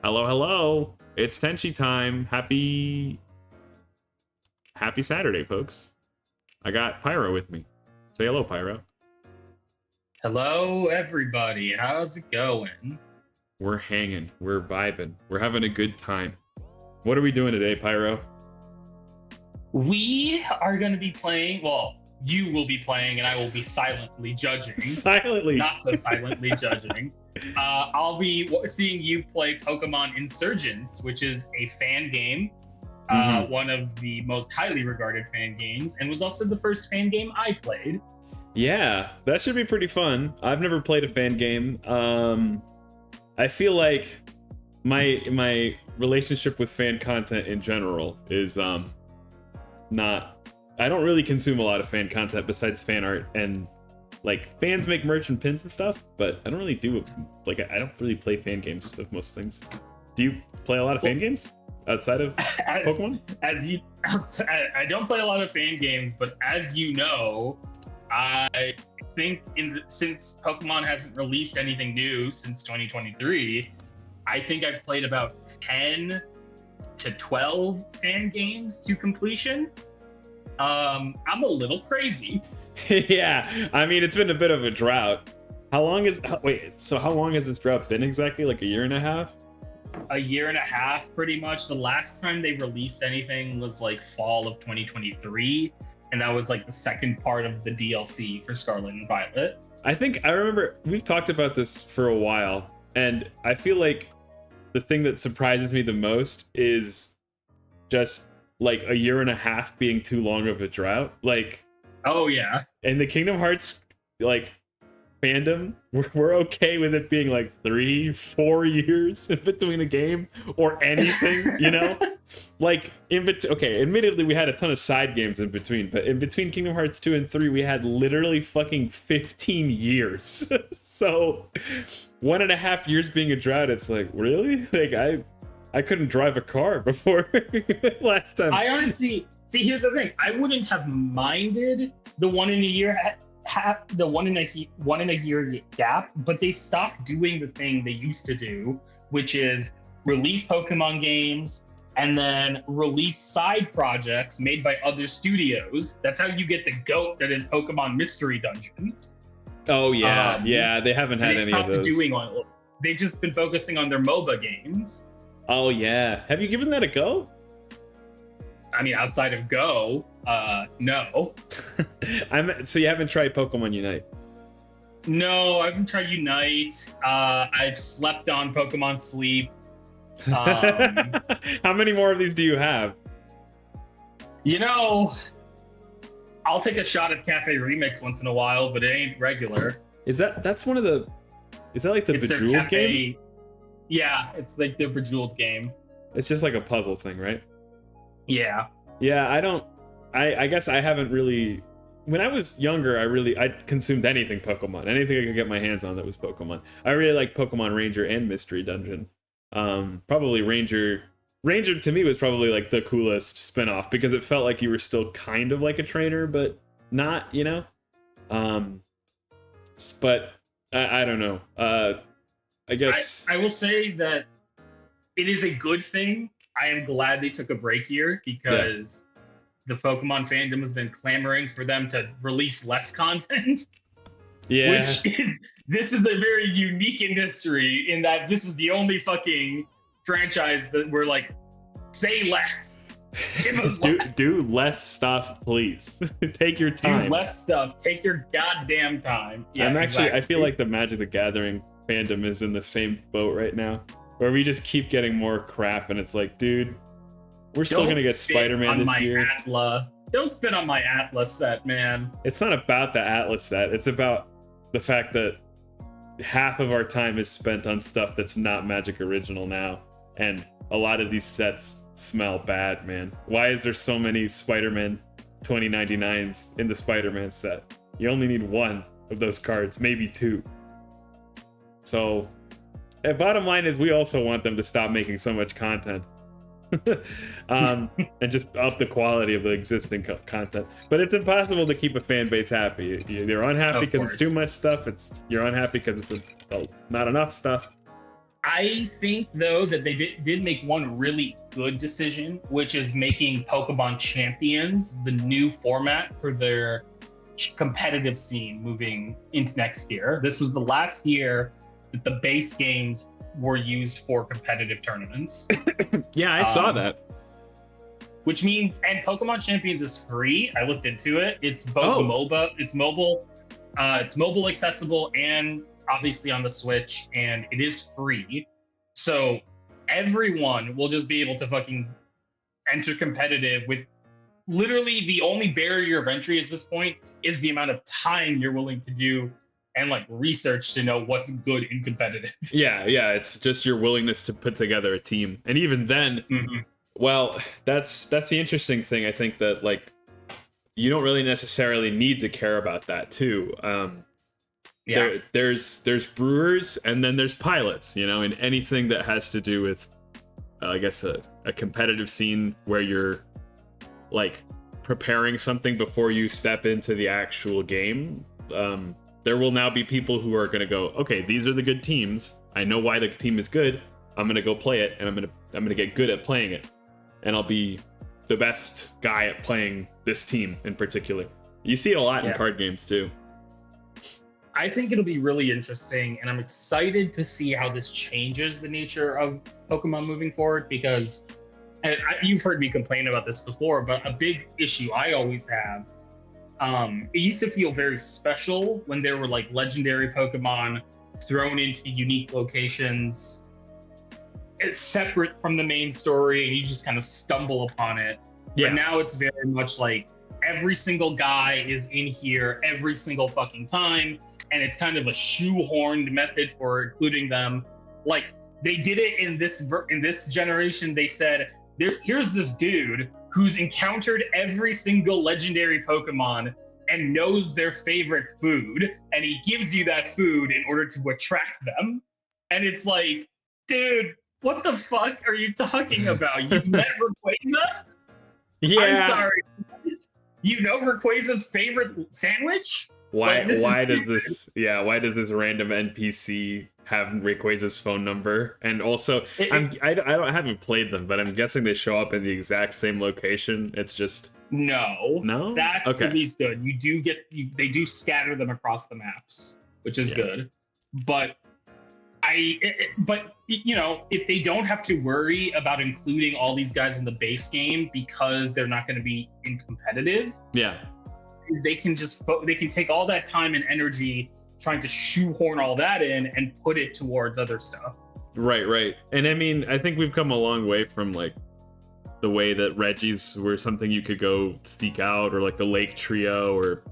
Hello, hello. It's Tenchi time. Happy Saturday, folks. I got Pyro with me. Say hello, Pyro. Hello, everybody. How's it going? We're hanging. We're vibing. We're having a good time. What are we doing today, Pyro? We are going to be playing. Well, you will be playing, and I will be silently judging. Silently. Not so silently judging. I'll be seeing you play Pokemon Insurgence, which is a fan game. One of the most highly regarded fan games, and was also the first fan game I played. Yeah, that should be pretty fun. I've never played a fan game. I feel like my relationship with fan content in general is not. I don't really consume a lot of fan content besides fan art, and like fans make merch and pins and stuff, but I don't really do it. Like I don't really play fan games of most things. Do you play a lot of fan games outside of Pokemon? I don't play a lot of fan games, but as you know, I think since Pokemon hasn't released anything new since 2023, I think I've played about 10 to 12 fan games to completion. I'm a little crazy. Yeah, I mean it's been a bit of a drought. How long has this drought been exactly? Like a year and a half? A year and a half, pretty much. The last time they released anything was like fall of 2023, and that was like the second part of the DLC for Scarlet and Violet. I think I remember we've talked about this for a while, and I feel like the thing that surprises me the most is just like a year and a half being too long of a drought. Like, oh yeah, and the Kingdom Hearts like fandom, we're okay with it being like 3-4 years in between a game or anything, you know. Like okay, admittedly we had a ton of side games in between, but in between Kingdom Hearts 2 and 3 we had literally fucking 15 years. So 1.5 years being a drought, it's like, really? Like I couldn't drive a car before last time. I honestly see, here's the thing, I wouldn't have minded the 1 in a year the one in a year gap, but they stopped doing the thing they used to do, which is release Pokemon games and then release side projects made by other studios. That's how you get the GOAT that is Pokemon Mystery Dungeon. Oh yeah, yeah, they haven't had any of those. They've just been focusing on their MOBA games. Oh yeah, have you given that a go? I mean, outside of Go, no. So you haven't tried Pokemon Unite? No, I haven't tried Unite. I've slept on Pokemon Sleep. How many more of these do you have? You know, I'll take a shot at Cafe Remix once in a while, but it ain't regular. Is that like the Bejeweled game? Yeah, it's like the Bejeweled game. It's just like a puzzle thing, right? Yeah. Yeah, I guess I haven't really. When I was younger, I consumed anything Pokemon. Anything I could get my hands on that was Pokemon. I really like Pokemon Ranger and Mystery Dungeon. Probably Ranger to me was probably like the coolest spin-off because it felt like you were still kind of like a trainer, but not, you know? But I don't know. I guess I will say that it is a good thing. I am glad they took a break here because the Pokemon fandom has been clamoring for them to release less content. Yeah. This is a very unique industry in that this is the only fucking franchise that we're like, say less. Give us do less stuff, please. Take your time. Do less stuff. Take your goddamn time. Yeah, exactly. I feel like the Magic the Gathering fandom is in the same boat right now, where we just keep getting more crap, and it's like, dude, we're still gonna get Spider-Man this year. Don't spit on my Atlas set, man. It's not about the Atlas set. It's about the fact that half of our time is spent on stuff that's not Magic Original now, and a lot of these sets smell bad, man. Why is there so many Spider-Man 2099s in the Spider-Man set? You only need one of those cards, maybe two. So bottom line is we also want them to stop making so much content. And just up the quality of the existing content. But it's impossible to keep a fan base happy. You're unhappy because it's too much stuff. You're unhappy because it's not enough stuff. I think though that they did make one really good decision, which is making Pokemon Champions the new format for their competitive scene moving into next year. This was the last year that the base games were used for competitive tournaments. Yeah, I saw that. Which means, and Pokemon Champions is free. I looked into it. It's both MOBA, it's mobile accessible, and obviously on the Switch, and it is free. So everyone will just be able to fucking enter competitive with literally the only barrier of entry at this point is the amount of time you're willing to do and like research to know what's good in competitive. Yeah, it's just your willingness to put together a team. And even then, well, that's the interesting thing. I think that like you don't really necessarily need to care about that too. There's brewers and then there's pilots, you know, and anything that has to do with I guess a competitive scene where you're like preparing something before you step into the actual game. There will now be people who are going to go, okay, these are the good teams. I know why the team is good. I'm going to go play it, and I'm going to get good at playing it, and I'll be the best guy at playing this team in particular. You see it a lot in card games too. I think it'll be really interesting, and I'm excited to see how this changes the nature of Pokemon moving forward, because you've heard me complain about this before, but a big issue I always have, it used to feel very special when there were like legendary Pokemon thrown into unique locations. It's separate from the main story, and you just kind of stumble upon it. Yeah. But now it's very much like every single guy is in here every single fucking time, and it's kind of a shoehorned method for including them. Like they did it in this generation. They said, here's this dude who's encountered every single legendary Pokemon and knows their favorite food, and he gives you that food in order to attract them. And it's like, dude, what the fuck are you talking about? You've met Rayquaza? Yeah. I'm sorry. You know Rayquaza's favorite sandwich? Why does this random NPC have Rayquaza's phone number? And also, I haven't played them, but I'm guessing they show up in the exact same location. It's just no. That's at least good. They do scatter them across the maps, which is good. But you know, if they don't have to worry about including all these guys in the base game because they're not going to be in competitive, they can take all that time and energy trying to shoehorn all that in and put it towards other stuff. Right. And I mean, I think we've come a long way from like the way that Reggies were something you could go seek out, or like the Lake Trio, or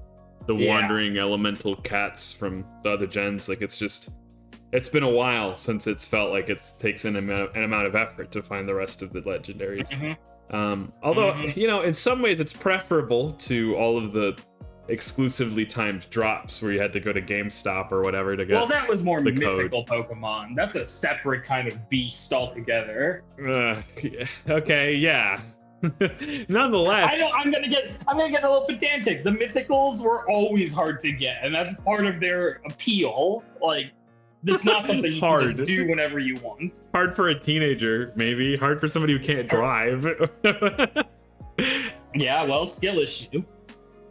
the wandering elemental cats from the other gens. Like it's been a while since it's felt like it takes an amount of effort to find the rest of the legendaries. Although, you know, in some ways it's preferable to all of the exclusively timed drops where you had to go to GameStop or whatever to get. Well, that was more mythical Pokemon. That's a separate kind of beast altogether. Okay, yeah. Nonetheless, I'm gonna get a little pedantic. The mythicals were always hard to get, and that's part of their appeal. Like, it's not something you can just do whenever you want. Hard for a teenager, maybe. Hard for somebody who can't drive. Yeah, well, skill issue.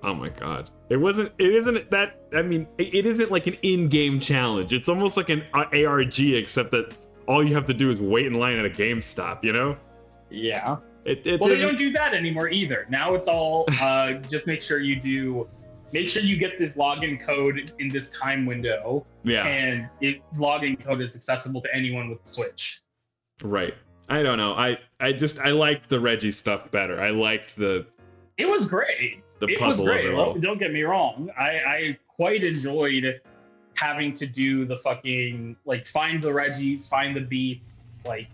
Oh my god. It isn't like an in-game challenge. It's almost like an ARG, except that all you have to do is wait in line at a GameStop, you know? Yeah. They don't do that anymore either. Now it's all just make sure you get this login code in this time window. Yeah. And login code is accessible to anyone with a Switch. Right. I don't know. I liked the Reggie stuff better. I liked it was great. The puzzle overall. Don't get me wrong. I quite enjoyed having to do the fucking, like, find the Reggies, find the beasts, like,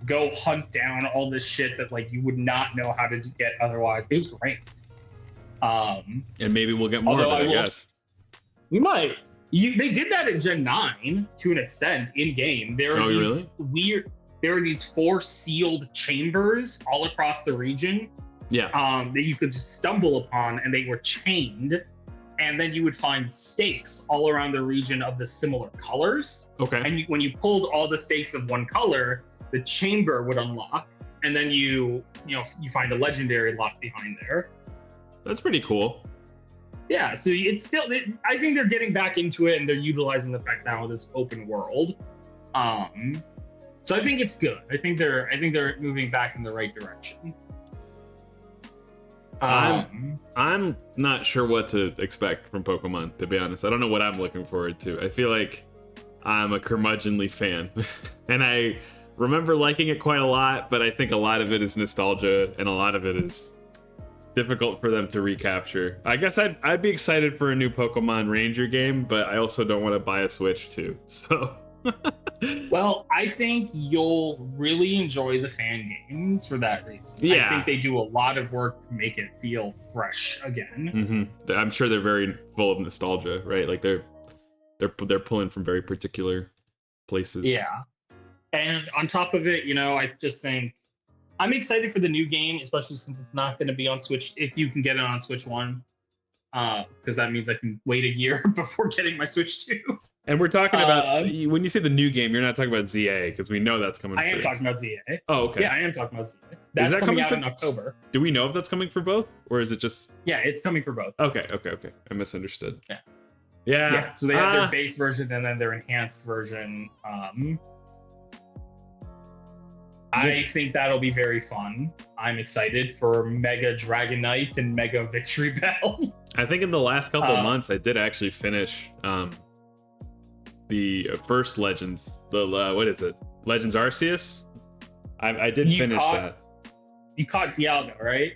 go hunt down all this shit that, like, you would not know how to get otherwise. It was great. And maybe we'll get more of it, I guess. We might. They did that in Gen 9 to an extent in game. There are these 4 sealed chambers all across the region. Yeah. That you could just stumble upon, and they were chained. and then you would find stakes all around the region of the similar colors. Okay. And when you pulled all the stakes of one color, the chamber would unlock, and then you find a legendary locked behind there. That's pretty cool. Yeah, so it's still, I think they're getting back into it, and they're utilizing the fact now of this open world. So I think it's good. I think they're moving back in the right direction. I'm not sure what to expect from Pokemon, to be honest. I don't know what I'm looking forward to. I feel like I'm a curmudgeonly fan, and I remember liking it quite a lot, but I think a lot of it is nostalgia, and a lot of it is difficult for them to recapture. I guess I'd be excited for a new Pokemon Ranger game, but I also don't want to buy a Switch too. So well, I think you'll really enjoy the fan games for that reason. Yeah. I think they do a lot of work to make it feel fresh again. Mm-hmm. I'm sure they're very full of nostalgia, right? Like they're pulling from very particular places. Yeah. And on top of it, I just think I'm excited for the new game, especially since it's not going to be on Switch, if you can get it on Switch 1, because that means I can wait a year before getting my Switch 2. And we're talking about, when you say the new game, you're not talking about ZA, because we know that's coming. I am talking about ZA. Oh, okay. Yeah, I am talking about ZA. That's coming out in October. Do we know if that's coming for both, or is it just? Yeah, it's coming for both. Okay. I misunderstood. Yeah. So they have their base version and then their enhanced version. I think that'll be very fun. I'm excited for Mega Dragonite and Mega Victory Bell. I think in the last couple of months, I did actually finish the first Legends. What is it? Legends Arceus? I did finish that. You caught Dialga, right?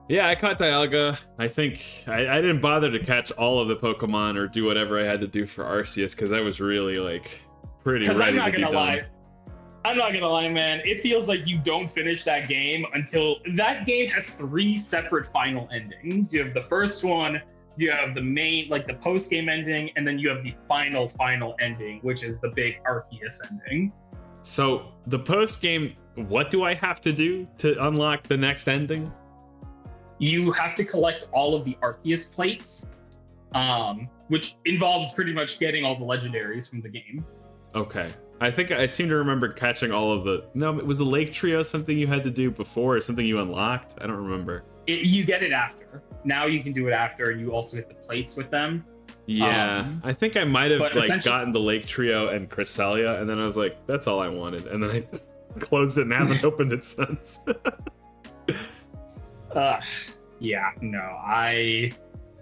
Yeah, I caught Dialga. I think I didn't bother to catch all of the Pokemon or do whatever I had to do for Arceus because I was really pretty ready to be done. I'm not gonna lie, man. It feels like you don't finish that game until that game has 3 separate final endings. You have the first one, you have the main, the post-game ending, and then you have the final ending, which is the big Arceus ending. So the post-game, what do I have to do to unlock the next ending? You have to collect all of the Arceus plates, which involves pretty much getting all the legendaries from the game. Okay. I think I seem to remember catching all of the... No, it was the Lake Trio something you had to do before or something you unlocked? I don't remember. You get it after. Now you can do it after, and you also get the plates with them. Yeah, I think I might have gotten the Lake Trio and Cresselia, and then I was like, that's all I wanted. And then I closed it and haven't opened it since. Yeah, no, I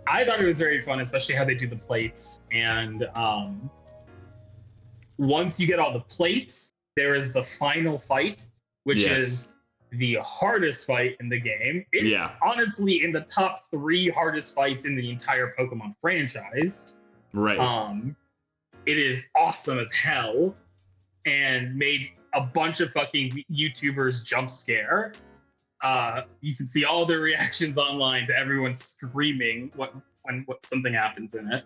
thought it was very fun, especially how they do the plates. And once you get all the plates, there is the final fight, which is the hardest fight in the game. It's honestly in the top 3 hardest fights in the entire Pokemon franchise. Right. It is awesome as hell and made a bunch of fucking YouTubers jump scare. You can see all their reactions online to everyone screaming when something happens in it.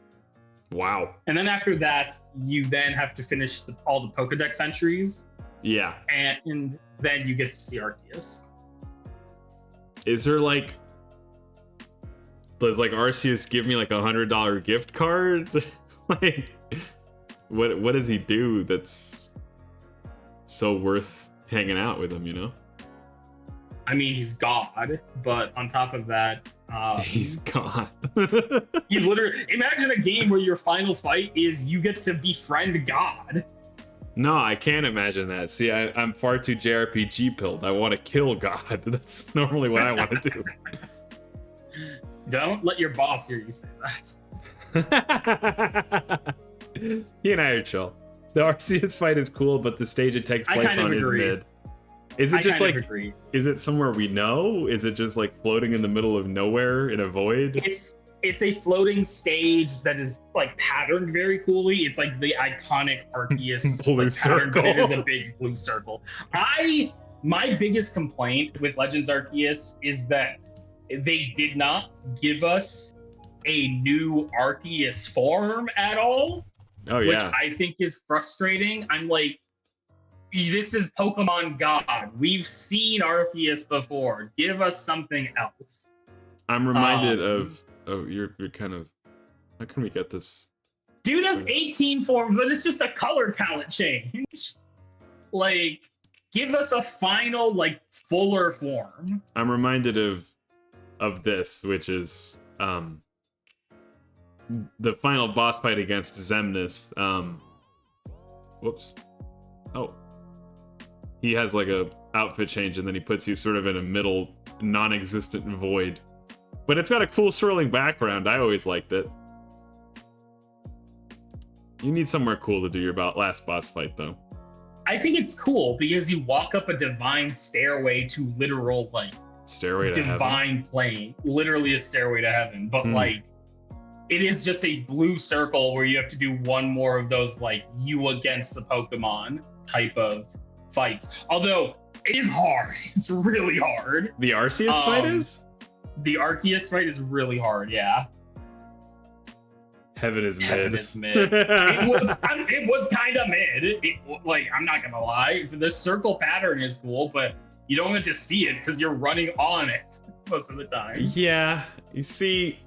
Wow. And then after that, you then have to finish all the Pokedex entries. Yeah. And then you get to see Arceus. Is there does Arceus give me a $100 gift card? What does he do that's so worth hanging out with him, I mean, he's God, but on top of that, he's God. He's literally, imagine a game where your final fight is you get to befriend God. No, I can't imagine that. See, I'm far too JRPG pilled. I want to kill God. That's normally what I want to do. Don't let your boss hear you say that. He and I are chill. The Arceus fight is cool, but the stage it takes place on is mid. Is it just agree. Is it somewhere we know? Is it just floating in the middle of nowhere in a void? It's a floating stage that is patterned very coolly. It's the iconic Arceus blue circle. But it is a big blue circle. My biggest complaint with Legends Arceus is that they did not give us a new Arceus form at all. Oh yeah. Which I think is frustrating. I'm this is Pokemon God. We've seen Arceus before. Give us something else. I'm reminded of you're kind of How can we get this? Dude has 18 forms, but it's just a color palette change. Like, give us a final, like, fuller form. I'm reminded of this, which is the final boss fight against Xemnas. Whoops. Oh. He has like a outfit change, and then he puts you sort of in a middle, non-existent void. But it's got a cool swirling background. I always liked it. You need somewhere cool to do your last boss fight, though. I think it's cool because you walk up a divine stairway to literal, like, Stairway to divine heaven. plane. Literally a stairway to heaven. But, like, it is just a blue circle where you have to do one more of those, like, you against the Pokemon type of fights. Although, it is hard. It's really hard. The Arceus fight is? The Arceus fight is really hard, yeah. Heaven is mid. Heaven is mid. It was kind of mid. Like, I'm not gonna lie. The circle pattern is cool, but you don't get to see it because you're running on it most of the time. Yeah, you see,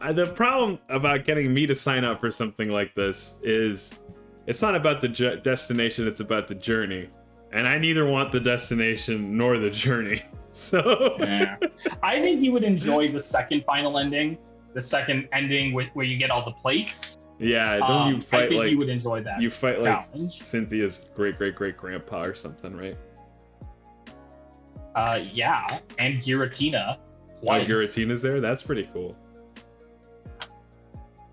the problem about getting me to sign up for something like this is it's not about the destination, it's about the journey. And I neither want the destination nor the journey. So yeah. I think you would enjoy the second final ending. The second ending where you get all the plates. Yeah, don't you fight I think like you would enjoy that. You fight challenge. like Cynthia's great-great-great-grandpa or something, right? Yeah, and Giratina. Oh, Giratina's there? That's pretty cool.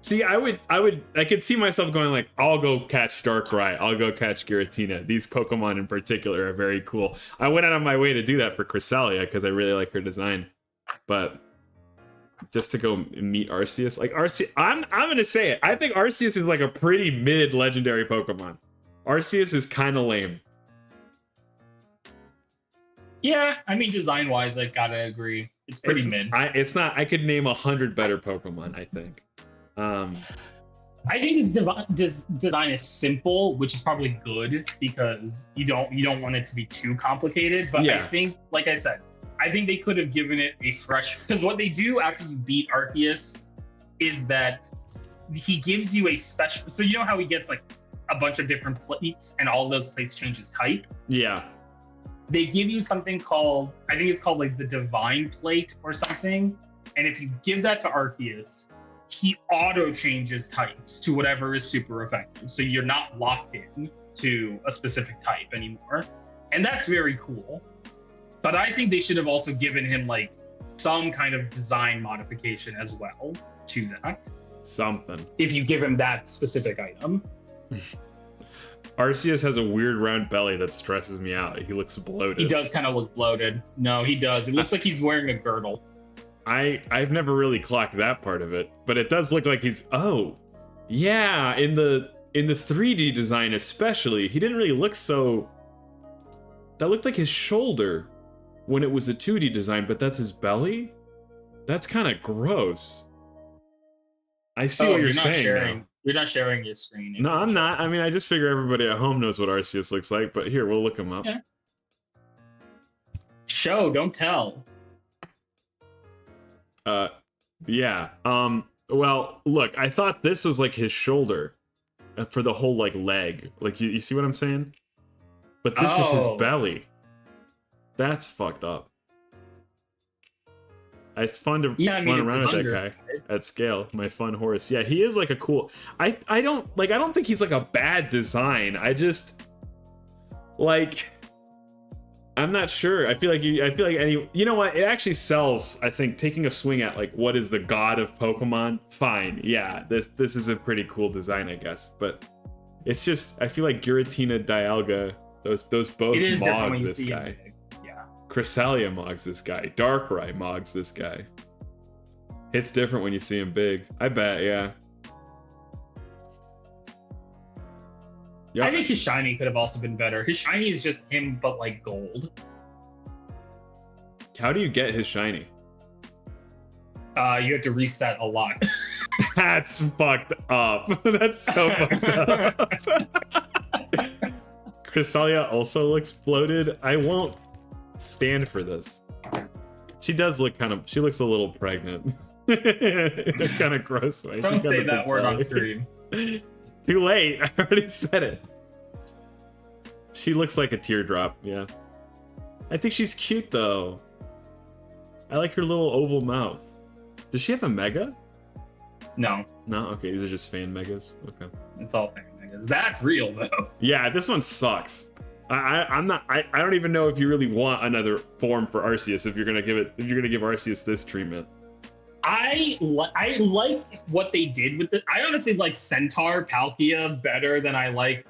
See, I could see myself going like, I'll go catch Darkrai, I'll go catch Giratina. These Pokemon in particular are very cool. I went out of my way to do that for Cresselia because I really like her design. But just to go meet Arceus, like Arceus, I'm gonna say it. I think Arceus is like a pretty mid legendary Pokemon. Arceus is kind of lame. Yeah, I mean, design-wise, I gotta agree. It's pretty mid. It's not. I could name 100 better Pokemon, I think. I think his design is simple, which is probably good because you don't want it to be too complicated. But yeah. I think, like I said, I think they could have given it a fresh, because what they do after you beat Arceus is that he gives you a special. So you know how he gets like a bunch of different plates, and all of those plates change his type. Yeah. They give you something called, I think it's called like the Divine Plate or something. And if you give that to Arceus, he auto changes types to whatever is super effective. So you're not locked in to a specific type anymore. And that's very cool. But I think they should have also given him like some kind of design modification as well to that. Something. If you give him that specific item. Arceus has a weird round belly that stresses me out. He looks bloated. He does kind of look bloated. No, he does. It looks like he's wearing a girdle. I've never really clocked that part of it, but it does look like he's, oh, yeah, in the 3D design especially, he didn't really look so, that looked like his shoulder when it was a 2D design, but that's his belly? That's kind of gross. I see what you're saying now. You're not sharing your screen. No, I'm not. I mean, I just figure everybody at home knows what Arceus looks like, but here, we'll look him up. Yeah. Show, don't tell. Yeah. Well, look, I thought this was like his shoulder for the whole like leg. Like, you see what I'm saying? But this is his belly. That's fucked up. It's fun to run around with that guy at scale. My fun horse. Yeah, he is like a cool. I don't think he's like a bad design. I just like. I'm not sure. I feel like you know what? It actually sells. I think taking a swing at like what is the god of Pokemon. Fine, yeah. This is a pretty cool design, I guess. But it's just I feel like Giratina, Dialga, those both mog this guy. Yeah. Cresselia mogs this guy. Darkrai mogs this guy. It's different when you see him big. I bet, yeah. Yep. I think his shiny could have also been better. His shiny is just him, but like gold. How do you get his shiny? You have to reset a lot. That's fucked up. That's so fucked up. Cresselia also looks bloated. I won't stand for this. She does look she looks a little pregnant. In a kind of gross way. Don't She's got say a that big word on belly. stream. Too late. I already said it. She looks like a teardrop, yeah. I think she's cute, though. I like her little oval mouth. Does she have a mega? No, No? Okay, these are just fan megas. Okay. it's all fan megas. That's real though. Yeah, this one sucks. I'm not. I don't even know if you really want another form for Arceus if you're gonna give Arceus this treatment. I like what they did with it. I honestly like Centaur Palkia better than I like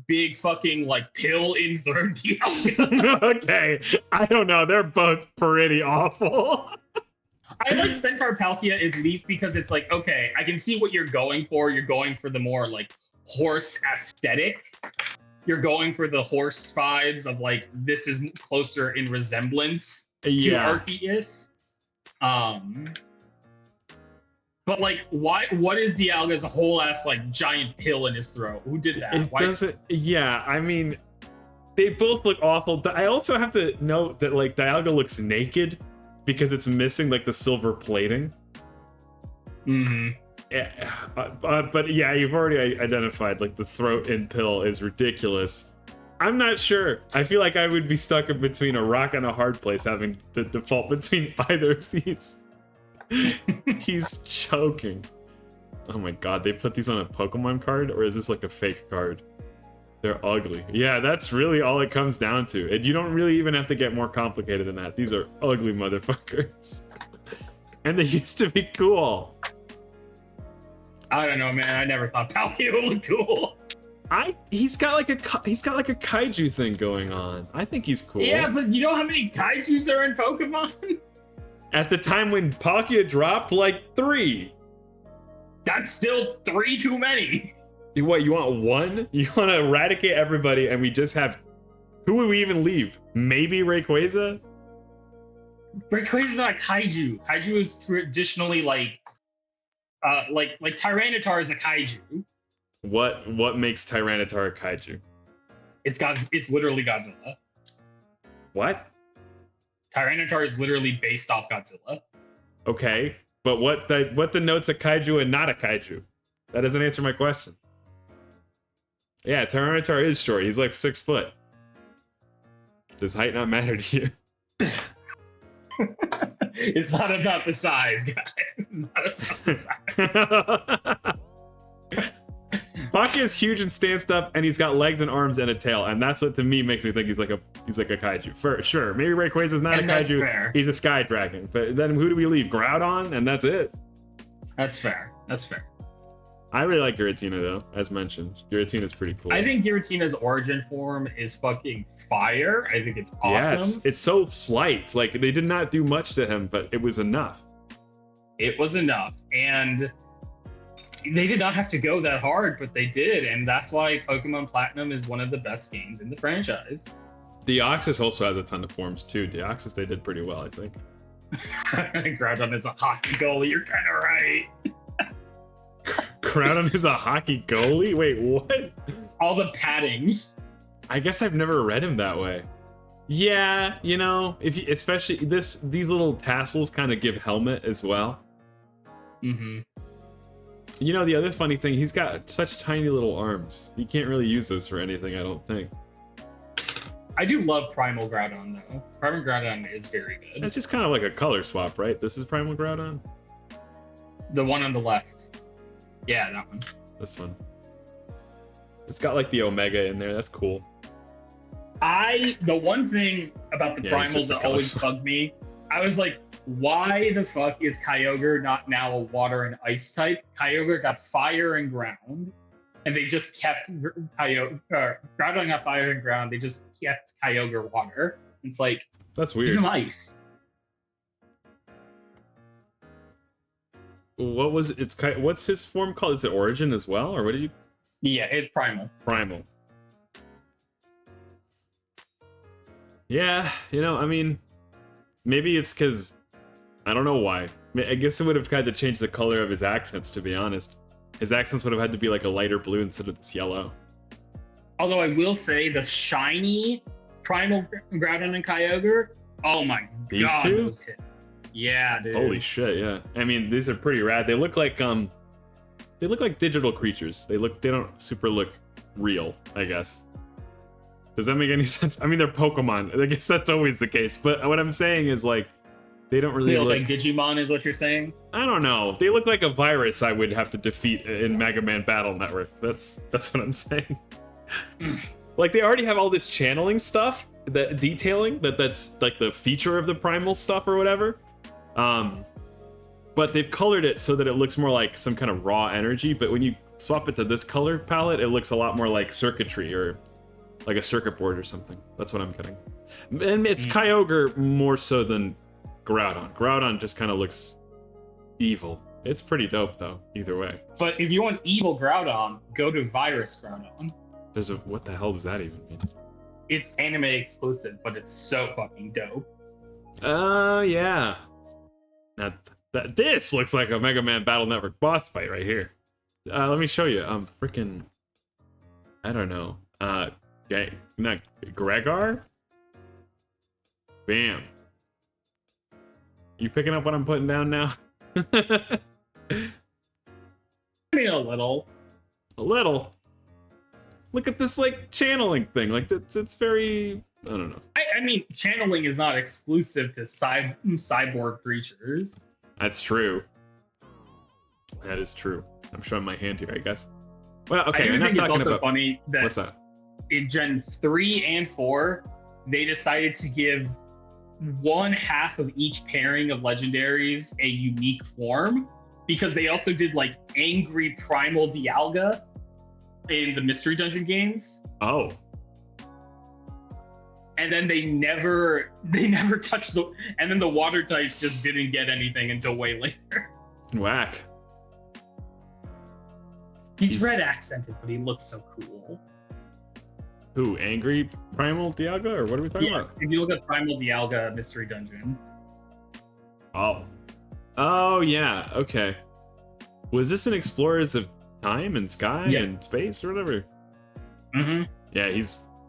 big fucking like pill enthroned Dialga. Okay, I don't know. They're both pretty awful. I like Centaur Palkia at least because it's like, okay, I can see what you're going for. You're going for the more like horse aesthetic. You're going for the horse vibes of like, this is closer in resemblance to Arceus. But like, why? What is Dialga's whole ass like giant pill in his throat? Who did that? It doesn't. Yeah, I mean, they both look awful. I also have to note that like Dialga looks naked because it's missing like the silver plating. Mm-hmm. Yeah, but yeah, you've already identified like the throat and pill is ridiculous. I'm not sure. I feel like I would be stuck in between a rock and a hard place having the default between either of these. He's choking. Oh my god, they put these on a Pokemon card, or is this like a fake card? They're ugly. Yeah, that's really all it comes down to. And you don't really even have to get more complicated than that. These are ugly motherfuckers. And they used to be cool. I don't know, man. I never thought Palkia would look cool. He's got like a kaiju thing going on. I think he's cool. Yeah, but you know how many kaijus are in Pokemon? At the time when Palkia dropped, like 3. That's still 3 too many. What, you want 1? You want to eradicate everybody and we just have... Who would we even leave? Maybe Rayquaza? Rayquaza's not a kaiju. Kaiju is traditionally like Tyranitar is a kaiju. What makes Tyranitar a kaiju? It's literally Godzilla. What? Tyranitar is literally based off Godzilla. Okay, but what denotes a kaiju and not a kaiju? That doesn't answer my question. Yeah, Tyranitar is short. He's like 6 foot. Does height not matter to you? It's not about the size, guys. Not about the size. Palkia is huge and stanced up, and he's got legs and arms and a tail, and that's what to me makes me think he's like a kaiju. For sure, maybe Rayquaza's not a kaiju. Fair. He's a sky dragon. But then who do we leave? Groudon, and that's it. That's fair. That's fair. I really like Giratina though, as mentioned. Giratina's pretty cool. I think Giratina's origin form is fucking fire. I think it's awesome. Yeah, it's so slight. Like they did not do much to him, but it was enough. It was enough, and they did not have to go that hard, but they did, and that's why Pokemon Platinum is one of the best games in the franchise. Deoxys also has a ton of forms too. Deoxys, they did pretty well, I think. Groudon is a hockey goalie. You're kind of right. Groudon is a hockey goalie? Wait, what? All the padding. I guess I've never read him that way. Yeah, you know, especially these little tassels kind of give helmet as well. Mm-hmm. You know, the other funny thing, he's got such tiny little arms. He can't really use those for anything, I don't think. I do love Primal Groudon, though. Primal Groudon is very good. It's just kind of like a color swap, right? This is Primal Groudon? The one on the left. Yeah, that one. This one. It's got like the Omega in there. That's cool. The one thing about the Primals that always bugged me, I was like, why the fuck is Kyogre not now a water and ice type? Kyogre got fire and ground, and they just kept Groudon got fire and ground. They just kept Kyogre water. It's like, that's weird. Give him ice. What was it? What's his form called? Is it Origin as well, or what did you? Yeah, it's Primal. Primal. Yeah, you know, I mean, maybe it's because I don't know why. I guess it would have had to change the color of his accents, to be honest. His accents would have had to be like a lighter blue instead of this yellow. Although I will say the shiny Primal Groudon and Kyogre, oh my god, two? those hit. Yeah, dude. Holy shit, yeah. I mean, these are pretty rad. They look like digital creatures. They don't super look real, I guess. Does that make any sense? I mean, they're Pokemon. I guess that's always the case. But what I'm saying is, like, they don't really They look look like Digimon, is what you're saying? I don't know. They look like a virus I would have to defeat in Mega Man Battle Network. That's what I'm saying. Like, they already have all this channeling stuff, that detailing, that's like the feature of the primal stuff or whatever. But they've colored it so that it looks more like some kind of raw energy. But when you swap it to this color palette, it looks a lot more like circuitry or like a circuit board or something. That's what I'm getting. And it's Kyogre more so than Groudon. Groudon just kind of looks evil. It's pretty dope though, either way. But if you want evil Groudon, go to Virus Groudon. What the hell does that even mean? It's anime exclusive, but it's so fucking dope. Oh, yeah. Now, this looks like a Mega Man Battle Network boss fight right here. Let me show you. Freaking... I don't know. Not Gregar? Bam. You picking up what I'm putting down now? I mean, a little. A little? Look at this, like, channeling thing. Like, it's very... I don't know. I mean, channeling is not exclusive to cyborg creatures. That's true. That is true. I'm showing my hand here, I guess. Well, okay, I do think it's also about... funny that What's that? in Gen 3 and 4, they decided to give one half of each pairing of legendaries a unique form, because they also did, like, Angry Primal Dialga in the Mystery Dungeon games. Oh. And then they never touched and then the water types just didn't get anything until way later. Whack. He's red accented, but he looks so cool. Who, Angry Primal Dialga, or what are we talking about? If you look at Primal Dialga Mystery Dungeon. Oh. Oh, yeah, okay. Was this an Explorers of Time and Sky and Space or whatever? Mm-hmm. Yeah,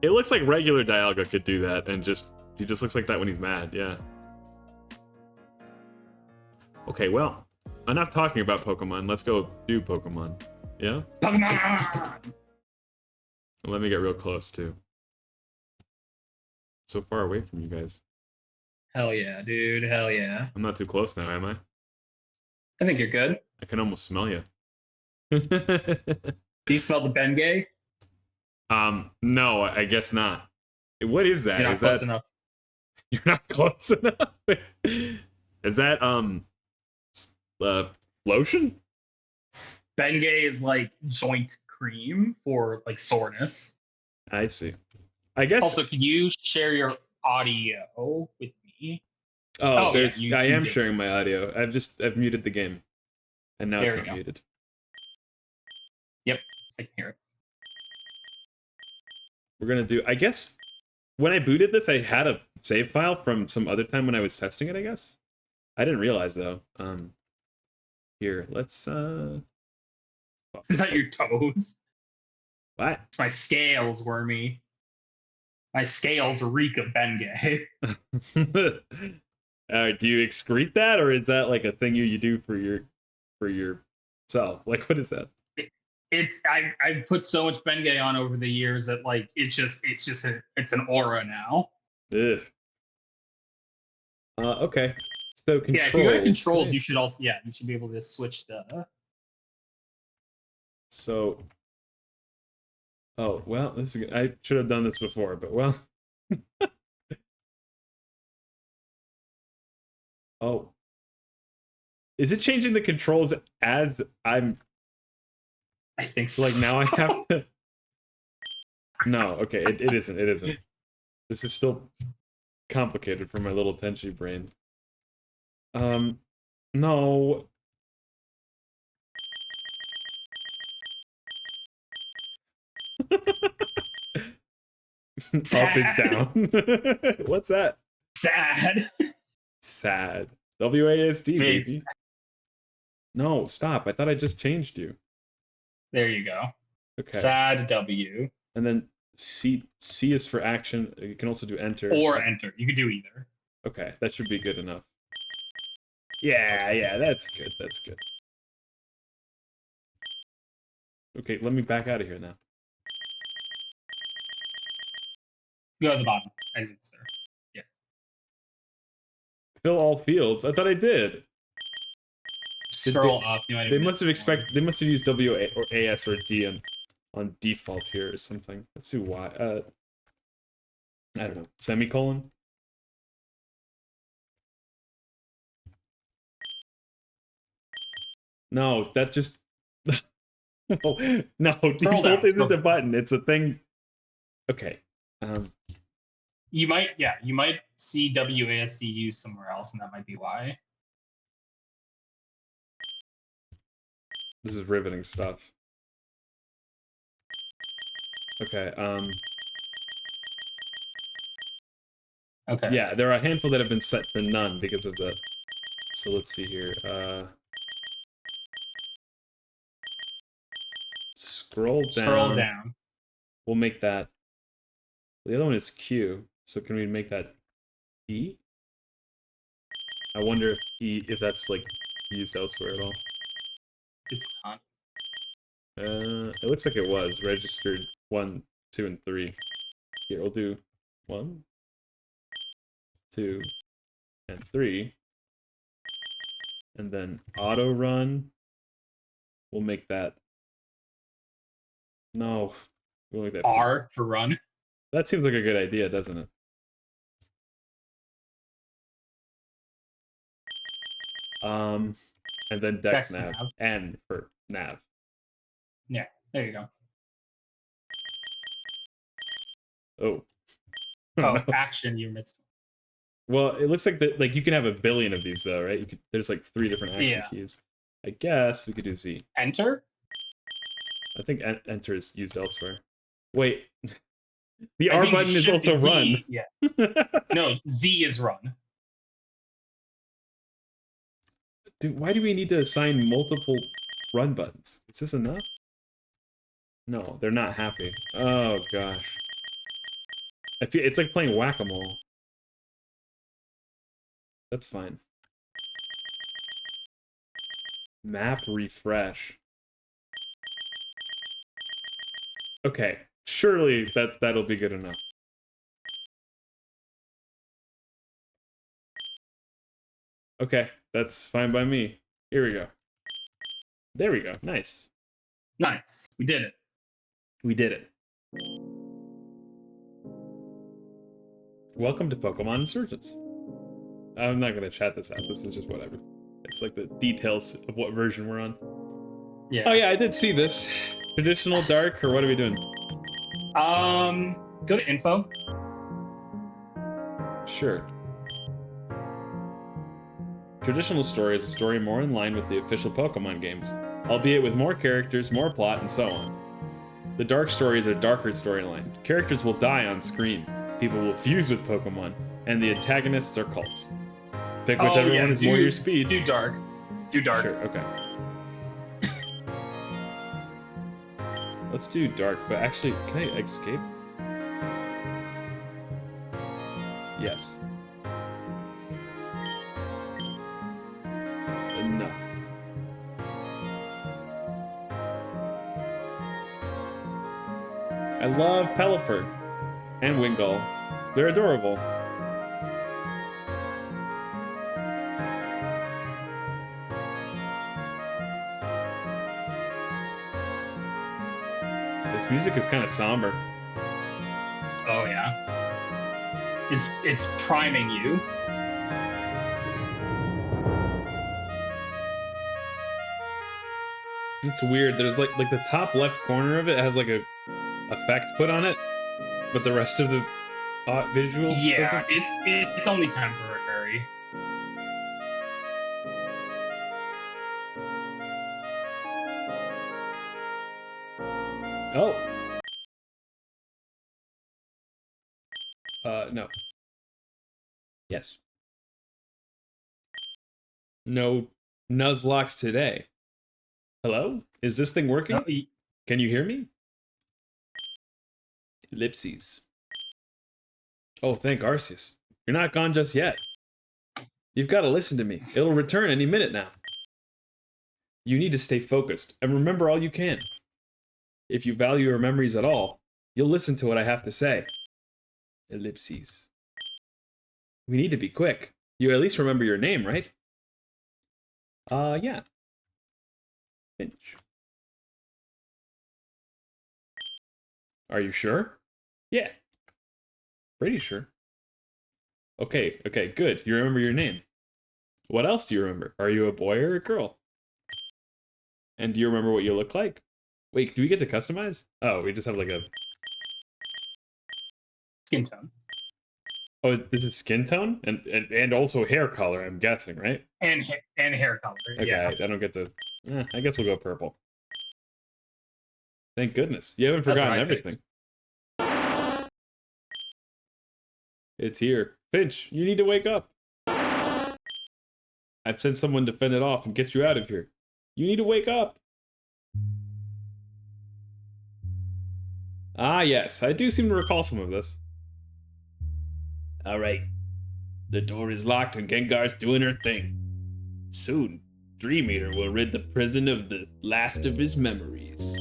it looks like regular Dialga could do that, and he just looks like that when he's mad, yeah. Okay, well, enough talking about Pokemon. Let's go do Pokemon. Yeah? Pokemon! Let me get real close, too. So far away from you guys. Hell yeah, dude. Hell yeah. I'm not too close now, am I? I think you're good. I can almost smell you. Do you smell the Bengay? No, I guess not. What is that? You're not close enough. You're not close enough? Is that, lotion? Bengay is like joint cream for like soreness. I see. I guess. Also, can you share your audio with me? Oh, I am sharing my audio. I've muted the game. And now it's not muted. Yep, I can hear it. We're gonna do, I guess, when I booted this, I had a save file from some other time when I was testing it, I guess. I didn't realize, though. Here, let's, Is that your toes? What? My scales, Wormy. My scales reek of Bengay. Do you excrete that, or is that like a thing you do for yourself? Like, what is that? I've put so much Bengay on over the years that like it's an aura now. Ugh. Okay. So controls. Yeah, if you go to controls, you should be able to switch the. So. Oh well, this is. I should have done this before, but well. Oh. Is it changing the controls as I'm? I think so. Like now I have to. No, okay, it isn't. It isn't. This is still complicated for my little Tenchi brain. No. Up is down. What's that? Sad. Sad. WASD, baby. No, stop. I thought I just changed you. There you go. Okay. Sad W. And then C is for action. You can also do enter. Or enter. You could do either. Okay, that should be good enough. Yeah, that's good. That's good. Okay, let me back out of here now. Go to the bottom. Exits there. Yeah. Fill all fields. I thought I did. Scroll up. You might have They must have one. They must have used W or AS or D on default here or something. Let's do Y. I don't know. Semicolon. No, that just. no, Scroll default down. isn't a button. It's a thing. Okay. You might see WASD used somewhere else, and that might be why. This is riveting stuff. Okay. Okay. Yeah, there are a handful that have been set to none because of that. So let's see here. Scroll down. Scroll down. We'll make that. The other one is Q. So can we make that E? I wonder if that's like used elsewhere at all. It's not. It looks like it was registered 1, 2, and 3. Here, we'll do 1, 2, and 3. And then auto run. We'll make that. No, we'll make that R for run. That seems like a good idea, doesn't it? And then Dex nav. N for nav. Yeah, there you go. Oh. Oh, no. Action you missed. Well, it looks like like you can have a billion of these though, right? There's like 3 different action keys. I guess we could do Z. Enter? I think enter is used elsewhere. Wait. The R button is also Z, run. Yeah. No, Z is run. Dude, why do we need to assign multiple run buttons? Is this enough? No, they're not happy. Oh gosh. It's like playing whack-a-mole. That's fine. Map refresh. Okay, surely that'll be good enough. Okay, that's fine by me. Here we go. There we go. Nice. Nice. We did it. We did it. Welcome to Pokemon Insurgence. I'm not gonna chat this out. This is just whatever. It's like the details of what version we're on. Yeah. Oh yeah, I did see this. Traditional, dark, or what are we doing? Go to info. Sure. Traditional story is a story more in line with the official Pokemon games, albeit with more characters, more plot, and so on. The dark story is a darker storyline. Characters will die on screen, people will fuse with Pokemon, and the antagonists are cults. Pick whichever one is more your speed. Do dark. Do dark. Sure, okay. Let's do dark, but actually, can I escape? Yes. No. I love Pelipper and Wingull. They're adorable. This music is kind of somber. Oh yeah. It's priming you. It's weird. There's like the top left corner of it has like a effect put on it, but the rest of the visual. Yeah, doesn't. it's only temporary. Oh. No. Yes. No Nuzlocke today. Hello? Is this thing working? No, Can you hear me? Ellipses. Oh, thank Arceus. You're not gone just yet. You've got to listen to me. It'll return any minute now. You need to stay focused and remember all you can. If you value your memories at all, you'll listen to what I have to say. Ellipses. We need to be quick. You at least remember your name, right? Yeah. Finch. Are you sure? Yeah. Pretty sure. Okay, good. You remember your name. What else do you remember? Are you a boy or a girl? And do you remember what you look like? Wait, do we get to customize? Oh, we just have like a... Skin tone. Oh, this is skin tone? And also hair color, I'm guessing, right? And hair color, okay, yeah. I don't get to... I guess we'll go purple. Thank goodness. You haven't forgotten everything. It's here. Finch, you need to wake up. I've sent someone to fend it off and get you out of here. You need to wake up. Ah, yes. I do seem to recall some of this. Alright. The door is locked and Gengar's doing her thing. Soon, Dream Eater will rid the prison of the last of his memories.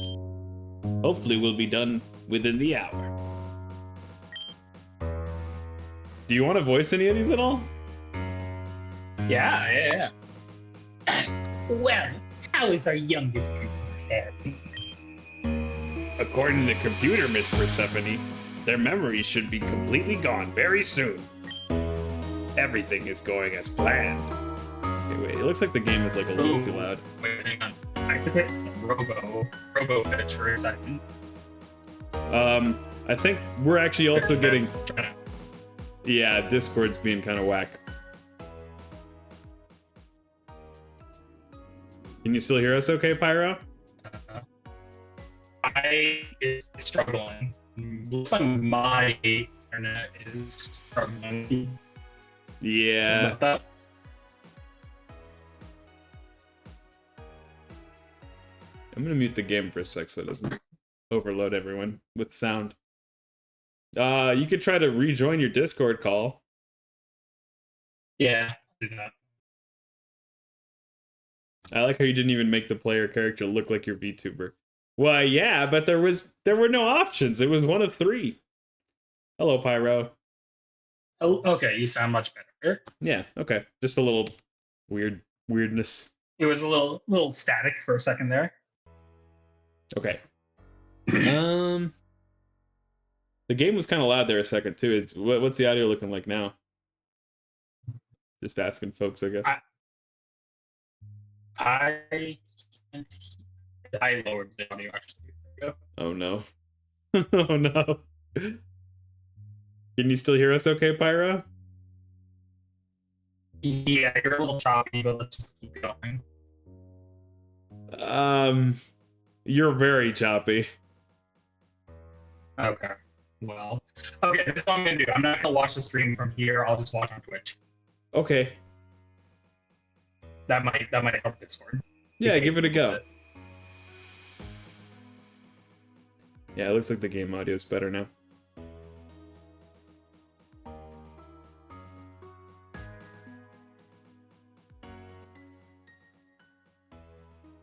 Hopefully we'll be done within the hour. Do you want to voice any of these at all? Yeah. Well, how is our youngest prisoner faring? According to the computer, Miss Persephone, their memories should be completely gone very soon. Everything is going as planned. Okay, wait, it looks like the game is like a little too loud. Wait, hang on. I just hit Robo Fetch for a second. I think we're actually also getting... Yeah, Discord's being kind of whack. Can you still hear us okay, Pyro? I is struggling. Looks like my internet is struggling. Yeah. I'm gonna mute the game for a sec so it doesn't overload everyone with sound. You could try to rejoin your Discord call. Yeah, do that. I like how you didn't even make the player character look like your VTuber. Why, yeah, but there were no options. It was one of 3. Hello, Pyro. Oh, okay, you sound much better. Yeah, okay. Just a little weirdness. It was a little static for a second there. Okay. The game was kind of loud there a second too. What's the audio looking like now? Just asking folks, I guess. I lowered the audio actually. Oh no. Oh no. Can you still hear us okay, Pyro? Yeah, you're a little choppy, but let's just keep going. You're very choppy. Okay. Well, okay, this is what I'm gonna do. I'm not gonna watch the stream from here. I'll just watch on Twitch. Okay. That might help Discord. Yeah, give it a go. Yeah, it looks like the game audio is better now.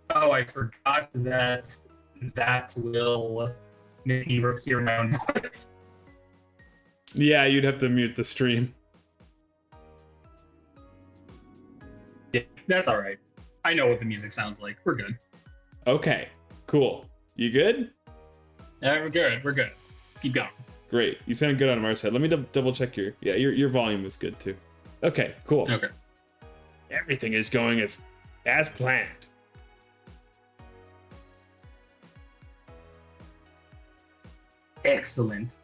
Oh, I forgot that will make me hear my own voice. Yeah, you'd have to mute the stream. Yeah, that's all right. I know what the music sounds like. We're good. Okay, cool. You good? Yeah, we're good. We're good. Let's keep going. Great. You sound good on our side. Let me double check your volume is good too. Okay, cool. Okay. Everything is going as planned. Excellent.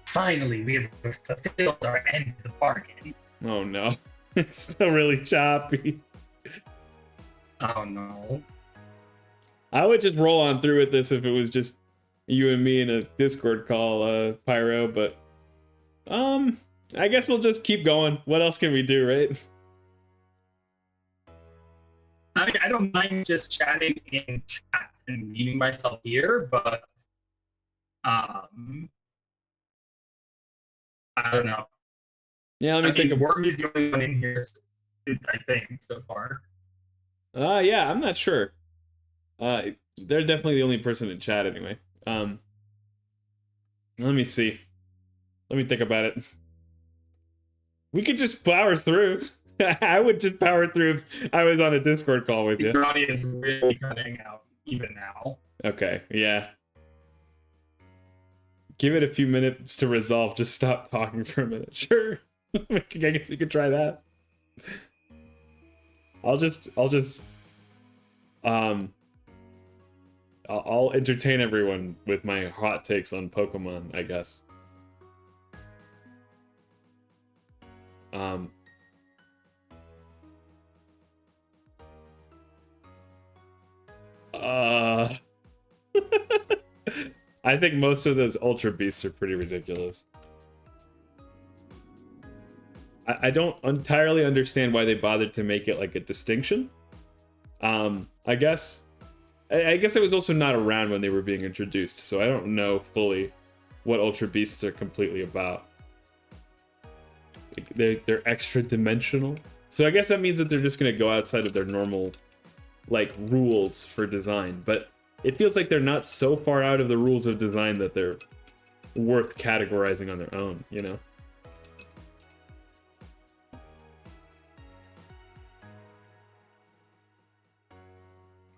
Finally, we have fulfilled our end of the bargain. Oh no. It's still really choppy. Oh no. I would just roll on through with this if it was just you and me in a Discord call, Pyro, but I guess we'll just keep going. What else can we do, right? I mean, I don't mind just chatting in chat and muting myself here, but I don't know. Yeah, let me think of Worm is the only one in here I think so far. Yeah, I'm not sure. They're definitely the only person in chat anyway. Let me see. Let me think about it. We could just power through. I would just power through if I was on a Discord call with you. Your audio is really cutting out even now. Okay, yeah. Give it a few minutes to resolve. Just stop talking for a minute. Sure. I guess we could try that. I'll entertain everyone with my hot takes on Pokemon, I guess. I think most of those Ultra Beasts are pretty ridiculous. I don't entirely understand why they bothered to make it like a distinction. I guess it was also not around when they were being introduced, so I don't know fully what Ultra Beasts are completely about. They're extra dimensional, so I guess that means that they're just gonna go outside of their normal like rules for design, but it feels like they're not so far out of the rules of design that they're worth categorizing on their own, you know?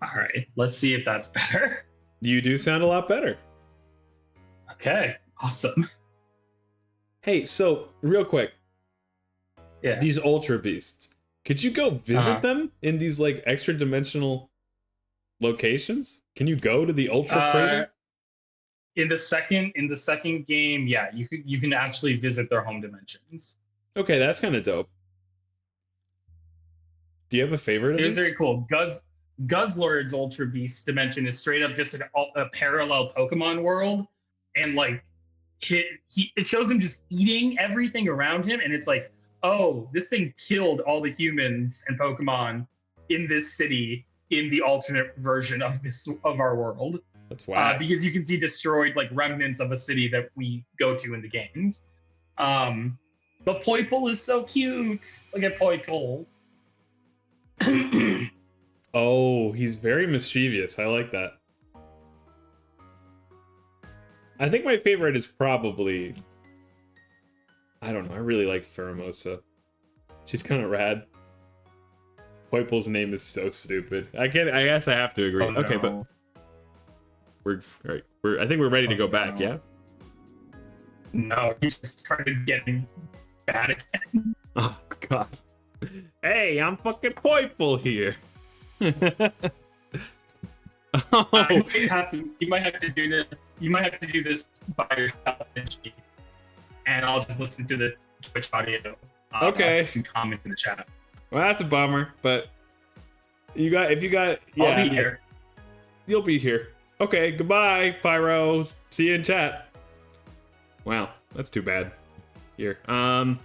All right, let's see if that's better. You do sound a lot better. Okay, awesome. Hey, so real quick, Yeah. these Ultra Beasts, could you go visit them in these like extra dimensional locations? Can you go to the Ultra Crater? In the second game, yeah, you can actually visit their home dimensions. Okay, that's kind of dope. Do you have a favorite? It was very cool. Guzzlord's Ultra Beast dimension is straight up just a parallel Pokemon world, and like it shows him just eating everything around him, and it's like, oh, this thing killed all the humans and Pokemon in this city in the alternate version of our world. That's wild. Because you can see destroyed like remnants of a city that we go to in the games. But Poipole is so cute. Look at Poipole. Oh, he's very mischievous. I like that. I think my favorite is probably... I don't know. I really like Pheromosa. She's kind of rad. Poipole's name is so stupid. I guess I have to agree. Oh, no. Okay, but we're all right. I think we're ready to go back. Yeah. No, he just started getting bad again. Oh god. Hey, I'm fucking Poipole here. Oh. You might have to do this. You might have to do this by yourself, and I'll just listen to the Twitch audio. Okay. You can comment in the chat. Well, that's a bummer, but yeah, I'll be here. You'll be here. Okay, goodbye, Piroh. See you in chat. Wow, that's too bad. Here, I'll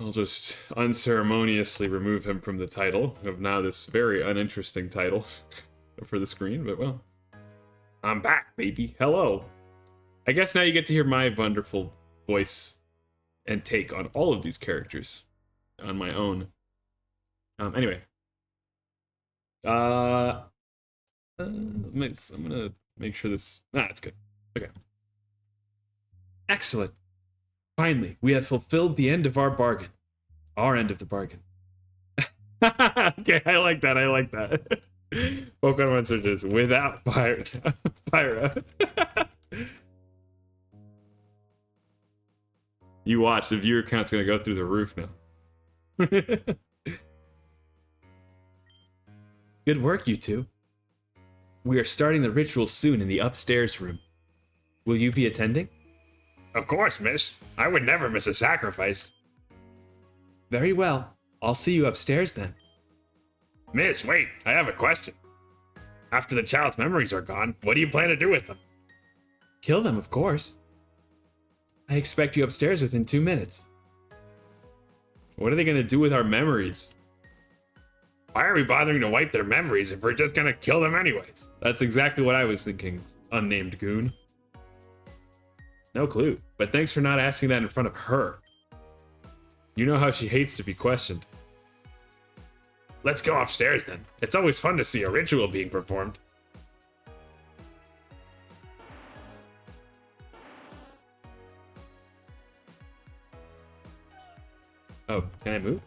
just unceremoniously remove him from the title of now this very uninteresting title for the screen, but well. I'm back, baby. Hello. I guess now you get to hear my wonderful voice and take on all of these characters on my own. Anyway. I'm gonna make sure this... it's good. Okay. Excellent. Finally, we have fulfilled the end of our bargain. Our end of the bargain. Okay, I like that. Pokemon Insurgence without Piroh. You watch, the viewer count's gonna go through the roof now. Good work, you two. We are starting the ritual soon in the upstairs room. Will you be attending? Of course, miss. I would never miss a sacrifice. Very well. I'll see you upstairs then. Miss, wait. I have a question. After the child's memories are gone, what do you plan to do with them? Kill them, of course. I expect you upstairs within 2 minutes. What are they going to do with our memories? Why are we bothering to wipe their memories if we're just going to kill them anyways? That's exactly what I was thinking, unnamed goon. No clue, but thanks for not asking that in front of her. You know how she hates to be questioned. Let's go upstairs then. It's always fun to see a ritual being performed. Oh, can I move?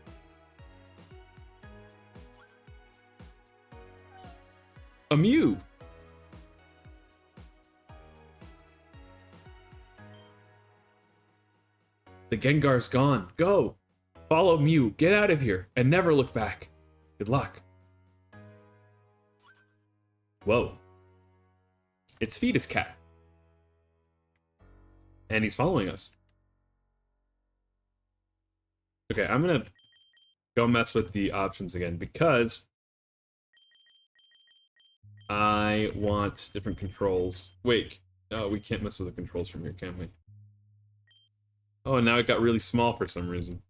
A Mew! The Gengar's gone. Go! Follow Mew, get out of here, and never look back. Good luck. Whoa. It's Fetus Cat. And he's following us. Okay, I'm gonna go mess with the options again because I want different controls. Wait, oh, we can't mess with the controls from here, can we? Oh, and now it got really small for some reason.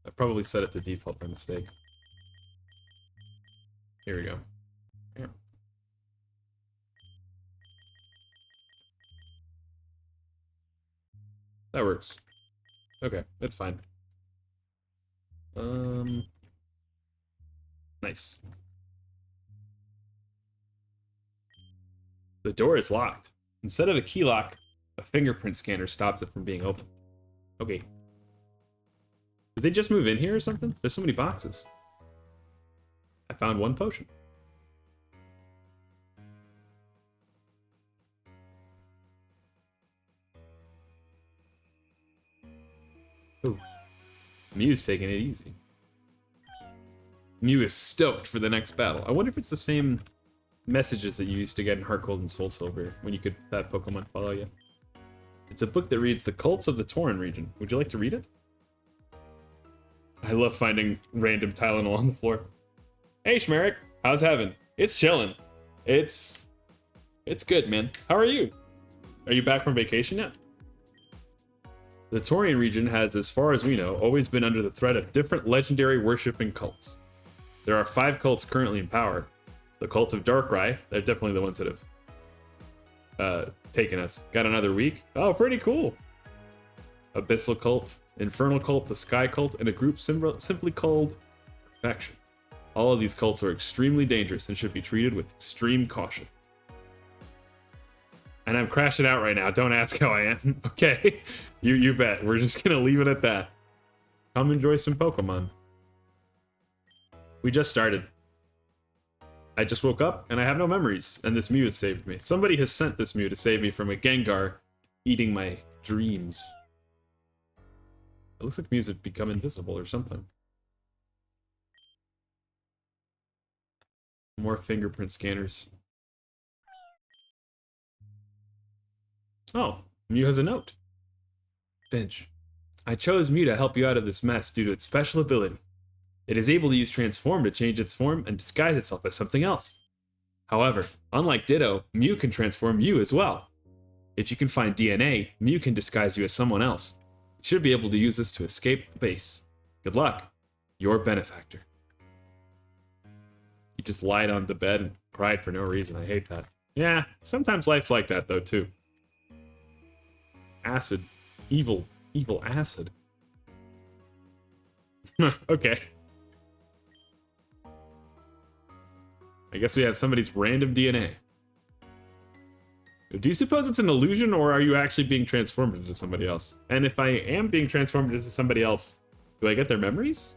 I probably set it to default by mistake. Here we go. Yeah. That works. Okay, that's fine. Nice. The door is locked. Instead of a key lock, a fingerprint scanner stops it from being opened. Okay. Did they just move in here or something? There's so many boxes. I found one potion. Ooh. Mew's taking it easy. Mew is stoked for the next battle. I wonder if it's the same messages that you used to get in Heart Gold and Soul Silver when you could that Pokemon follow you. It's a book that reads The Cults of the Tauren region. Would you like to read it? I love finding random Tylenol on the floor. Hey Schmerich, how's heaven? It's chillin'. It's good, man. How are you? Are you back from vacation yet? The Taurian region has, as far as we know, always been under the threat of different legendary worshipping cults. There are 5 cults currently in power. The cult of Darkrai, they're definitely the ones that have taken us. Got another week? Oh, pretty cool. Abyssal Cult, Infernal Cult, the Sky Cult, and a group simply called Perfection. All of these cults are extremely dangerous and should be treated with extreme caution. And I'm crashing out right now. Don't ask how I am. Okay, you bet. We're just gonna leave it at that. Come enjoy some Pokemon. We just started. I just woke up and I have no memories, and this Mew has saved me. Somebody has sent this Mew to save me from a Gengar eating my dreams. It looks like Mews have become invisible or something. More fingerprint scanners. Oh, Mew has a note. Finch, I chose Mew to help you out of this mess due to its special ability. It is able to use Transform to change its form and disguise itself as something else. However, unlike Ditto, Mew can transform you as well. If you can find DNA, Mew can disguise you as someone else. You should be able to use this to escape the base. Good luck. Your benefactor. He just lied on the bed and cried for no reason. I hate that. Yeah, sometimes life's like that though too. Acid. Evil acid. Okay. I guess we have somebody's random DNA. Do you suppose it's an illusion, or are you actually being transformed into somebody else? And if I am being transformed into somebody else, do I get their memories?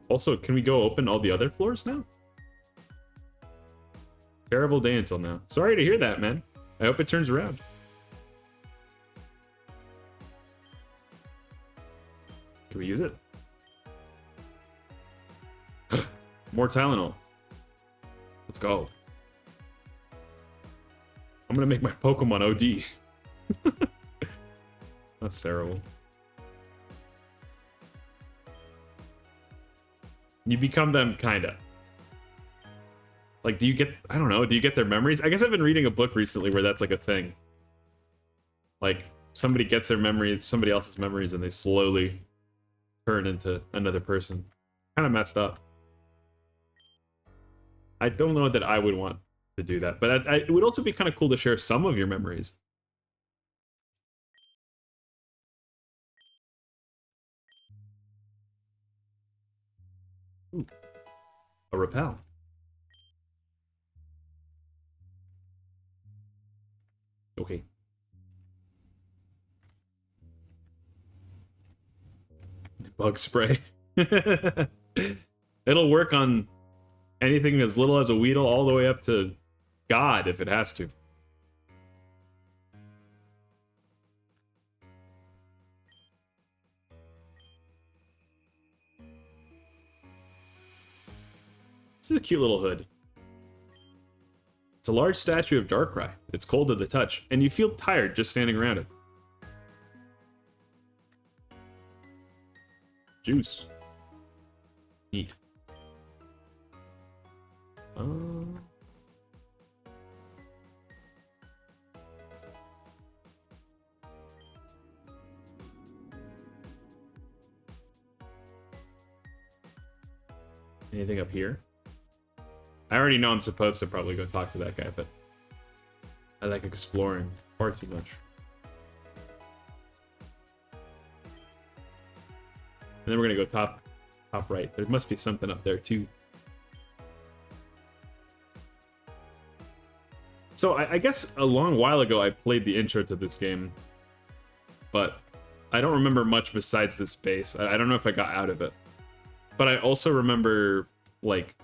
Also, can we go open all the other floors now? Terrible day until now. Sorry to hear that, man. I hope it turns around. Can we use it? More Tylenol. Let's go. I'm gonna make my Pokemon OD. That's terrible. You become them, kinda. Like, do you get... I don't know. Do you get their memories? I guess I've been reading a book recently where that's like a thing. Like, somebody gets their memories, somebody else's memories, and they slowly turn into another person. Kind of messed up. I don't know that I would want to do that, but it would also be kind of cool to share some of your memories. A repel. Okay. Bug spray. It'll work on anything as little as a Weedle all the way up to God if it has to. This is a cute little hood. It's a large statue of Darkrai. It's cold to the touch, and you feel tired just standing around it. Juice. Neat. Anything up here? I already know I'm supposed to probably go talk to that guy, but I like exploring far too much. And then we're gonna go top right. There must be something up there too. So I guess a long while ago I played the intro to this game, but I don't remember much besides this base. I don't know if I got out of it. But I also remember, like,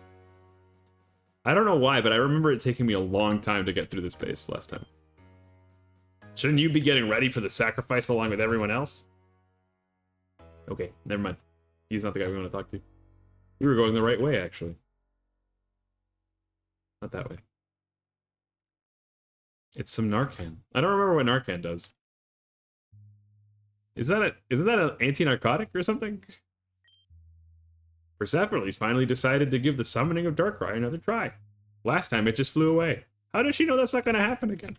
I don't know why, but I remember it taking me a long time to get through this base last time. Shouldn't you be getting ready for the sacrifice along with everyone else? Okay, never mind. He's not the guy we want to talk to. We were going the right way, actually. Not that way. It's some Narcan. I don't remember what Narcan does. Isn't that an anti-narcotic or something? Persephone's finally decided to give the summoning of Darkrai another try. Last time it just flew away. How does she know that's not going to happen again?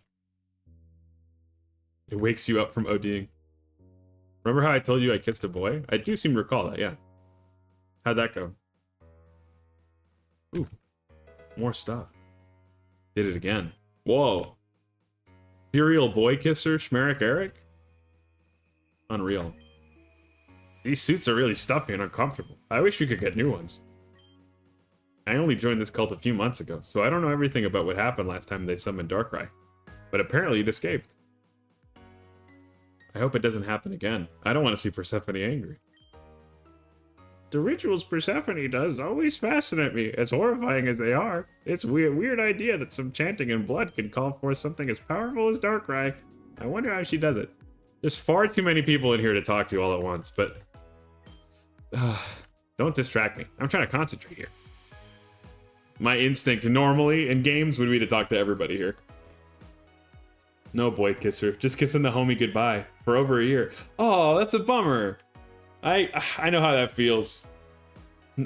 It wakes you up from ODing. Remember how I told you I kissed a boy? I do seem to recall that, yeah. How'd that go? Ooh, more stuff. Did it again. Whoa. Serial boy kisser, Schmeric Eric? Unreal. These suits are really stuffy and uncomfortable. I wish we could get new ones. I only joined this cult a few months ago, so I don't know everything about what happened last time they summoned Darkrai. But apparently it escaped. I hope it doesn't happen again. I don't want to see Persephone angry. The rituals Persephone does always fascinate me, as horrifying as they are. It's a weird idea that some chanting and blood can call forth something as powerful as Darkrai. I wonder how she does it. There's far too many people in here to talk to all at once, but... don't distract me. I'm trying to concentrate here. My instinct normally in games would be to talk to everybody here. No boy kisser. Just kissing the homie goodbye for over a year. Oh, that's a bummer. I know how that feels.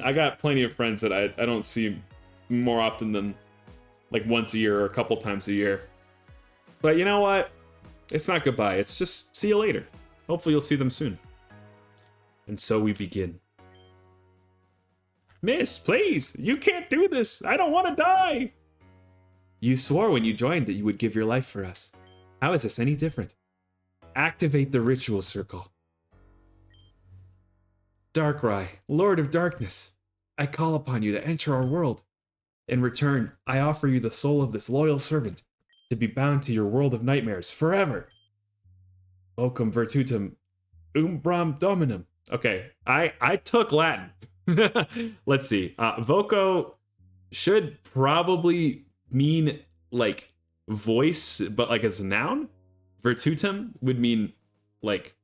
I got plenty of friends that I don't see more often than like once a year or a couple times a year. But you know what? It's not goodbye. It's just see you later. Hopefully you'll see them soon. And so we begin. Miss, please, you can't do this. I don't want to die. You swore when you joined that you would give your life for us. How is this any different? Activate the ritual circle. Darkrai, Lord of Darkness, I call upon you to enter our world. In return, I offer you the soul of this loyal servant to be bound to your world of nightmares forever. Vocum virtutum umbram dominum. Okay, I took Latin. Let's see. Voco should probably mean like voice, but like as a noun. Virtutum would mean like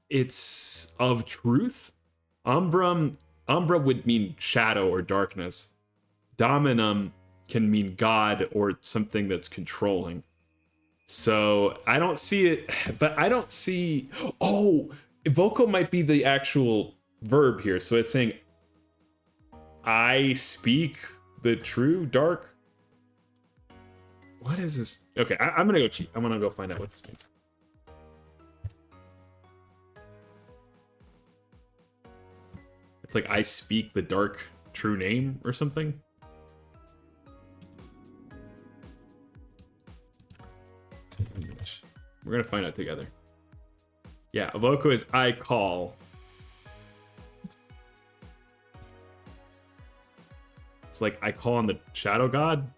it's of truth. Umbra would mean shadow or darkness. Dominum can mean God or something that's controlling. So I don't see it, but I don't see. Oh, Voco might be the actual verb here. So it's saying, I speak the true dark. What is this? Okay, I'm gonna go cheat. I'm gonna go find out what this means. It's like I speak the dark true name or something. English. We're gonna find out together. Yeah, Voco is I call. It's like, I call on the Shadow God.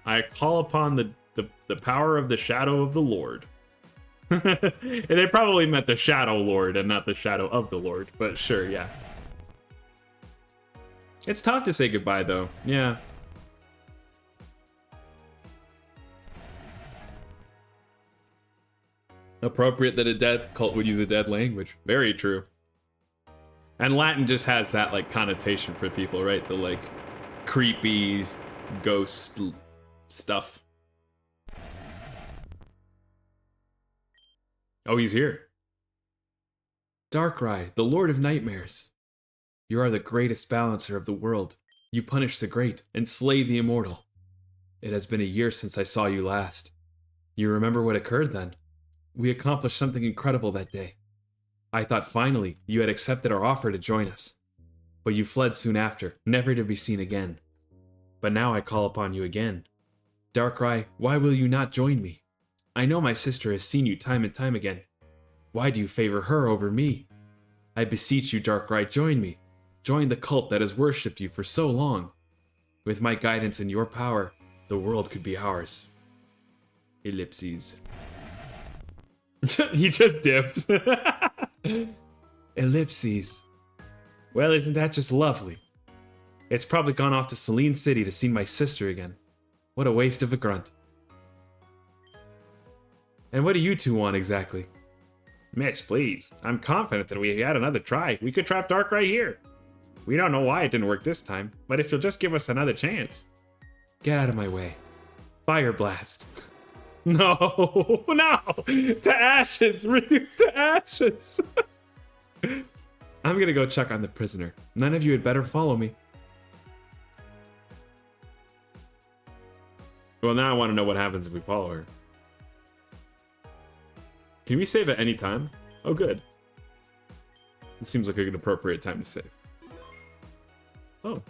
I call upon the power of the Shadow of the Lord. They probably meant the Shadow Lord and not the Shadow of the Lord, but sure, yeah. It's tough to say goodbye, though. Yeah. Appropriate that a death cult would use a dead language. Very true. And Latin just has that, like, connotation for people, right? The, like, creepy ghost stuff. Oh, he's here. Darkrai, the Lord of Nightmares. You are the greatest balancer of the world. You punish the great and slay the immortal. It has been a year since I saw you last. You remember what occurred then? We accomplished something incredible that day. I thought finally you had accepted our offer to join us. But you fled soon after, never to be seen again. But now I call upon you again. Darkrai, why will you not join me? I know my sister has seen you time and time again. Why do you favor her over me? I beseech you, Darkrai, join me. Join the cult that has worshipped you for so long. With my guidance and your power, the world could be ours. Ellipses. He just dipped. Ellipses. Well, isn't that just lovely? It's probably gone off to Selene City to see my sister again. What a waste of a grunt. And what do you two want exactly? Miss, please. I'm confident that we had another try. We could trap Darkrai here. We don't know why it didn't work this time, but if you'll just give us another chance. Get out of my way. Fire Blast. No, no! To ashes! Reduced to ashes! I'm gonna go check on the prisoner. None of you had better follow me. Well, now I want to know what happens if we follow her. Can we save at any time? Oh, good. This seems like an appropriate time to save. Oh.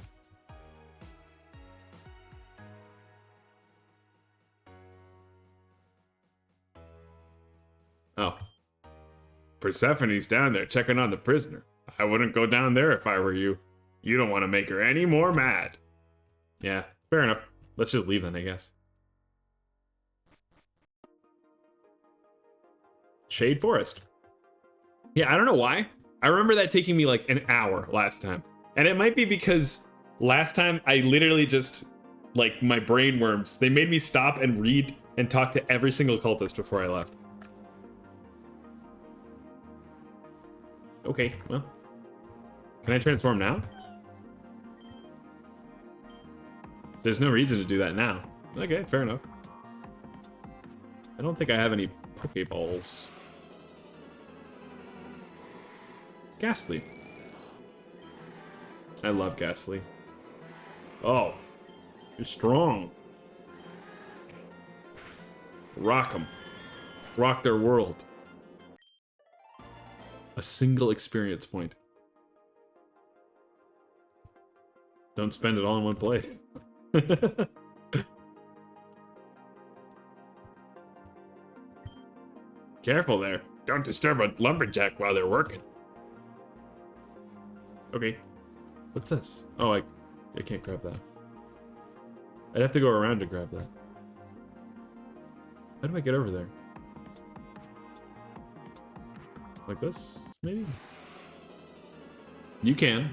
Oh. Persephone's down there checking on the prisoner. I wouldn't go down there if I were you. You don't want to make her any more mad. Yeah, fair enough. Let's just leave then, I guess. Shade Forest. Yeah, I don't know why. I remember that taking me like an hour last time. And it might be because last time I literally just, like, my brain worms, they made me stop and read and talk to every single cultist before I left. Okay, well. Can I transform now? There's no reason to do that now. Okay, fair enough. I don't think I have any Pokeballs. Ghastly. I love Ghastly. Oh, you're strong. Rock them. Rock their world. A single experience point. Don't spend it all in one place. Careful there. Don't disturb a lumberjack while they're working. Okay. What's this? Oh, I can't grab that. I'd have to go around to grab that. How do I get over there? Like this, maybe? You can.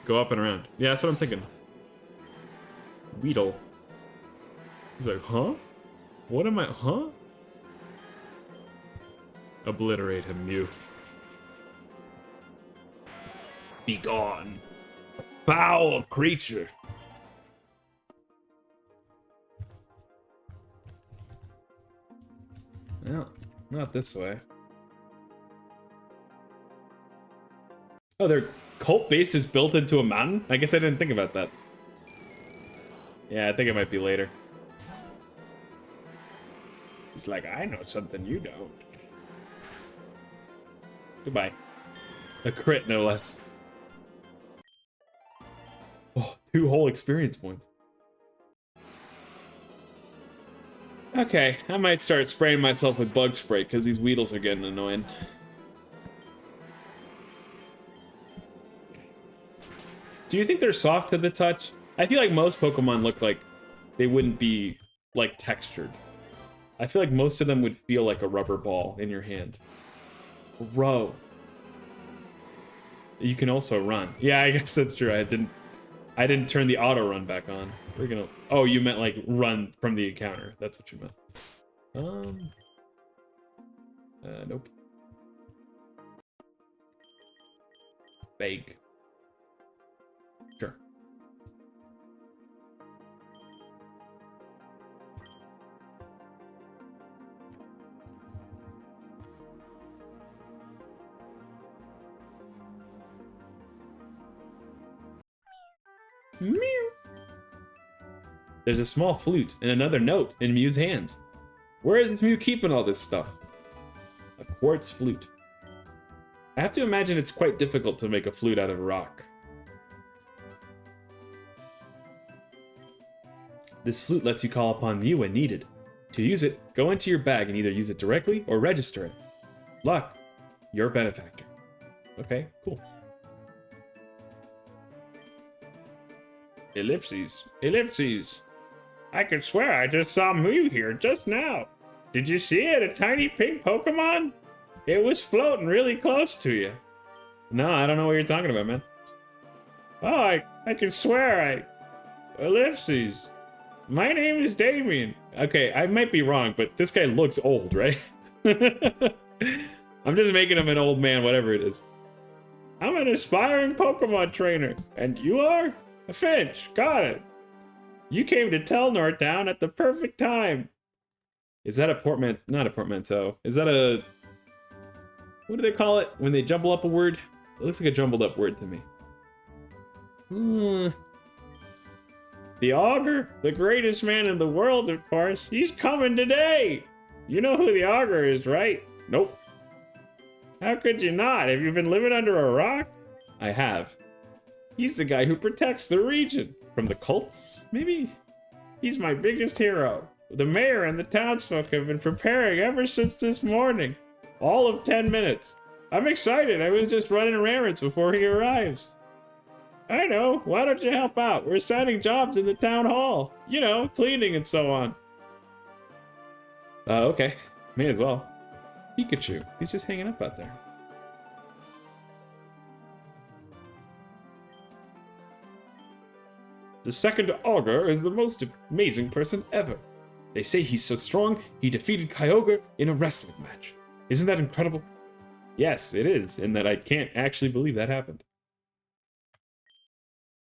Go up and around. Yeah, that's what I'm thinking. Weedle. He's like, huh? What am I, huh? Obliterate him, Mew. Be gone. Foul creature. No, not this way. Oh, their cult base is built into a mountain? I guess I didn't think about that. Yeah, I think it might be later. He's like, I know something you don't. Goodbye. A crit, no less. Oh, 2 whole experience points. Okay, I might start spraying myself with bug spray because these Weedles are getting annoying. Do you think they're soft to the touch? I feel like most Pokemon look like they wouldn't be, like, textured. I feel like most of them would feel like a rubber ball in your hand. Row. You can also run. Yeah, I guess that's true. I didn't turn the auto run back on. We're gonna. Oh, you meant like run from the encounter. That's what you meant. Nope. Vague. Sure. Meow. There's a small flute and another note in Mew's hands. Where is this Mew keeping all this stuff? A quartz flute. I have to imagine it's quite difficult to make a flute out of rock. This flute lets you call upon Mew when needed. To use it, go into your bag and either use it directly or register it. Luck, your benefactor. Okay, cool. Ellipses. Ellipses. I could swear I just saw Mew here just now. Did you see it? A tiny pink Pokemon? It was floating really close to you. No, I don't know what you're talking about, man. Oh, I can swear Ellipses. My name is Damien. Okay, I might be wrong, but this guy looks old, right? I'm just making him an old man, whatever it is. I'm an aspiring Pokemon trainer. And you are? A Finch. Got it. You came to Telnor Town at the perfect time. Is that a portmanteau? Not a portmanteau. Is that a... What do they call it when they jumble up a word? It looks like a jumbled up word to me. The Augur, the greatest man in the world, of course. He's coming today. You know who the Augur is, right? Nope. How could you not? Have you been living under a rock? I have. He's the guy who protects the region. From the cults, maybe? He's my biggest hero. The mayor and the townsfolk have been preparing ever since this morning. All of 10 minutes. I'm excited. I was just running errands before he arrives. I know. Why don't you help out? We're assigning jobs in the town hall. You know, cleaning and so on. Okay. May as well. Pikachu. He's just hanging up out there. The second Augur is the most amazing person ever. They say he's so strong, he defeated Kyogre in a wrestling match. Isn't that incredible? Yes, it is, in that I can't actually believe that happened.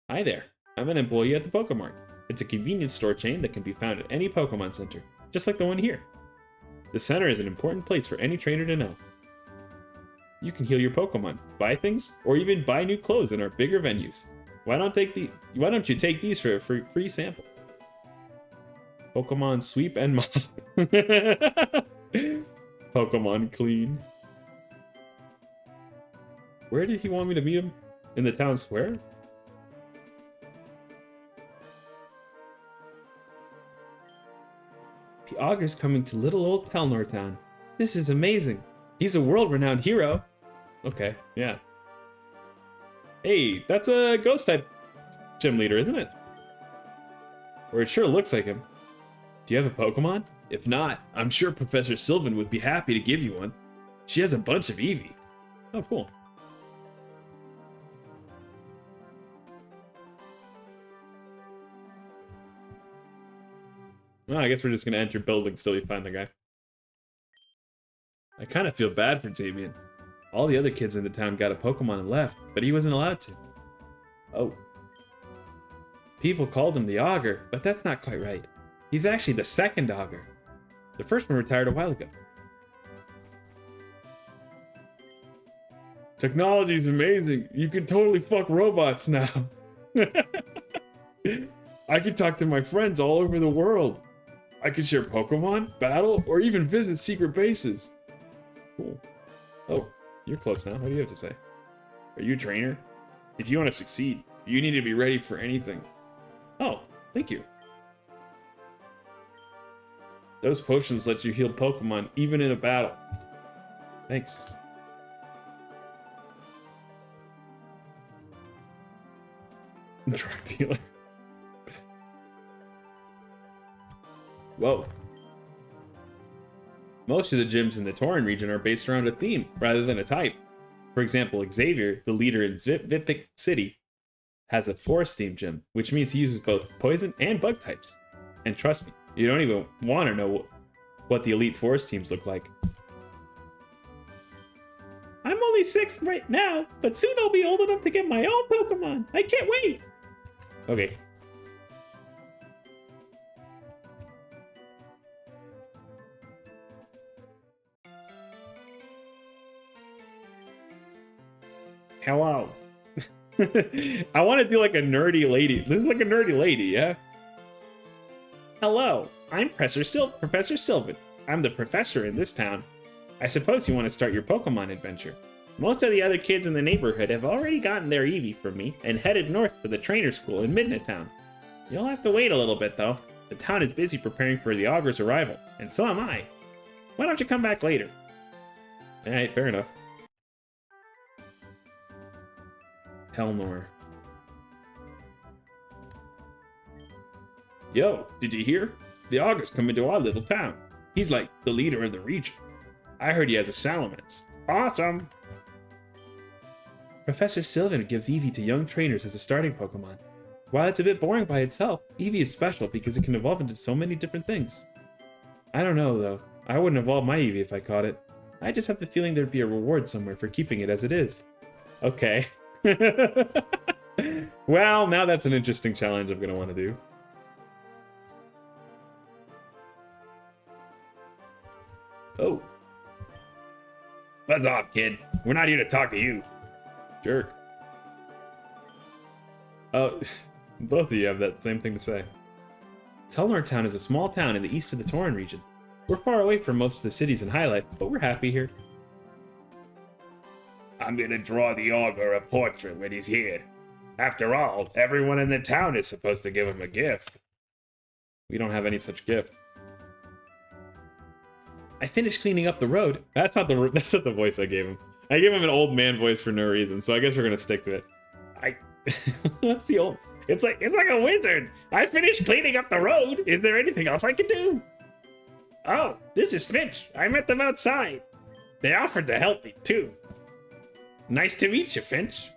Hi there. I'm an employee at the Pokemart. It's a convenience store chain that can be found at any Pokemon Center, just like the one here. The center is an important place for any trainer to know. You can heal your Pokemon, buy things, or even buy new clothes in our bigger venues. Why don't you take these for a free sample? Pokemon sweep and mop. Pokemon clean. Where did he want me to meet him? In the town square? The Augur's coming to little old Telnor Town. This is amazing. He's a world-renowned hero. Okay, yeah. Hey, that's a ghost-type gym leader, isn't it? Or it sure looks like him. Do you have a Pokemon? If not, I'm sure Professor Sylvan would be happy to give you one. She has a bunch of Eevee. Oh, cool. Well, I guess we're just gonna enter buildings till we find the guy. I kind of feel bad for Damien. All the other kids in the town got a Pokemon and left, but he wasn't allowed to. Oh. People called him the Augur, but that's not quite right. He's actually the second Augur. The first one retired a while ago. Technology's amazing. You can totally fuck robots now. I can talk to my friends all over the world. I can share Pokemon, battle, or even visit secret bases. Cool. Oh. You're close now. What do you have to say? Are you a trainer? If you want to succeed, you need to be ready for anything. Oh, thank you. Those potions let you heal Pokemon even in a battle. Thanks. Drug dealer. Whoa. Most of the gyms in the Tauren region are based around a theme rather than a type. For example, Xavier, the leader in Vipik City, has a forest-themed gym, which means he uses both poison and bug types. And trust me, you don't even want to know what the elite forest teams look like. I'm only 6 right now, but soon I'll be old enough to get my own Pokemon. I can't wait. Okay. Hello. I want to do like a nerdy lady. This is like a nerdy lady, yeah? Hello, I'm Professor Sylvan. I'm the professor in this town. I suppose you want to start your Pokemon adventure. Most of the other kids in the neighborhood have already gotten their Eevee from me and headed north to the trainer school in Midnight Town. You'll have to wait a little bit, though. The town is busy preparing for the Augur's arrival, and so am I. Why don't you come back later? Alright, fair enough. Helnor. Yo, did you hear? The Augur's coming to our little town. He's like the leader of the region. I heard he has a Salamence. Awesome! Professor Sylvan gives Eevee to young trainers as a starting Pokemon. While it's a bit boring by itself, Eevee is special because it can evolve into so many different things. I don't know, though. I wouldn't evolve my Eevee if I caught it. I just have the feeling there'd be a reward somewhere for keeping it as it is. Okay. Well, now that's an interesting challenge I'm going to want to do. Oh. Buzz off, kid. We're not here to talk to you. Jerk. Oh, both of you have that same thing to say. Telnor Town is a small town in the east of the Tauren region. We're far away from most of the cities in High Life, but we're happy here. I'm gonna draw the Augur a portrait when he's here. After all, everyone in the town is supposed to give him a gift. We don't have any such gift. I finished cleaning up the road. That's not the voice I gave him. I gave him an old man voice for no reason, so I guess we're gonna stick to it. That's the old. It's like a wizard. I finished cleaning up the road. Is there anything else I can do? Oh, this is Finch. I met them outside. They offered to help me too. Nice to meet you, Finch.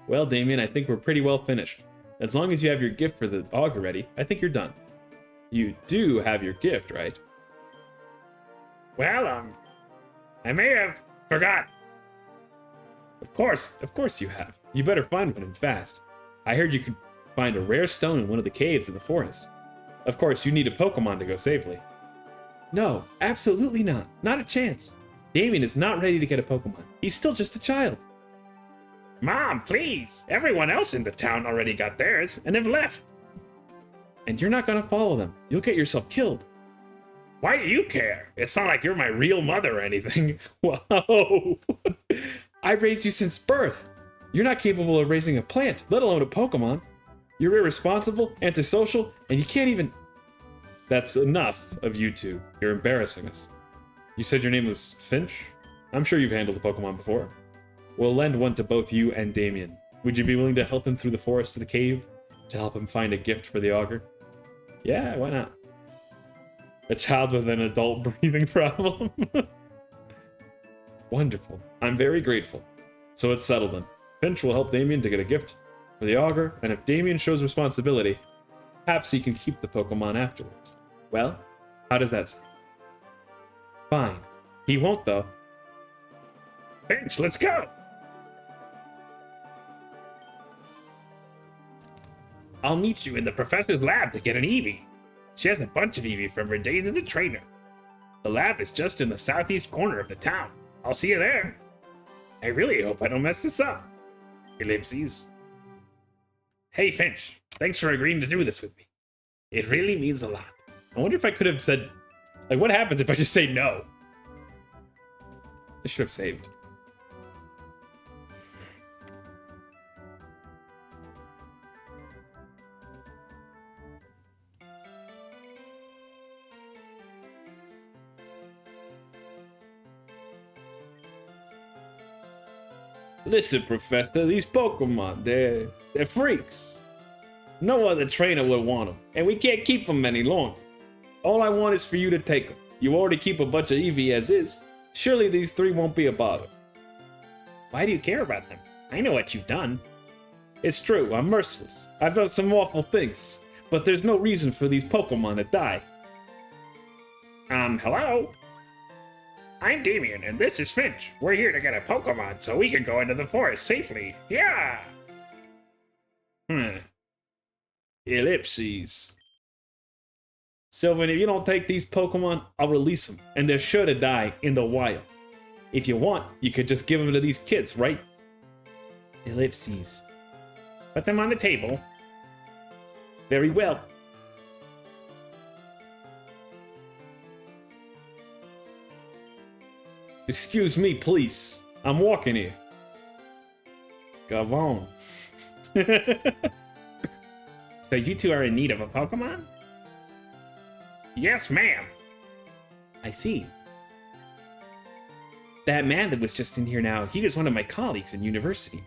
Well, Damien, I think we're pretty well finished. As long as you have your gift for the Augur ready, I think you're done. You do have your gift, right? Well, I may have forgot. Of course you have. You better find one and fast. I heard you could find a rare stone in one of the caves in the forest. Of course, you need a Pokemon to go safely. No, absolutely not. Not a chance. Damien is not ready to get a Pokemon. He's still just a child. Mom, please. Everyone else in the town already got theirs and have left. And you're not gonna follow them. You'll get yourself killed. Why do you care? It's not like you're my real mother or anything. Whoa. I've raised you since birth. You're not capable of raising a plant, let alone a Pokemon. You're irresponsible, antisocial, and you can't even... That's enough of you two. You're embarrassing us. You said your name was Finch? I'm sure you've handled a Pokemon before. We'll lend one to both you and Damien. Would you be willing to help him through the forest to the cave? To help him find a gift for the Augur? Yeah, why not? A child with an adult breathing problem? Wonderful. I'm very grateful. So it's settled then. Finch will help Damien to get a gift for the Augur, and if Damien shows responsibility, perhaps he can keep the Pokemon afterwards. Well, how does that sound? Fine. He won't, though. Finch, let's go! I'll meet you in the professor's lab to get an Eevee. She has a bunch of Eevee from her days as a trainer. The lab is just in the southeast corner of the town. I'll see you there. I really hope I don't mess this up. Ellipses. Hey, Finch. Thanks for agreeing to do this with me. It really means a lot. I wonder if I could have said... Like, what happens if I just say no? I should have saved. Listen, Professor, these Pokemon, they're freaks. No other trainer would want them, and we can't keep them any longer. All I want is for you to take them. You already keep a bunch of Eevee as is. Surely these three won't be a bother. Why do you care about them? I know what you've done. It's true, I'm merciless. I've done some awful things, but there's no reason for these Pokemon to die. Hello? I'm Damien, and this is Finch. We're here to get a Pokemon so we can go into the forest safely. Yeah! Ellipses. Sylvan, if you don't take these Pokemon, I'll release them, and they're sure to die in the wild. If you want, you could just give them to these kids, right? Ellipses. Put them on the table. Very well. Excuse me, please. I'm walking here. Come on. So you two are in need of a Pokemon? Yes, ma'am. I see. That man that was just in here now, he was one of my colleagues in university.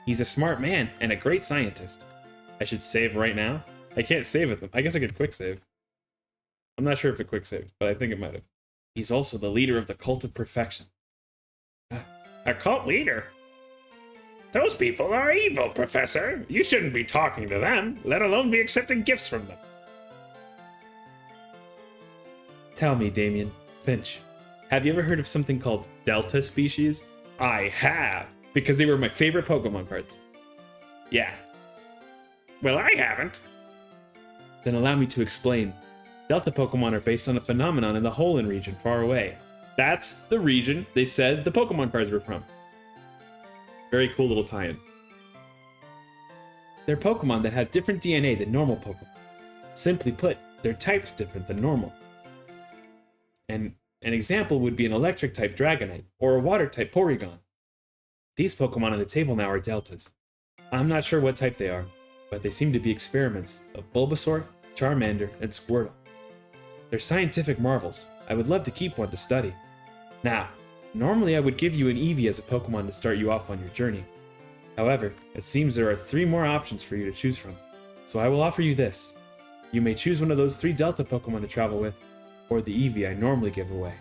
He's a smart man and a great scientist. I should save right now? I can't save it. I guess I could quick save. I'm not sure if it quick saved, but I think it might have. He's also the leader of the Cult of Perfection. A cult leader? Those people are evil, Professor. You shouldn't be talking to them, let alone be accepting gifts from them. Tell me, Damien, Finch, have you ever heard of something called Delta species? I have, because they were my favorite Pokemon cards. Yeah. Well, I haven't. Then allow me to explain. Delta Pokemon are based on a phenomenon in the Hoenn region far away. That's the region they said the Pokemon cards were from. Very cool little tie-in. They're Pokemon that have different DNA than normal Pokemon. Simply put, they're typed different than normal. And an example would be an electric-type Dragonite, or a water-type Porygon. These Pokemon on the table now are Deltas. I'm not sure what type they are, but they seem to be experiments of Bulbasaur, Charmander, and Squirtle. They're scientific marvels. I would love to keep one to study. Now, normally I would give you an Eevee as a Pokemon to start you off on your journey. However, it seems there are 3 more options for you to choose from, so I will offer you this. You may choose one of those 3 Delta Pokemon to travel with, or the Eevee I normally give away.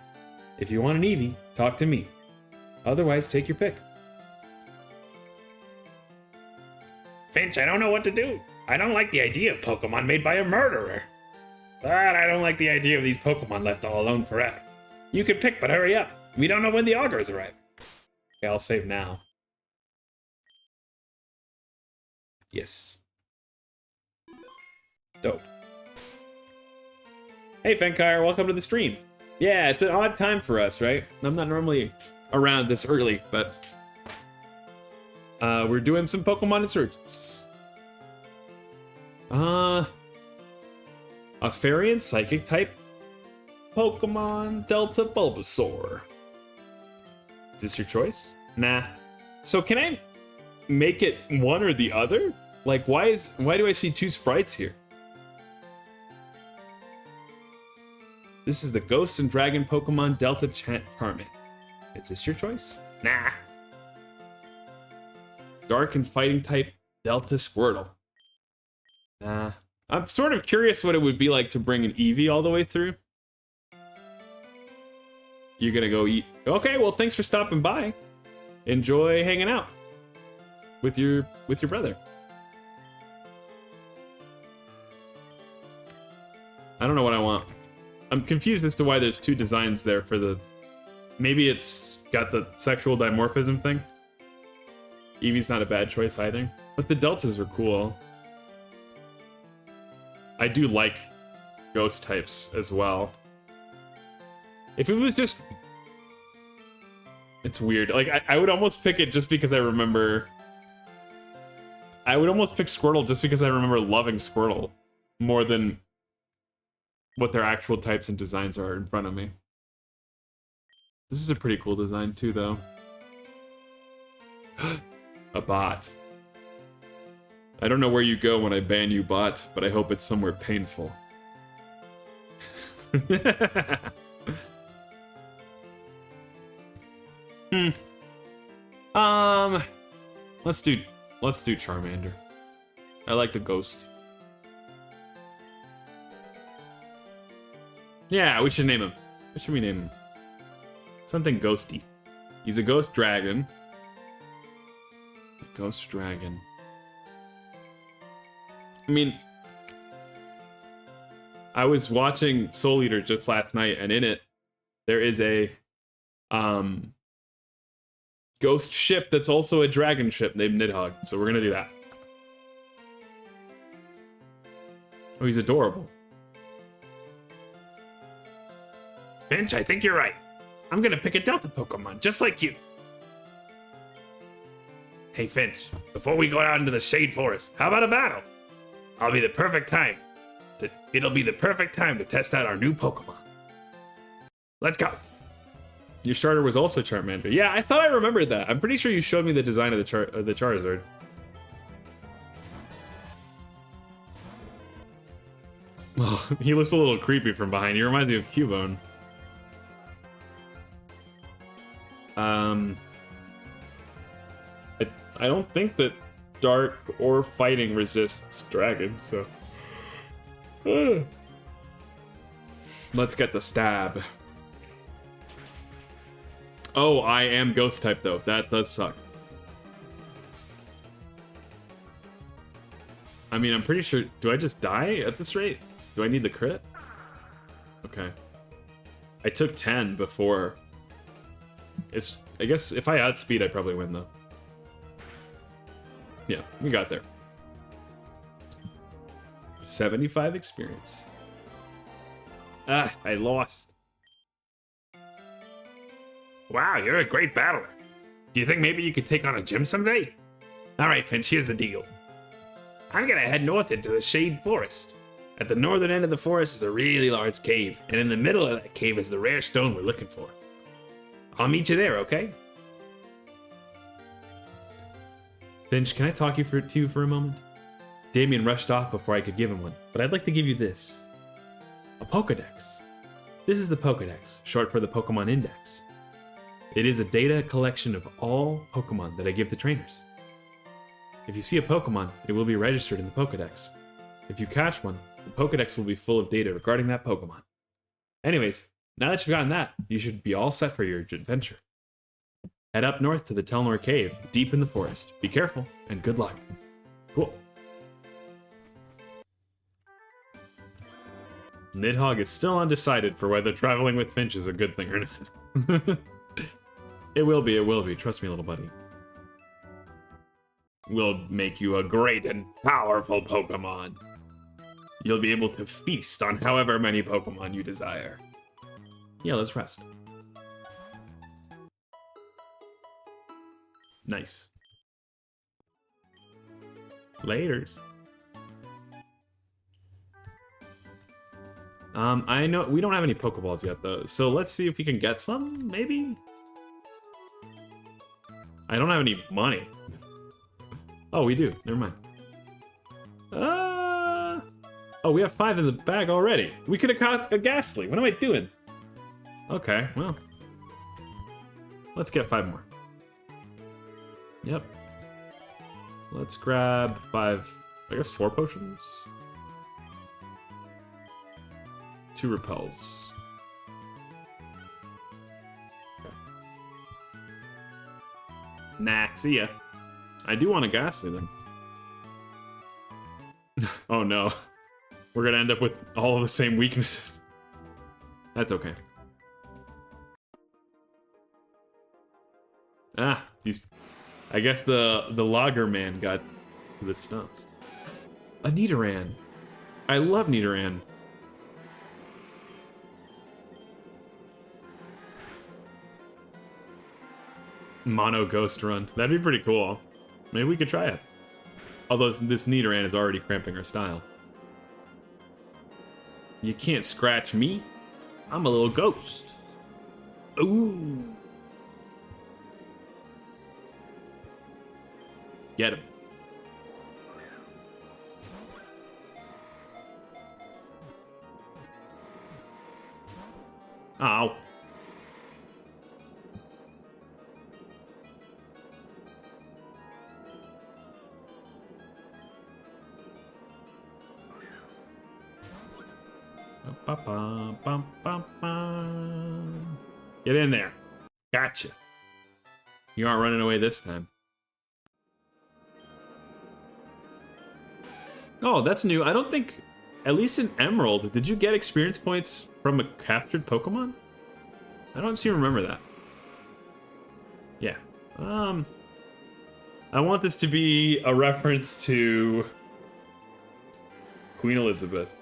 If you want an Eevee, talk to me. Otherwise, take your pick. Finch, I don't know what to do. I don't like the idea of Pokemon made by a murderer. But I don't like the idea of these Pokemon left all alone forever. You could pick, but hurry up. We don't know when the Augur is arriving. Okay, I'll save now. Yes. Dope. Hey, Fenkire, welcome to the stream. Yeah, it's an odd time for us, right? I'm not normally around this early, but we're doing some Pokemon Insurgence. A Fairy and Psychic type Pokemon Delta Bulbasaur. Is this your choice? Nah. So can I make it one or the other? Like, why do I see 2 sprites here? This is the Ghost and Dragon Pokemon Delta Charmander. Is this your choice? Nah. Dark and Fighting type Delta Squirtle. Nah. I'm sort of curious what it would be like to bring an Eevee all the way through. You're gonna go eat. Okay, well, thanks for stopping by. Enjoy hanging out with your brother. I don't know what I want. I'm confused as to why there's 2 designs there for the... Maybe it's got the sexual dimorphism thing. Eevee's not a bad choice either. But the Deltas are cool. I do like ghost types as well. If it was just... It's weird. Like, I would almost pick it just because I remember... I would almost pick Squirtle just because I remember loving Squirtle more than what their actual types and designs are in front of me. This is a pretty cool design too, though. A bot. I don't know where you go when I ban you, bot, but I hope it's somewhere painful. Let's do Charmander. I like the ghost. Yeah, we should name him. What should we name him? Something ghosty. He's a ghost dragon. Ghost dragon. I mean, I was watching Soul Eater just last night, and in it, there is a ghost ship that's also a dragon ship named Nidhogg. So we're gonna do that. Oh, he's adorable. Finch, I think you're right. I'm gonna pick a Delta Pokemon, just like you. Hey Finch, before we go out into the Shade Forest, how about a battle? It'll be the perfect time to test out our new Pokemon. Let's go. Your starter was also Charmander. Yeah, I thought I remembered that. I'm pretty sure you showed me the design of the Charizard. Well, he looks a little creepy from behind. He reminds me of Cubone. I don't think that dark or fighting resists dragon, so let's get the stab. Oh, I am ghost type though. That does suck. I mean, I'm pretty sure. Do I just die at this rate? Do I need the crit? Okay. I took 10 before. I guess if I add speed, I probably win though. Yeah, we got there. 75 experience. Ah, I lost. Wow, you're a great battler. Do you think maybe you could take on a gym someday? Alright, Finch, here's the deal. I'm gonna head north into the Shade Forest. At the northern end of the forest is a really large cave, and in the middle of that cave is the rare stone we're looking for. I'll meet you there, okay? Finch, can I talk to you for a moment? Damien rushed off before I could give him one, but I'd like to give you this. A Pokedex. This is the Pokedex, short for the Pokemon Index. It is a data collection of all Pokemon that I give to trainers. If you see a Pokemon, it will be registered in the Pokedex. If you catch one, the Pokedex will be full of data regarding that Pokemon. Anyways, now that you've gotten that, you should be all set for your adventure. Head up north to the Telnor Cave, deep in the forest. Be careful, and good luck. Cool. Nidhogg is still undecided for whether traveling with Finch is a good thing or not. It will be. Trust me, little buddy. We'll make you a great and powerful Pokemon. You'll be able to feast on however many Pokemon you desire. Yeah, let's rest. Nice. Laters. I know we don't have any Pokeballs yet though, so let's see if we can get some, maybe? I don't have any money. Oh, we do. Never mind. Oh, we have 5 in the bag already. We could have caught a Ghastly. What am I doing? Okay, well. Let's get 5 more. Yep. Let's grab 5, I guess 4 potions. 2 repels. Okay. Nah, see ya. I do want a Ghastly then. Oh no. We're gonna end up with all of the same weaknesses. That's okay. Ah, these... I guess the Lager man got the stumps. A Nidoran. I love Nidoran. Mono Ghost Run. That'd be pretty cool. Maybe we could try it. Although this Nidoran is already cramping our style. You can't scratch me. I'm a little ghost. Ooh. Get him. Ow. Get in there. Gotcha. You aren't running away this time. Oh, that's new. I don't think, at least in Emerald, did you get experience points from a captured Pokemon? I don't seem to remember that. Yeah. I want this to be a reference to Queen Elizabeth.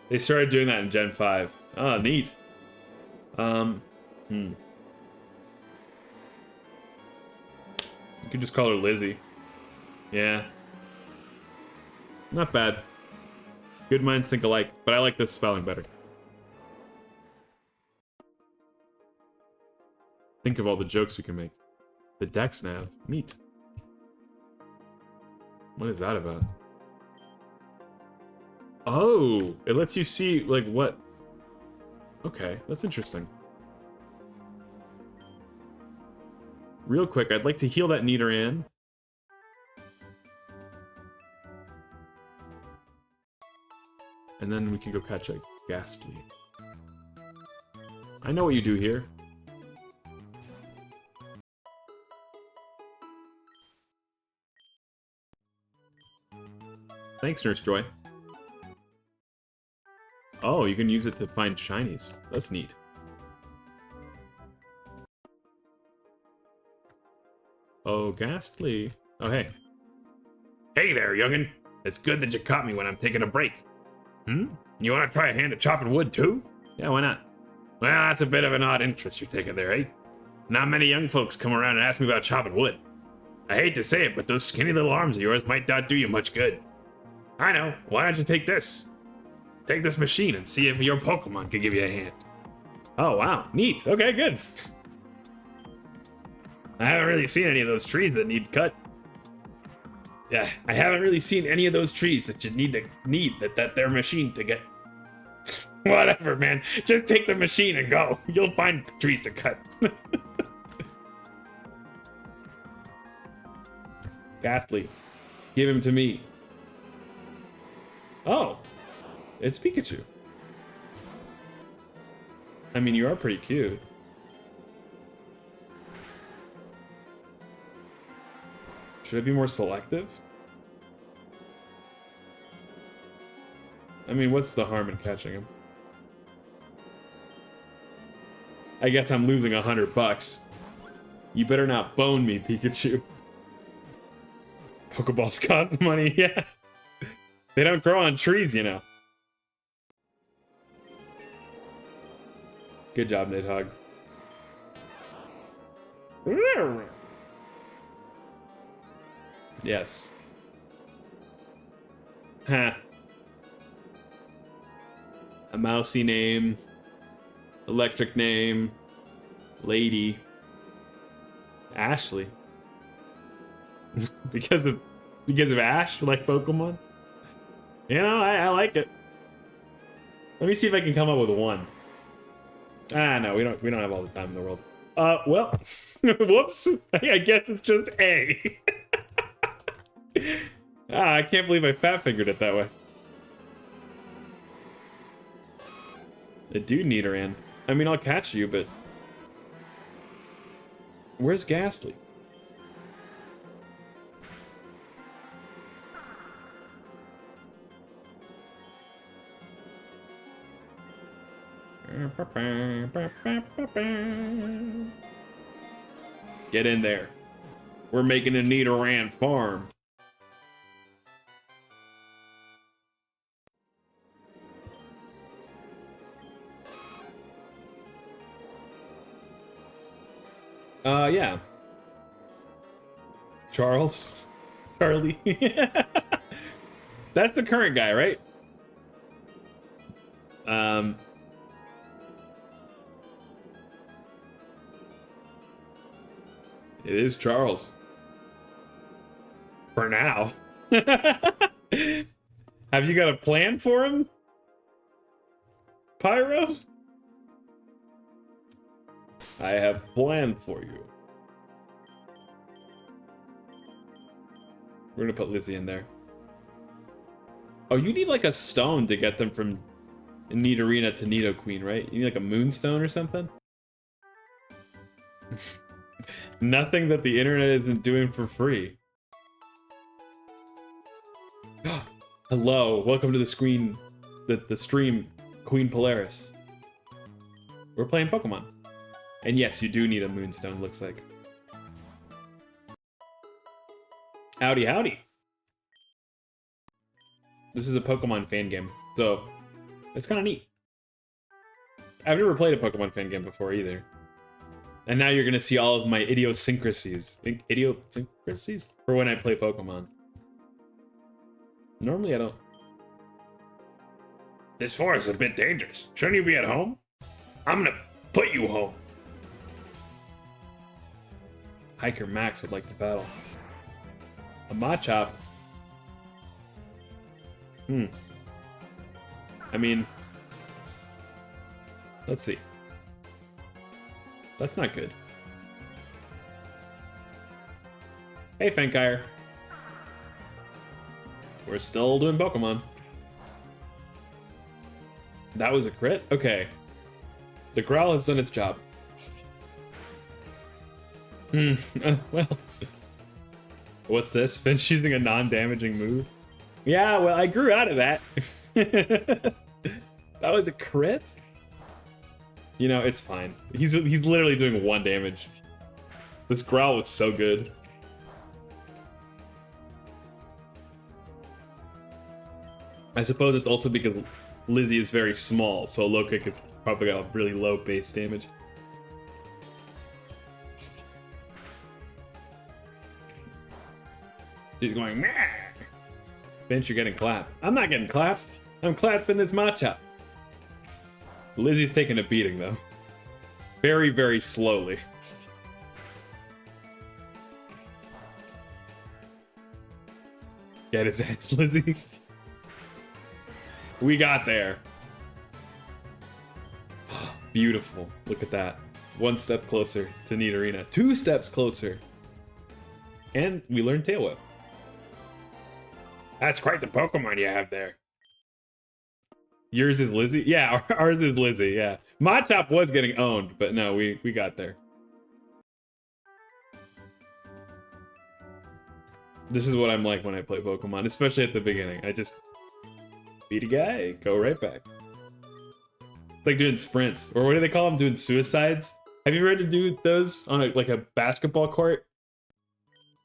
They started doing that in Gen 5. Oh, neat. You could just call her Lizzie. Yeah. Not bad. Good minds think alike, but I like this spelling better. Think of all the jokes we can make. The Dex Nav. Neat. What is that about? Oh, it lets you see, like, what? Okay, that's interesting. Real quick, I'd like to heal that Nidoran. And then we can go catch a Ghastly. I know what you do here. Thanks, Nurse Joy. Oh, you can use it to find shinies. That's neat. Oh, Ghastly. Oh, hey. Hey there, youngin'. It's good that you caught me when I'm taking a break. You want to try a hand at chopping wood, too? Yeah, why not? Well, that's a bit of an odd interest you're taking there, eh? Not many young folks come around and ask me about chopping wood. I hate to say it, but those skinny little arms of yours might not do you much good. I know. Why don't you take this? Take this machine and see if your Pokemon can give you a hand. Oh, wow. Neat. Okay, good. I haven't really seen any of those trees that need cut. Yeah, I haven't really seen any of those trees that you need that their machine to get. Whatever, man. Just take the machine and go. You'll find trees to cut. Ghastly. Give him to me. Oh. It's Pikachu. I mean, you are pretty cute. Should I be more selective? I mean, what's the harm in catching him? I guess I'm losing $100. You better not bone me, Pikachu. Pokeballs cost money, yeah. They don't grow on trees, you know. Good job, Nidhogg. Yes. Huh. A mousy name. Electric name. Lady. Ashley. because of Ash, like Pokemon? You know, I like it. Let me see if I can come up with one. Ah, no, we don't have all the time in the world. Well, whoops. I guess it's just A. I can't believe I fat fingered it that way. I do need Nidoran. I mean, I'll catch you, but where's Ghastly? Get in there. We're making a Nidoran farm. Yeah. Charles? Charlie? That's the current guy, right? It is Charles. For now. Have you got a plan for him? Piroh? I have a plan for you. We're gonna put Lizzie in there. Oh, you need like a stone to get them from in Nidorina to Nidoqueen, right? You need like a Moonstone or something? Nothing that the internet isn't doing for free. Hello, welcome to the screen, the stream, Queen Polaris. We're playing Pokemon. And yes, you do need a Moonstone, looks like. Howdy, howdy. This is a Pokemon fan game, so it's kind of neat. I've never played a Pokemon fan game before either. And now you're gonna see all of my idiosyncrasies. Idiosyncrasies? For when I play Pokemon. Normally I don't. This forest is a bit dangerous. Shouldn't you be at home? I'm gonna put you home. Hiker Max would like to battle. A Machop. I mean, let's see. That's not good. Hey, Fankire. We're still doing Pokemon. That was a crit? Okay. The Growl has done its job. Well. What's this? Finch using a non-damaging move? Yeah, well, I grew out of that. That was a crit? You know, it's fine. He's literally doing 1 damage. This Growl was so good. I suppose it's also because Lizzie is very small, so low kick is probably got a really low base damage. She's going, meh. Finch, you're getting clapped. I'm not getting clapped. I'm clapping this Machop. Lizzie's taking a beating, though. Very, very slowly. Get his ass, Lizzie. We got there. Beautiful. Look at that. 1 step closer to Nidorina. 2 steps closer. And we learned Tail Whip. That's quite the Pokemon you have there. Yours is Lizzie? Yeah, ours is Lizzie, yeah. Machop was getting owned, but no, we got there. This is what I'm like when I play Pokemon, especially at the beginning. I just beat a guy, go right back. It's like doing sprints, or what do they call them? Doing suicides? Have you ever had to do those on a basketball court?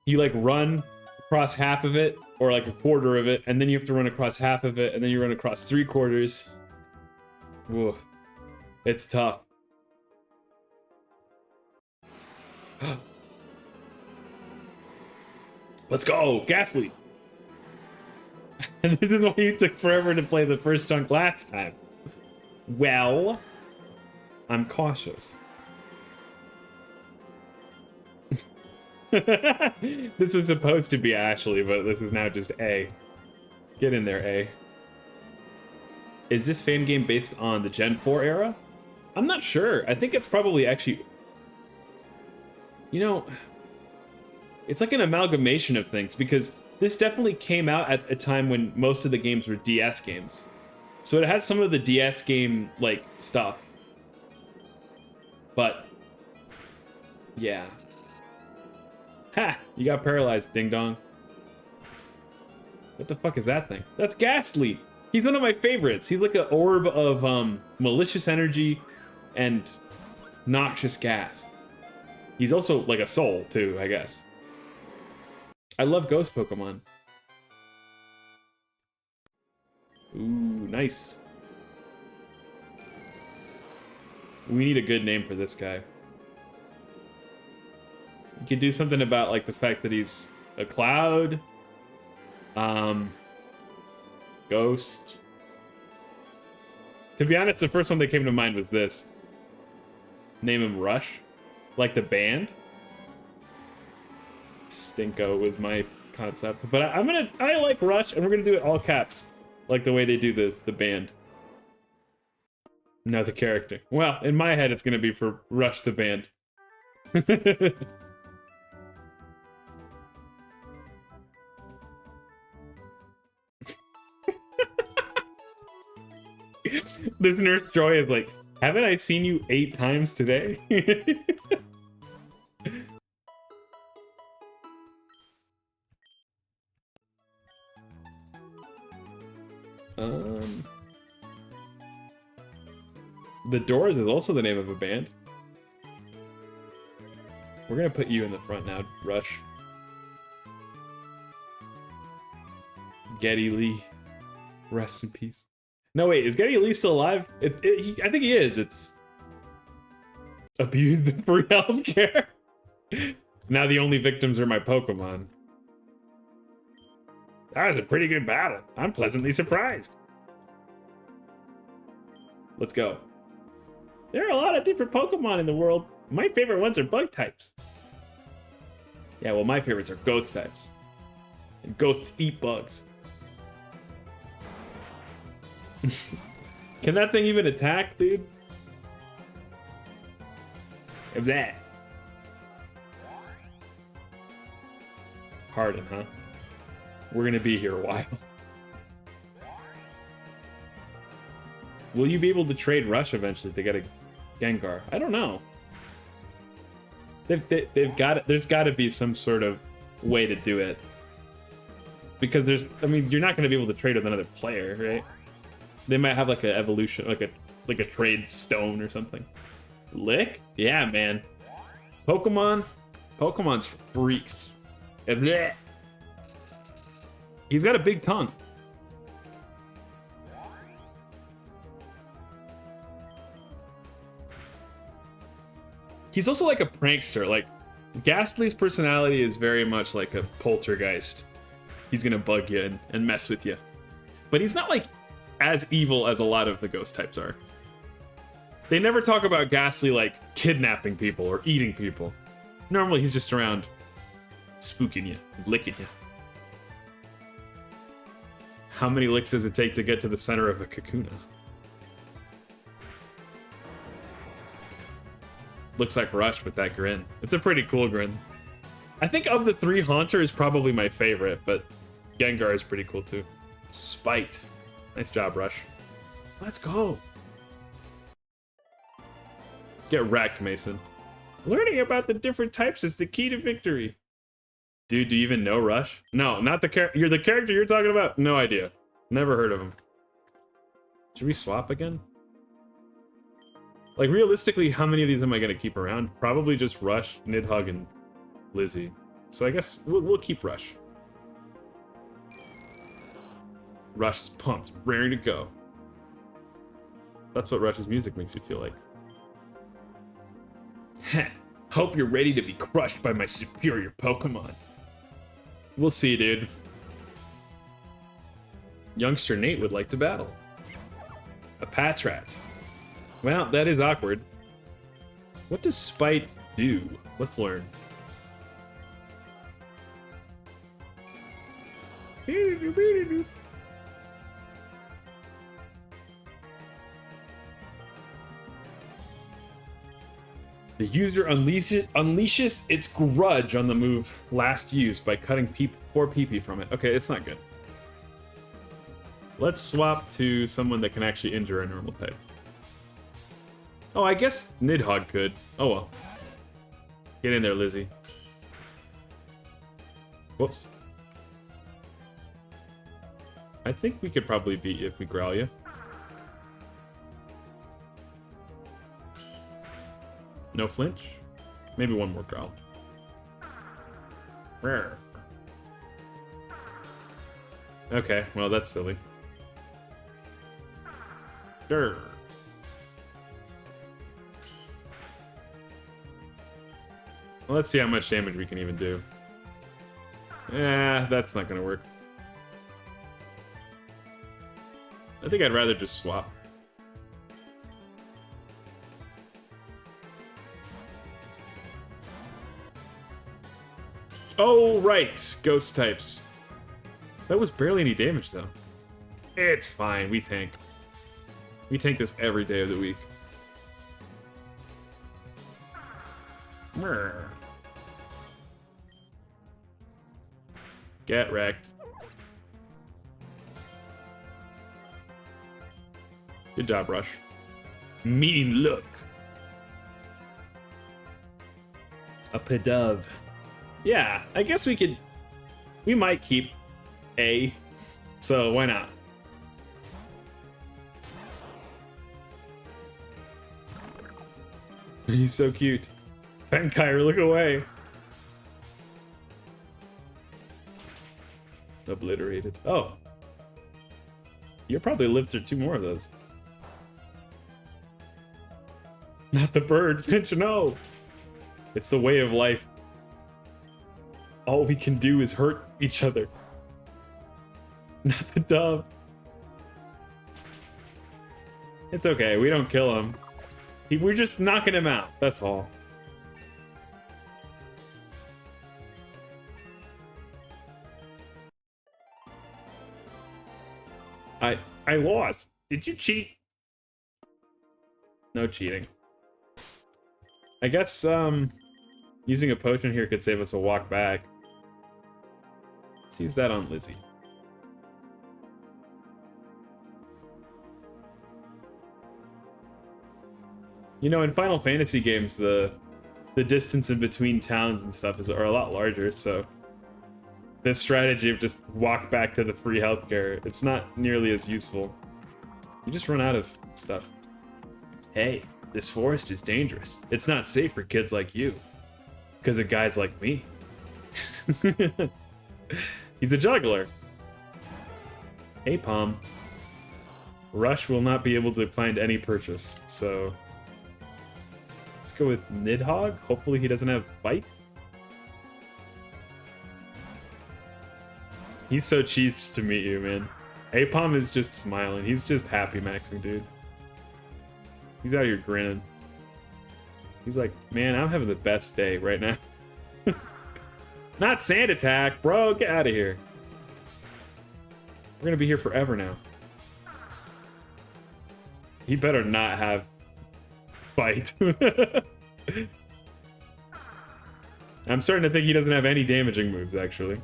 You like run across half of it, or like a quarter of it, and then you have to run across half of it, and then you run across 3/4. Whoa. It's tough. Let's go! Ghastly! And this is why you took forever to play the first chunk last time. Well, I'm cautious. This was supposed to be Ashley, but this is now just A. Get in there, A. Is this fan game based on the Gen 4 era? I'm not sure. I think it's probably actually... You know, it's like an amalgamation of things, because this definitely came out at a time when most of the games were DS games. So it has some of the DS game, like, stuff. But, yeah. Ha! You got paralyzed, ding dong. What the fuck is that thing? That's Ghastly! He's one of my favorites. He's like an orb of malicious energy and noxious gas. He's also like a soul, too, I guess. I love ghost Pokemon. Ooh, nice. We need a good name for this guy. You could do something about like the fact that he's a cloud. Ghost. To be honest, the first one that came to mind was this. Name him Rush. Like the band. Stinko was my concept. But I like Rush, and we're gonna do it all caps. Like the way they do the band. No, the character. Well, in my head, it's gonna be for Rush the band. This Nurse Joy is like, haven't I seen you 8 times today? The Doors is also the name of a band. We're gonna put you in the front now, Rush. Geddy Lee. Rest in peace. No, wait, is Geddy Lee still alive? I think he is. It's abused free healthcare. Now the only victims are my Pokemon. That was a pretty good battle. I'm pleasantly surprised. Let's go. There are a lot of different Pokemon in the world. My favorite ones are bug types. Yeah, well, my favorites are ghost types. And ghosts eat bugs. Can that thing even attack, dude? If that. Harden, huh? We're gonna be here a while. Will you be able to trade Rush eventually to get a Gengar? I don't know. They've got it. There's got to be some sort of way to do it. Because I mean, you're not going to be able to trade with another player, right? They might have like an evolution, like a trade stone or something. Lick? Yeah, man. Pokemon's freaks. He's got a big tongue. He's also like a prankster. Like, Ghastly's personality is very much like a poltergeist. He's gonna bug you and mess with you. But he's not like as evil as a lot of the ghost types are. They never talk about Ghastly like kidnapping people or eating people. Normally he's just around spooking you, licking you. How many licks does it take to get to the center of a Kakuna? Looks like Rush with that grin. It's a pretty cool grin. I think of the 3, Haunter is probably my favorite, but Gengar is pretty cool too. Spite. Nice job, Rush. Let's go. Get wrecked, Mason. Learning about the different types is the key to victory. Dude, do you even know Rush? No, not the character. You're the character you're talking about? No idea. Never heard of him. Should we swap again? Like, realistically, how many of these am I going to keep around? Probably just Rush, Nidhogg, and Lizzie. So I guess we'll keep Rush. Rush is pumped, ready to go. That's what Rush's music makes you feel like. Heh. Hope you're ready to be crushed by my superior Pokemon. We'll see, dude. Youngster Nate would like to battle. A Patrat. Well, that is awkward. What does Spite do? Let's learn. The user unleashes its grudge on the move last used by cutting poor Pee-Pee from it. Okay, it's not good. Let's swap to someone that can actually injure a normal type. Oh, I guess Nidhogg could. Oh well. Get in there, Lizzie. Whoops. I think we could probably beat you if we growl you. No flinch? Maybe one more growl. Rare. Okay, well that's silly. Grr. Well, let's see how much damage we can even do. That's not gonna work. I think I'd rather just swap. Oh, right. Ghost types. That was barely any damage, though. It's fine. We tank. We tank this every day of the week. Brr. Get wrecked. Good job, Rush. Mean look. A Pidove. Yeah, I guess we might keep A. So why not? He's so cute. Vampire, look away. Obliterated. Oh. You'll probably live through 2 more of those. Not the bird, Finch, no. It's the way of life. All we can do is hurt each other. Not the dove. It's okay, we don't kill him. We're just knocking him out, that's all. I lost. Did you cheat? No cheating. I guess using a potion here could save us a walk back. Let's use that on Lizzie. You know, in Final Fantasy games, the distance in between towns and stuff are a lot larger, so this strategy of just walk back to the free healthcare, it's not nearly as useful. You just run out of stuff. Hey, this forest is dangerous. It's not safe for kids like you. Because of guys like me. He's a juggler. Hey, Palm. Rush will not be able to find any purchase, so let's go with Nidhogg. Hopefully he doesn't have Bite. He's so cheesed to meet you, man. Apom is just smiling. He's just happy maxing, dude. He's out here grinning. He's like, man, I'm having the best day right now. Not sand attack, bro. Get out of here. We're gonna be here forever now. He better not have Bite. I'm starting to think he doesn't have any damaging moves, actually.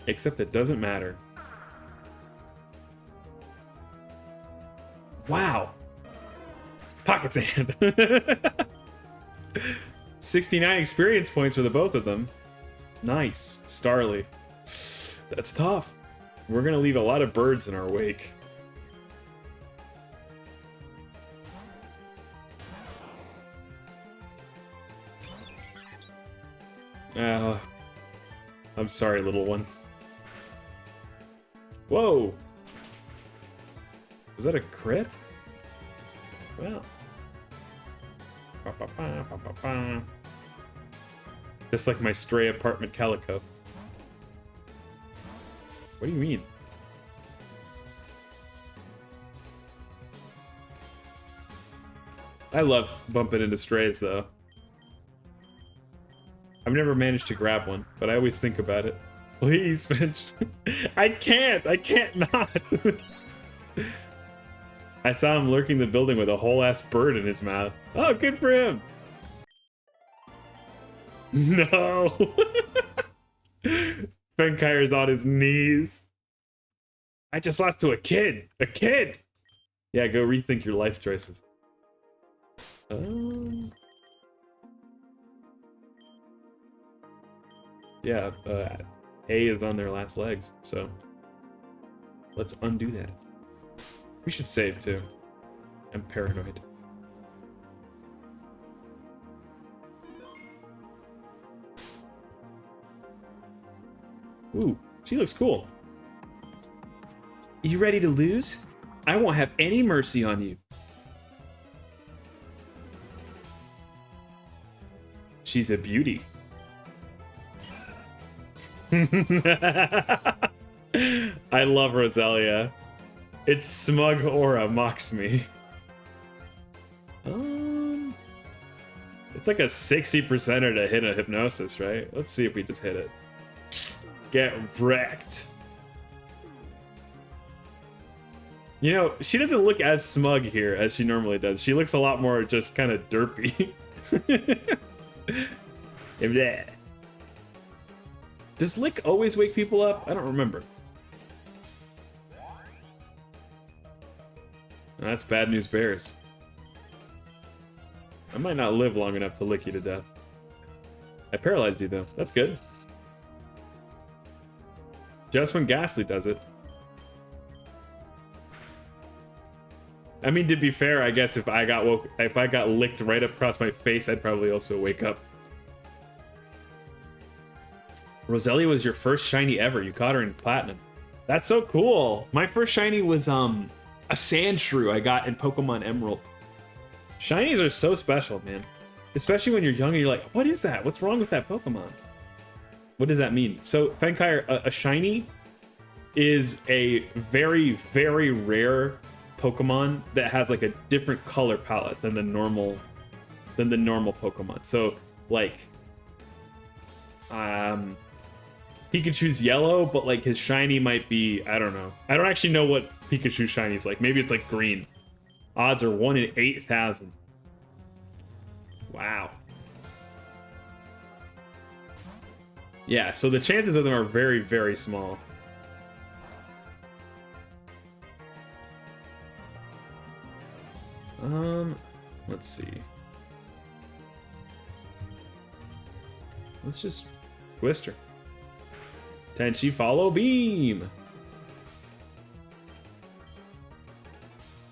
Except it doesn't matter. Wow. Pocket sand. 69 experience points for the both of them. Nice. Starly. That's tough. We're gonna leave a lot of birds in our wake. I'm sorry, little one. Whoa! Was that a crit? Well. Just like my stray apartment calico. What do you mean? I love bumping into strays, though. I've never managed to grab one, but I always think about it. Please, Finch. I can't not. I saw him lurking the building with a whole-ass bird in his mouth. Oh, good for him. No. Fenkire's on his knees. I just lost to a kid. A kid. Yeah, go rethink your life choices. Yeah, A is on their last legs, so let's undo that. We should save too. I'm paranoid. Ooh, she looks cool. You ready to lose? I won't have any mercy on you. She's a beauty. I love Roselia. Its smug aura mocks me. It's like a 60%er to hit a hypnosis, right? Let's see if we just hit it. Get wrecked. You know, she doesn't look as smug here as she normally does. She looks a lot more just kind of derpy. Does Lick always wake people up? I don't remember. That's bad news bears. I might not live long enough to lick you to death. I paralyzed you, though. That's good. Just when Ghastly does it. I mean, to be fair, I guess if I got licked right up across my face, I'd probably also wake up. Roselia was your first shiny ever. You caught her in Platinum. That's so cool. My first shiny was a Sandshrew I got in Pokemon Emerald. Shinies are so special, man. Especially when you're young and you're like, what is that? What's wrong with that Pokemon? What does that mean? So, Fenkai, a shiny is a very, very rare Pokemon that has like a different color palette than the normal Pokemon. So, like, Pikachu's yellow, but like his shiny might be, I don't know. I don't actually know what Pikachu's shiny is like. Maybe it's like green. Odds are 1 in 8,000. Wow. Yeah, so the chances of them are very, very small. Let's see. Let's just twist her. Tenchi follow beam.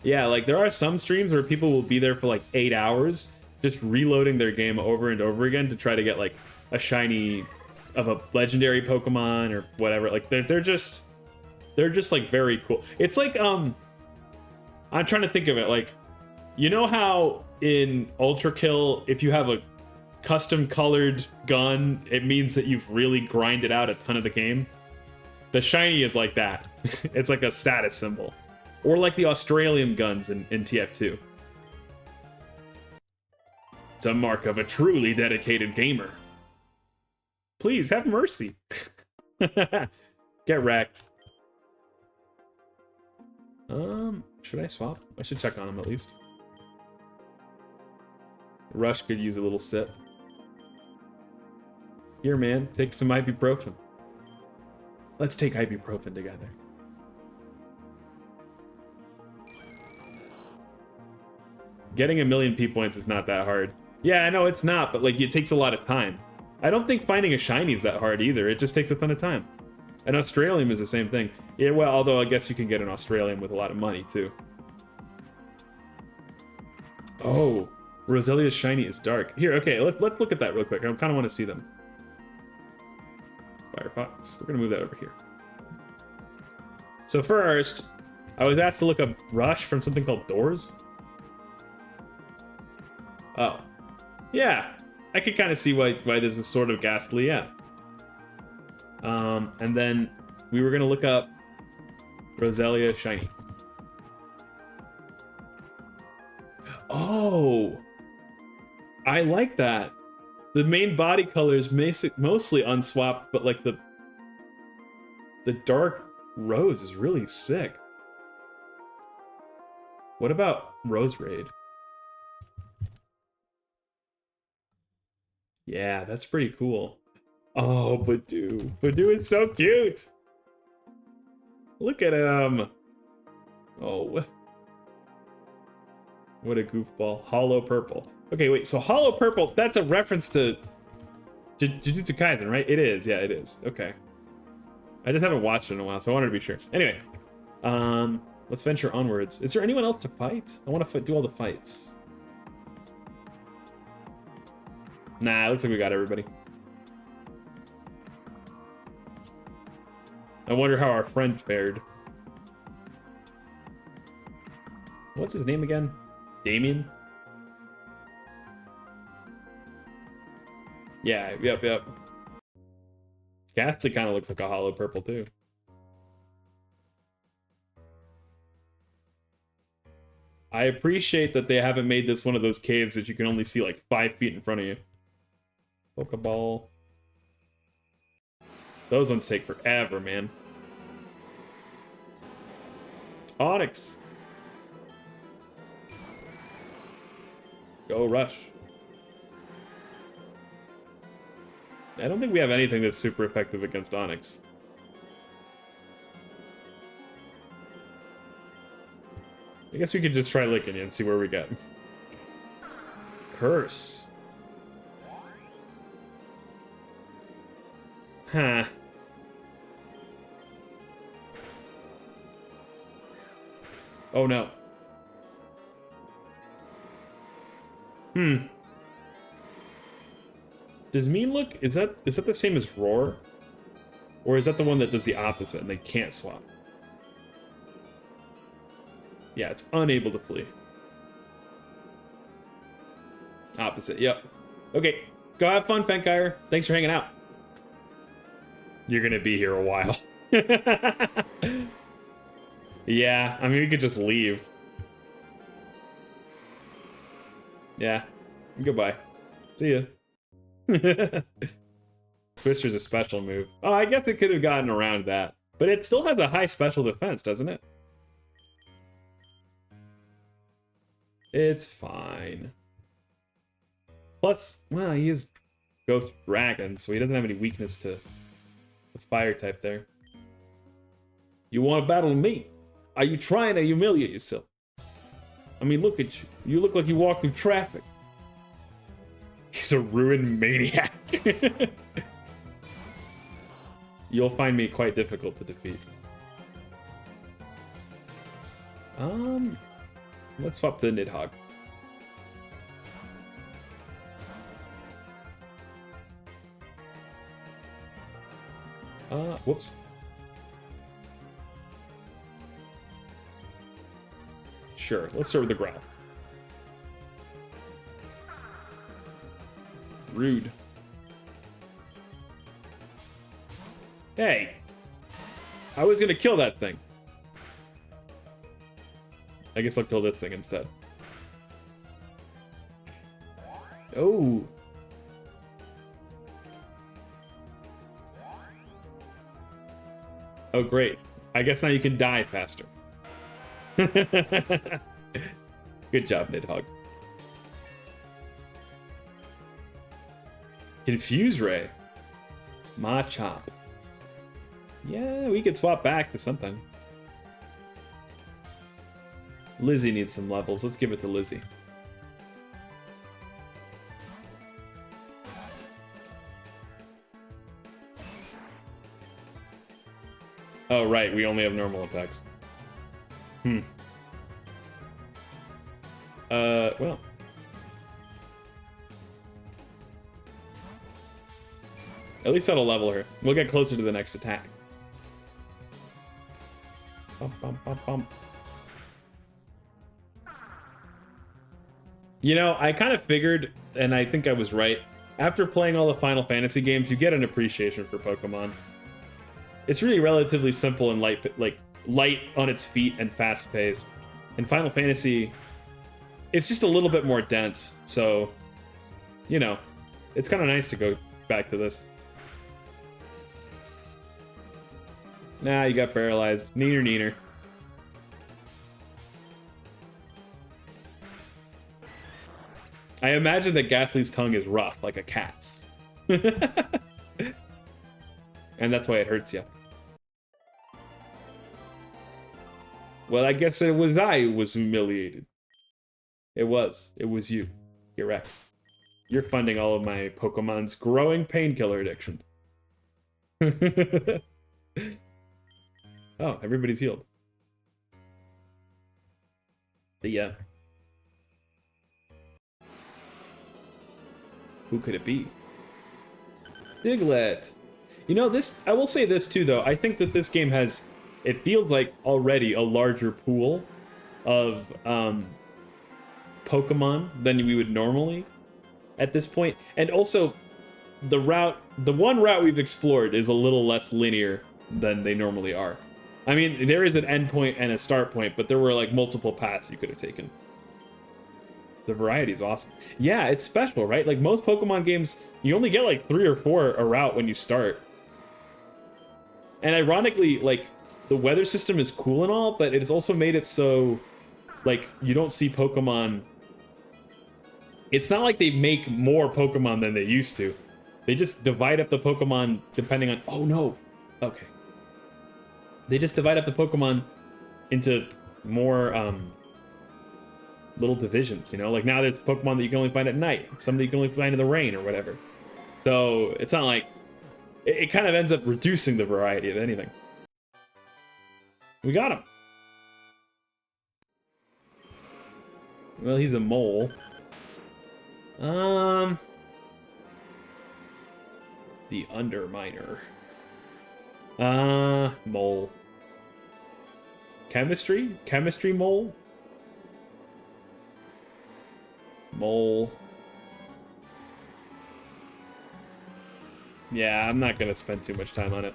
Yeah, like there are some streams where people will be there for like 8 hours just reloading their game over and over again to try to get like a shiny of a legendary Pokemon or whatever. Like they're just like very cool. It's like I'm trying to think of it, like, you know how in Ultra Kill, if you have a custom colored gun, it means that you've really grinded out a ton of the game? The shiny is like that. It's like a status symbol. Or like the Australian guns in TF2. It's a mark of a truly dedicated gamer. Please, have mercy. Get wrecked. Should I swap? I should check on him at least. Rush could use a little sip. Here, man, take some ibuprofen. Let's take ibuprofen together. Getting 1,000,000 P points is not that hard. Yeah, I know it's not, but like it takes a lot of time. I don't think finding a shiny is that hard either. It just takes a ton of time. An Australian is the same thing. Yeah, well, although I guess you can get an Australian with a lot of money too. Oh, Roselia's shiny is dark. Here, okay, let's look at that real quick. I kind of want to see them. Firefox. We're gonna move that over here. So first, I was asked to look up Rush from something called Doors. Oh, yeah, I could kind of see why this is sort of ghastly, yeah. And then we were gonna look up Roselia shiny. Oh, I like that. The main body color is mostly unswapped, but like the dark rose is really sick. What about Rose Raid? Yeah, that's pretty cool. Oh, Badoo. Badoo is so cute. Look at him. Oh. What a goofball. Hollow Purple. Okay, wait, so Hollow Purple, that's a reference to Jujutsu Kaisen, right? It is, yeah, it is. Okay. I just haven't watched it in a while, so I wanted to be sure. Anyway, let's venture onwards. Is there anyone else to fight? I want to do all the fights. Nah, it looks like we got everybody. I wonder how our friend fared. What's his name again? Damien? Yeah, yep. Ghastly kind of looks like a Hollow Purple too. I appreciate that they haven't made this one of those caves that you can only see like 5 feet in front of you. Pokeball. Those ones take forever, man. Onyx. Go Rush. I don't think we have anything that's super effective against Onyx. I guess we could just try licking you and see where we get. Curse. Huh. Oh no. Does mean look, is that the same as roar? Or is that the one that does the opposite and they can't swap? Yeah, it's unable to flee. Opposite, yep. Okay, go have fun, Fenkire. Thanks for hanging out. You're gonna be here a while. Yeah, I mean, we could just leave. Yeah, goodbye. See ya. Twister's a special move. Oh, I guess it could have gotten around that. But it still has a high special defense, doesn't it? It's fine. Plus, well, he is Ghost Dragon, so he doesn't have any weakness to the fire type there. You want to battle me? Are you trying to humiliate yourself? I mean, look at you. You look like you walk through traffic. He's a ruined maniac. You'll find me quite difficult to defeat. Let's swap to the Nidhogg. Whoops. Sure, let's start with the growl. Rude. Hey! I was gonna kill that thing. I guess I'll kill this thing instead. Oh! Oh, great. I guess now you can die faster. Good job, Nidhogg. Confuse Ray. Machop. Yeah, we could swap back to something. Lizzie needs some levels. Let's give it to Lizzie. Oh, right. We only have normal attacks. Well. At least that'll level her. We'll get closer to the next attack. Bump, bump, bump, bump. You know, I kind of figured, and I think I was right. After playing all the Final Fantasy games, you get an appreciation for Pokemon. It's really relatively simple and light on its feet and fast-paced. In Final Fantasy, it's just a little bit more dense, so, you know, it's kind of nice to go back to this. Nah, you got paralyzed. Neener, neener. I imagine that Ghastly's tongue is rough, like a cat's. And that's why it hurts you. Well, I guess it was I who was humiliated. It was. It was you. You're right. You're funding all of my Pokemon's growing painkiller addiction. Oh, everybody's healed. But yeah. Who could it be? Diglett. You know, this, I will say this too, though. I think that this game has, it feels like already a larger pool of Pokemon than we would normally at this point. And also, the one route we've explored is a little less linear than they normally are. I mean, there is an end point and a start point, but there were like multiple paths you could have taken. The variety is awesome. Yeah, it's special, right? Like most Pokemon games, you only get like 3 or 4 a route when you start. And ironically, like, the weather system is cool and all, but it's also made it so, like, you don't see Pokemon. It's not like they make more Pokemon than they used to. They just divide up the Pokemon depending on... Oh, no. Okay. They just divide up the Pokemon into more little divisions, you know? Like now there's Pokemon that you can only find at night, some that you can only find in the rain or whatever. So it's not like it kind of ends up reducing the variety of anything. We got him. Well, he's a mole. The Underminer. Mole. Chemistry? Chemistry mole? Mole. Yeah, I'm not gonna spend too much time on it.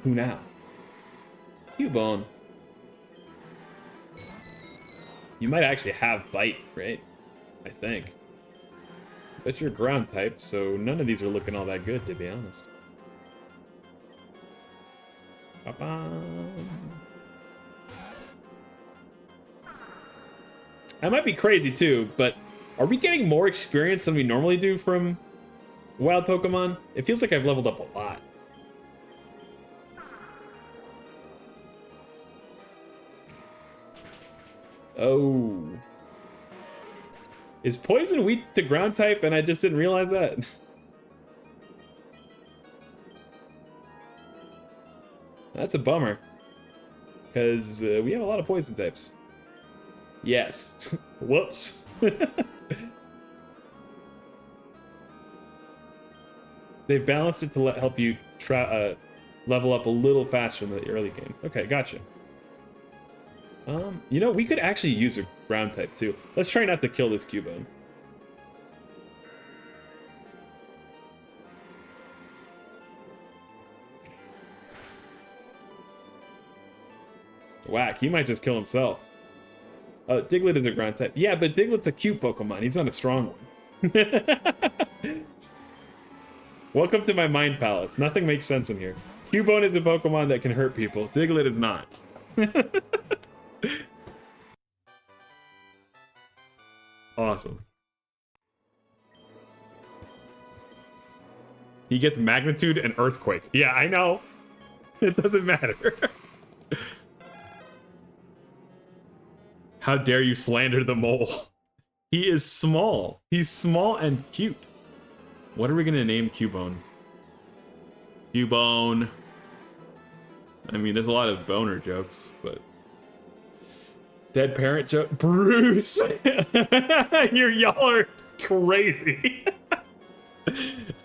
Who now? Cubone. You might actually have Bite, right? I think. But you're ground type, so none of these are looking all that good, to be honest. I might be crazy too, but are we getting more experience than we normally do from wild Pokemon? It feels like I've leveled up a lot. Oh. Is poison weak to ground type and I just didn't realize that? That's a bummer. Because we have a lot of poison types. Yes. Whoops. They've balanced it to help you level up a little faster in the early game. Okay, gotcha. You know, we could actually use a ground type too. Let's try not to kill this Cubone. Whack, he might just kill himself. Diglett is a ground type. Yeah, but Diglett's a cute Pokemon. He's not a strong one. Welcome to my mind palace. Nothing makes sense in here. Cubone is a Pokemon that can hurt people. Diglett is not. Awesome. He gets Magnitude and Earthquake. Yeah, I know. It doesn't matter. How dare you slander the mole? He is small. He's small and cute. What are we gonna name Cubone? Cubone. I mean, there's a lot of boner jokes, but... Dead parent joke? Bruce! Y'all are crazy.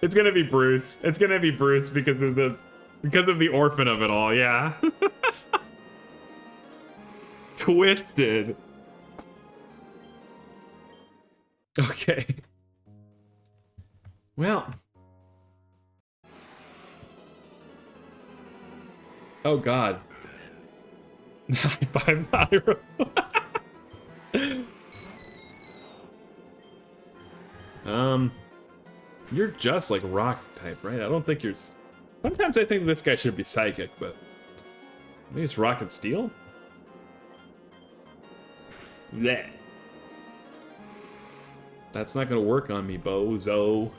It's gonna be Bruce. It's gonna be Bruce because of the orphan of it all, yeah. Twisted. Okay. Well. Oh god. High five, Pyroh. You're just like rock type, right? I don't think you're... Sometimes I think this guy should be psychic, but... Maybe it's rock and steel? Bleh. That's not gonna work on me, bozo.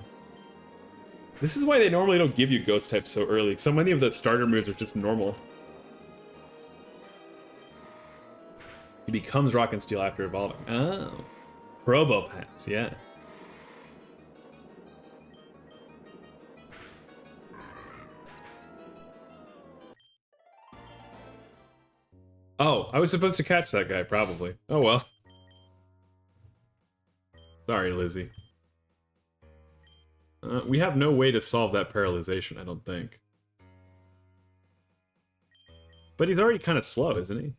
This is why they normally don't give you ghost types so early. So many of the starter moves are just normal. He becomes rock and steel after evolving. Oh. Probopass, yeah. Oh, I was supposed to catch that guy, probably. Oh well. Sorry, Lizzie. We have no way to solve that paralyzation, I don't think. But he's already kind of slow, isn't he?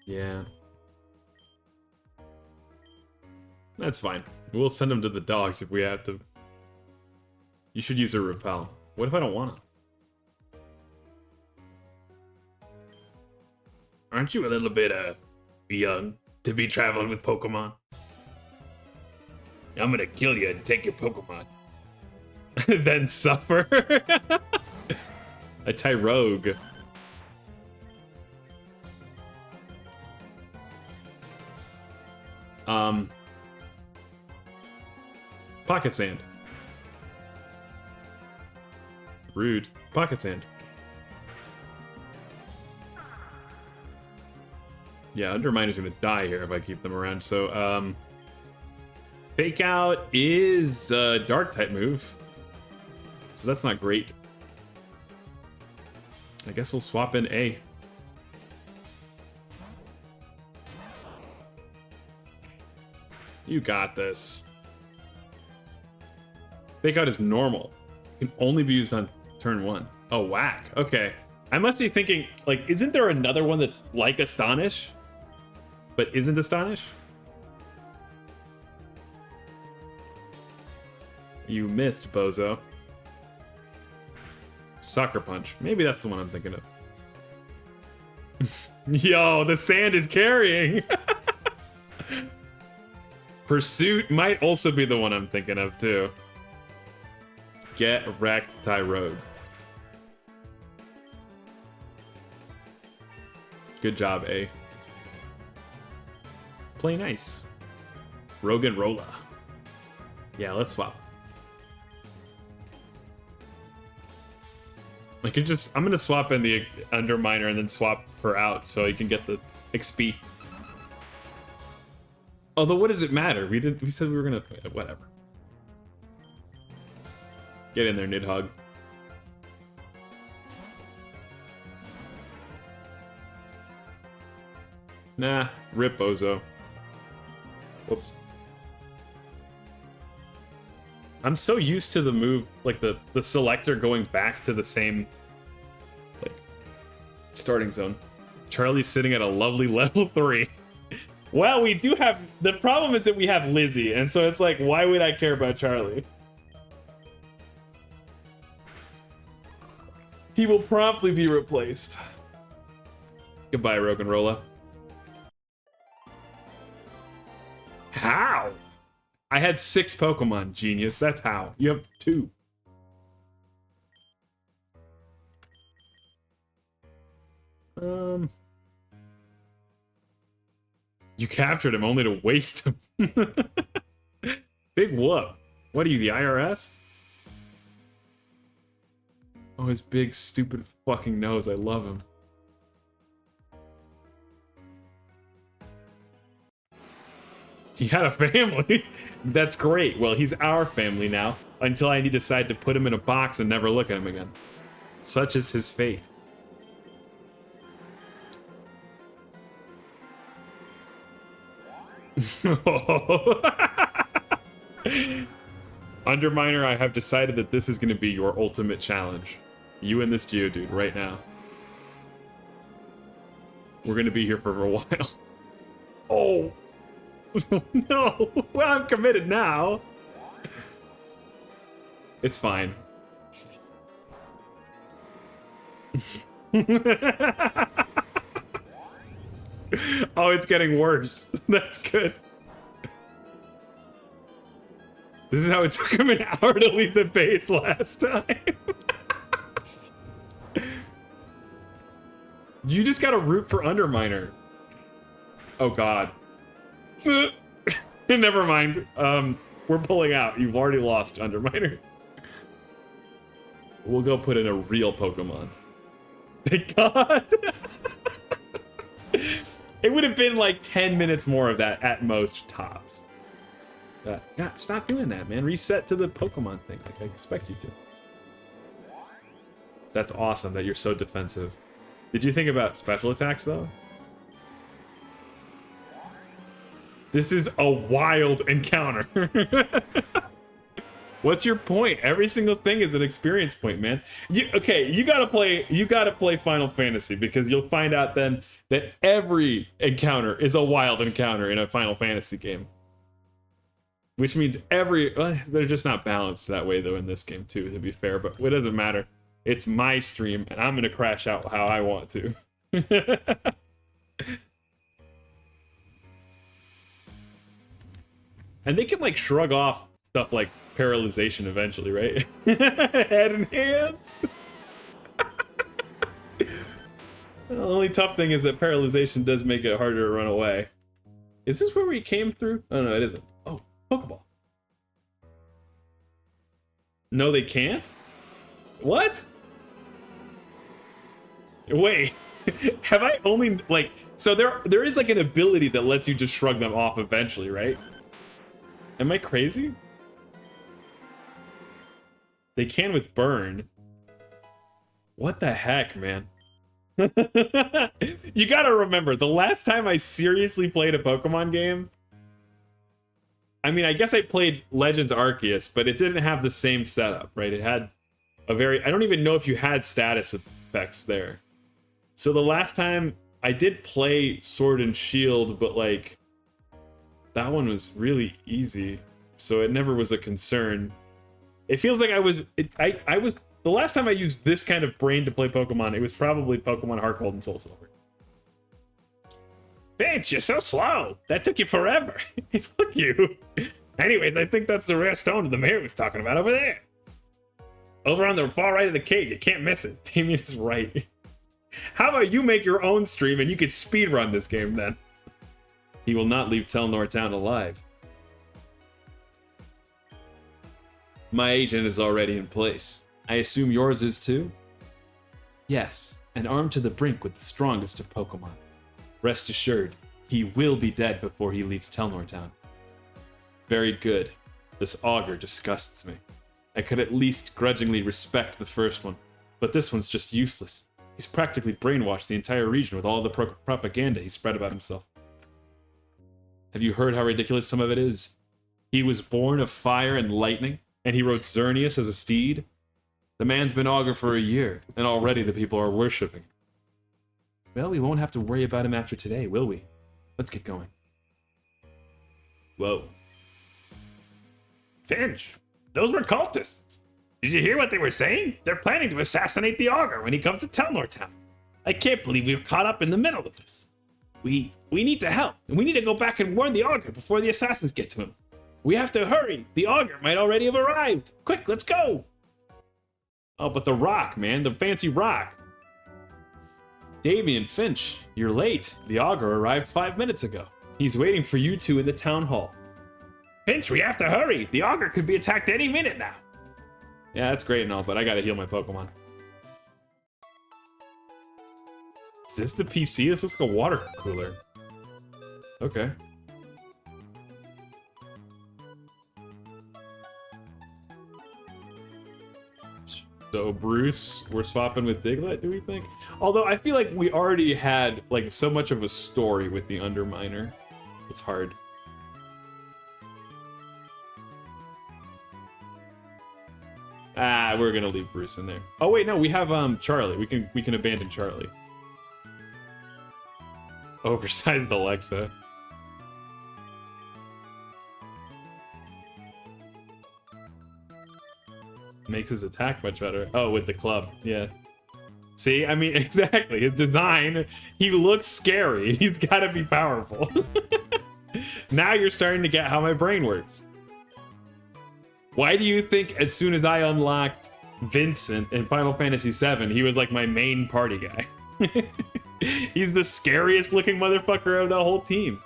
Yeah. That's fine. We'll send him to the dogs if we have to. You should use a repel. What if I don't want to? Aren't you a little bit, young to be traveling with Pokemon? I'm gonna kill you and take your Pokemon. Then suffer? A Tyrogue. Pocket Sand. Rude. Pocket Sand. Yeah, Underminer's gonna die here if I keep them around, so, Fake Out is a Dark type move. So that's not great. I guess we'll swap in A. You got this. Fake Out is normal. Can only be used on turn 1. Oh, whack. Okay. I must be thinking, like, isn't there another one that's like Astonish? But isn't Astonish? You missed, bozo. Sucker Punch. Maybe that's the one I'm thinking of. Yo, the sand is carrying! Pursuit might also be the one I'm thinking of, too. Get wrecked, Tyrogue. Good job, A. Play nice. Rogue and Rolla. Yeah, let's swap. I could just... I'm gonna swap in the Underminer and then swap her out so you can get the XP. Although, what does it matter? We said we were gonna... Whatever. Get in there, Nidhogg. Nah, rip Bozo. Whoops. I'm so used to the move, like the selector going back to the same, like, starting zone. Charlie's sitting at a lovely level 3. Well, we do have... The problem is that we have Lizzie, and so it's like, why would I care about Charlie? He will promptly be replaced. Goodbye, Rogue and Rolla. How? I had 6 Pokemon, genius. That's how. You have 2. You captured him only to waste him. Big whoop. What are you, the IRS? Oh, his big, stupid fucking nose. I love him. He had a family. That's great. Well, he's our family now. Until I decide to put him in a box and never look at him again. Such is his fate. Underminer, I have decided that this is going to be your ultimate challenge. You and this Geodude right now. We're going to be here for a while. Oh! No! Well, I'm committed now. It's fine. Oh, it's getting worse. That's good. This is how it took him an hour to leave the base last time. You just gotta root for Underminer. Oh god. Never mind. We're pulling out. You've already lost, Underminer. We'll go put in a real Pokemon. Thank god. It would have been like 10 minutes more of that at most, tops. God, stop doing that, man. Reset to the Pokemon thing like I expect you to. That's awesome that you're so defensive. Did you think about special attacks, though? This is a wild encounter. What's your point? Every single thing is an experience point, man. You gotta play Final Fantasy, because you'll find out then that every encounter is a wild encounter in a Final Fantasy game. Which means they're just not balanced that way, though, in this game, too, to be fair. But it doesn't matter. It's my stream, and I'm going to crash out how I want to. And they can, like, shrug off stuff like paralyzation eventually, right? Head and hands. The only tough thing is that paralyzation does make it harder to run away. Is this where we came through? Oh, no, it isn't. Oh, Pokeball. No, they can't? What? Wait. Have I only, like... So there is, like, an ability that lets you just shrug them off eventually, right? Am I crazy? They can with Burn. What the heck, man? You gotta remember, the last time I seriously played a Pokemon game... I mean, I guess I played Legends Arceus, but it didn't have the same setup, right? It had a very... I don't even know if you had status effects there. So the last time I did play Sword and Shield, but, like... that one was really easy, so it never was a concern. It feels like I was... I was... The last time I used this kind of brain to play Pokemon, it was probably Pokemon Heart Gold and Soul Silver. Finch, you're so slow. That took you forever. Fuck you. Anyways, I think that's the rare stone the mayor was talking about over there. Over on the far right of the cave. You can't miss it. Damien is right. How about you make your own stream and you could speedrun this game then? He will not leave Telnor Town alive. My agent is already in place. I assume yours is too? Yes, and armed to the brink with the strongest of Pokemon. Rest assured, he will be dead before he leaves Telnor Town. Very good. This augur disgusts me. I could at least grudgingly respect the first one, but this one's just useless. He's practically brainwashed the entire region with all the propaganda he spread about himself. Have you heard how ridiculous some of it is? He was born of fire and lightning, and he rode Xerneas as a steed. The man's been augur for a year, and already the people are worshipping. Well, we won't have to worry about him after today, will we? Let's get going. Whoa. Finch, those were cultists. Did you hear what they were saying? They're planning to assassinate the augur when he comes to Telnor Town. I can't believe we were caught up in the middle of this. We need to help, and we need to go back and warn the augur before the assassins get to him. We have to hurry. The augur might already have arrived. Quick, let's go. Oh, but the rock, man. The fancy rock. Damien, Finch, you're late. The augur arrived 5 minutes ago. He's waiting for you two in the town hall. Finch, we have to hurry. The augur could be attacked any minute now. Yeah, that's great and all, but I gotta heal my Pokemon. Is this the PC? This looks like a water cooler. Okay. So Bruce, we're swapping with Diglett, do we think? Although I feel like we already had like so much of a story with the Underminer. It's hard. Ah, we're gonna leave Bruce in there. Oh wait, no, we have Charlie. We can abandon Charlie. Oversized Alexa. Makes his attack much better. Oh, with the club, yeah. See, I mean, exactly. His design, he looks scary. He's gotta be powerful. Now you're starting to get how my brain works. Why do you think as soon as I unlocked Vincent in Final Fantasy VII, he was like my main party guy? He's the scariest looking motherfucker of the whole team.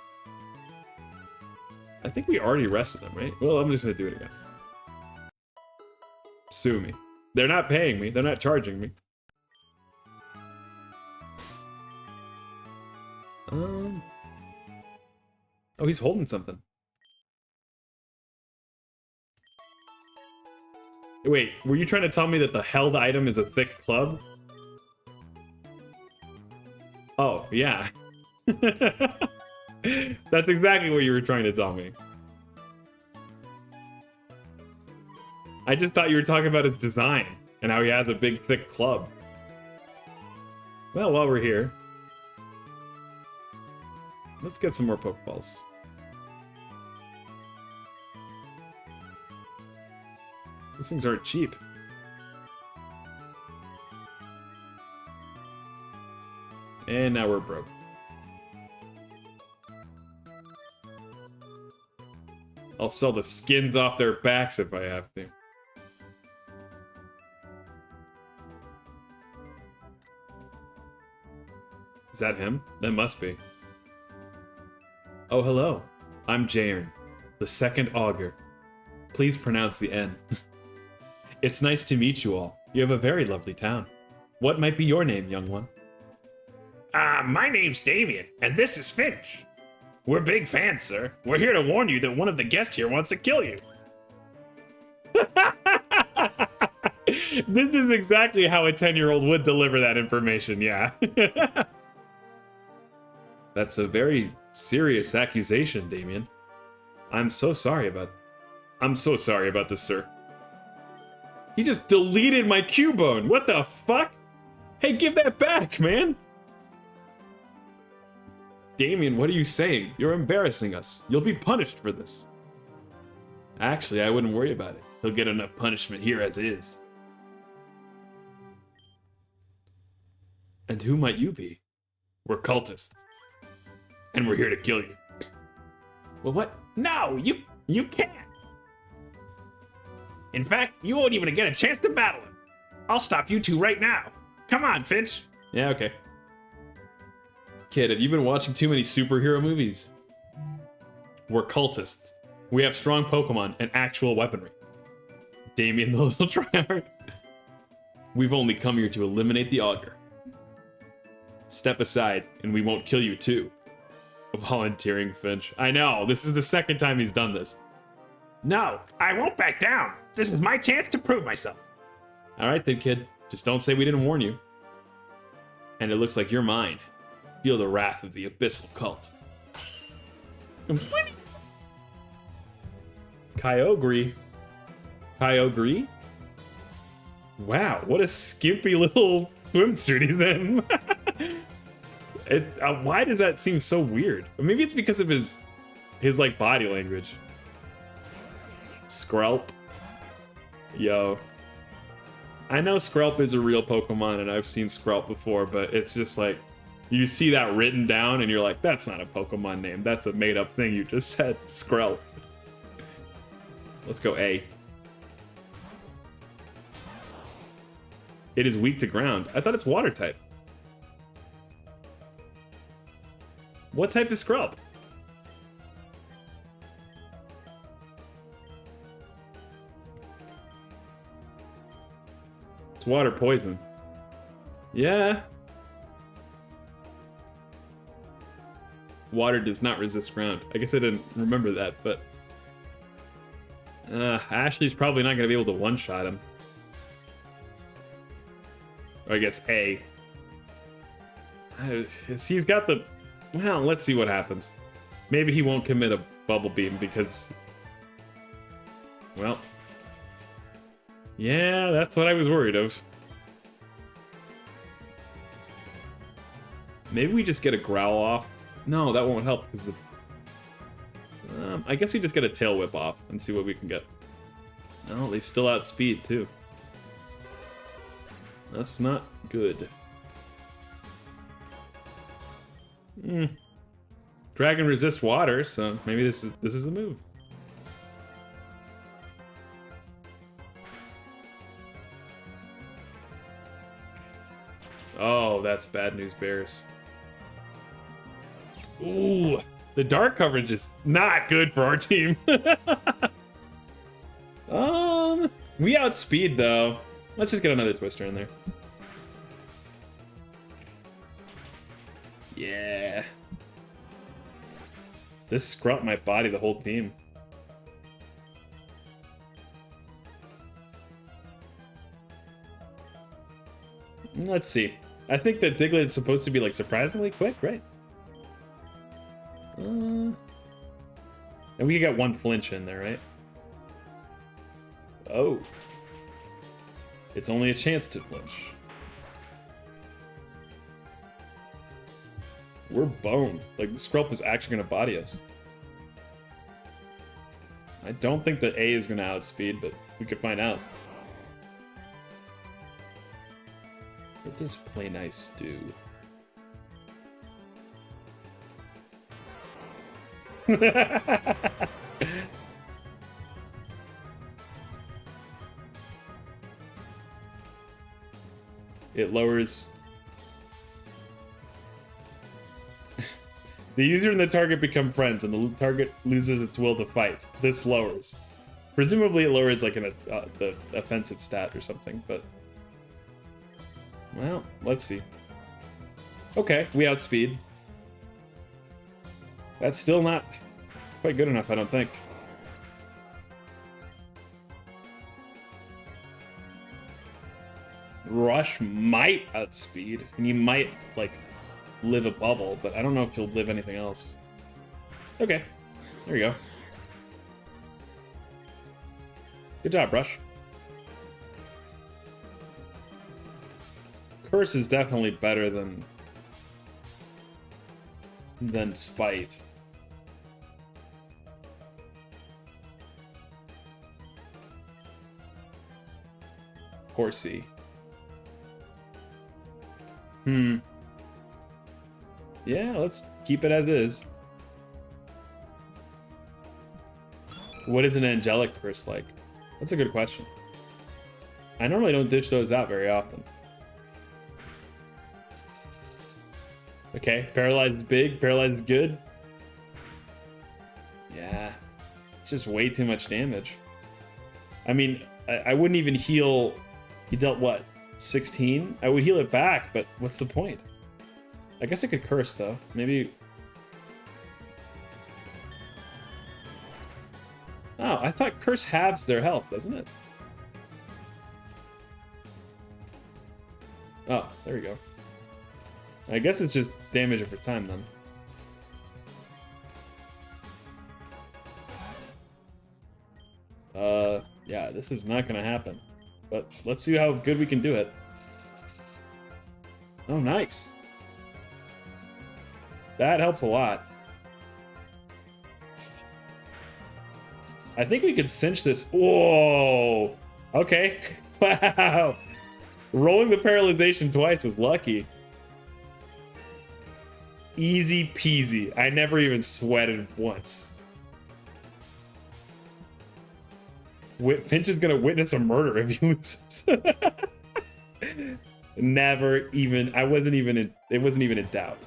I think we already rested them, right? Well, I'm just gonna do it again. Sue me. They're not paying me. They're not charging me. Oh, he's holding something. Wait, were you trying to tell me that the held item is a thick club? Oh, yeah. That's exactly what you were trying to tell me. I just thought you were talking about his design and how he has a big, thick club. Well, while we're here, let's get some more Pokeballs. These things aren't cheap. And now we're broke. I'll sell the skins off their backs if I have to. Is that him? That must be. Oh, hello. I'm Jaern, the second augur. Please pronounce the N. It's nice to meet you all. You have a very lovely town. What might be your name, young one? My name's Damien, and this is Finch. We're big fans, sir. We're here to warn you that one of the guests here wants to kill you. This is exactly how a 10-year-old would deliver that information, yeah. That's a very serious accusation, Damien. I'm so sorry about this, sir. He just deleted my Cubone. What the fuck? Hey, give that back, man. Damien, what are you saying? You're embarrassing us. You'll be punished for this. Actually, I wouldn't worry about it. He'll get enough punishment here as is. And who might you be? We're cultists. And we're here to kill you. Well, what? No, you can't. In fact, you won't even get a chance to battle him. I'll stop you two right now. Come on, Finch. Yeah, okay. Kid, have you been watching too many superhero movies? We're cultists. We have strong Pokemon and actual weaponry. Damien the little tryhard. We've only come here to eliminate the augur. Step aside, and we won't kill you too. Volunteering Finch. I know, this is the second time he's done this. No, I won't back down. This is my chance to prove myself. Alright then, kid. Just don't say we didn't warn you. And it looks like you're mine. Feel the wrath of the abyssal cult. Kyogre. Kyogre? Wow, what a skimpy little swimsuit he's in. Why does that seem so weird? Or maybe it's because of his like body language. Skrelp. Yo. I know Skrelp is a real Pokemon and I've seen Skrelp before, but it's just like, you see that written down and you're like, that's not a Pokemon name. That's a made up thing you just said. Skrelp. Let's go A. It is weak to ground. I thought it's water type. What type is Skrelp? It's water poison. Yeah. Water does not resist ground. I guess I didn't remember that, but... Ashley's probably not going to be able to one-shot him. Or I guess A. He's got the... Well, let's see what happens. Maybe he won't commit a Bubble Beam because... Well... Yeah, that's what I was worried of. Maybe we just get a Growl off. No, that won't help because the... I guess we just get a Tail Whip off and see what we can get. No, they still outspeed too. That's not good. Dragon resists water, so maybe this is the move. Oh, that's bad news bears. Ooh, the dark coverage is not good for our team. We outspeed though. Let's just get another Twister in there. Yeah. This Skrelp might body the whole team. Let's see. I think that Diglett is supposed to be like surprisingly quick, right? And we got one flinch in there, right? Oh. It's only a chance to flinch. We're boned. Like, the Skrelp is actually going to body us. I don't think that A is going to outspeed, but we could find out. What does Play Nice do? It lowers... The user and the target become friends, and the target loses its will to fight. This lowers. Presumably, it lowers like the offensive stat or something. But well, let's see. Okay, we outspeed. That's still not quite good enough, I don't think. Rush might outspeed, and you might, like, live a bubble, but I don't know if you'll live anything else. Okay, there you go. Good job, Rush. Curse is definitely better than Spite. Horsey. Yeah, let's keep it as is. What is an angelic curse like? That's a good question. I normally don't dish those out very often. Okay, paralyzed is big, paralyzed is good. Yeah, it's just way too much damage. I mean, I wouldn't even heal. He dealt what? 16? I would heal it back, but what's the point? I guess I could curse though. Maybe. Oh, I thought curse halves their health, doesn't it? Oh, there we go. I guess it's just damage over time then. Yeah, this is not gonna happen. But let's see how good we can do it. Oh, nice. That helps a lot. I think we could cinch this. Whoa! Okay. Wow. Rolling the paralyzation twice was lucky. Easy peasy. I never even sweated once. Finch is gonna witness a murder if he loses. Never even. It wasn't even a doubt.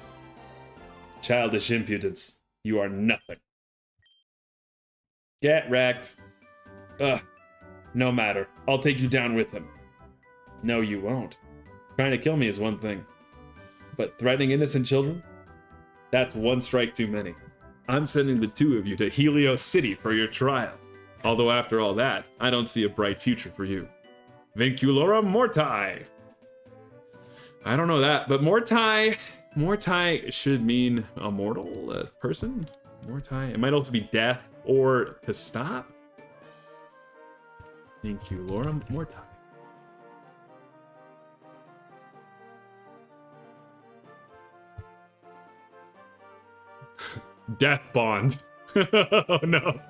Childish impudence. You are nothing. Get wrecked. Ugh. No matter. I'll take you down with him. No, you won't. Trying to kill me is one thing. But threatening innocent children? That's one strike too many. I'm sending the two of you to Helios City for your trial. Although after all that, I don't see a bright future for you. Vinculorum morti. I don't know that, but morti should mean a mortal person. Morti. It might also be death or to stop. Vinculorum morti. Death bond. Oh no.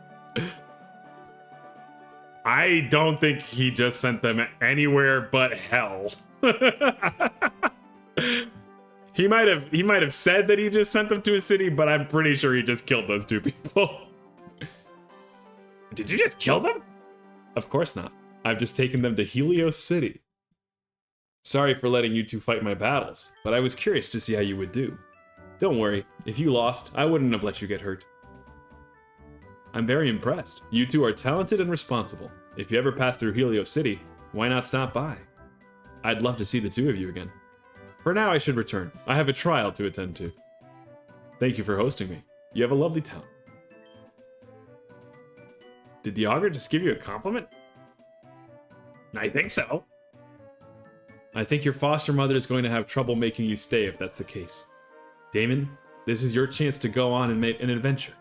I don't think he just sent them anywhere but hell. He might have said that he just sent them to a city, but I'm pretty sure he just killed those two people. Did you just kill them? Of course not. I've just taken them to Helios City. Sorry for letting you two fight my battles, but I was curious to see how you would do. Don't worry, if you lost, I wouldn't have let you get hurt. I'm very impressed. You two are talented and responsible. If you ever pass through Helios City, why not stop by? I'd love to see the two of you again. For now, I should return. I have a trial to attend to. Thank you for hosting me. You have a lovely town. Did the augur just give you a compliment? I think so. I think your foster mother is going to have trouble making you stay if that's the case. Damon, this is your chance to go on and make an adventure.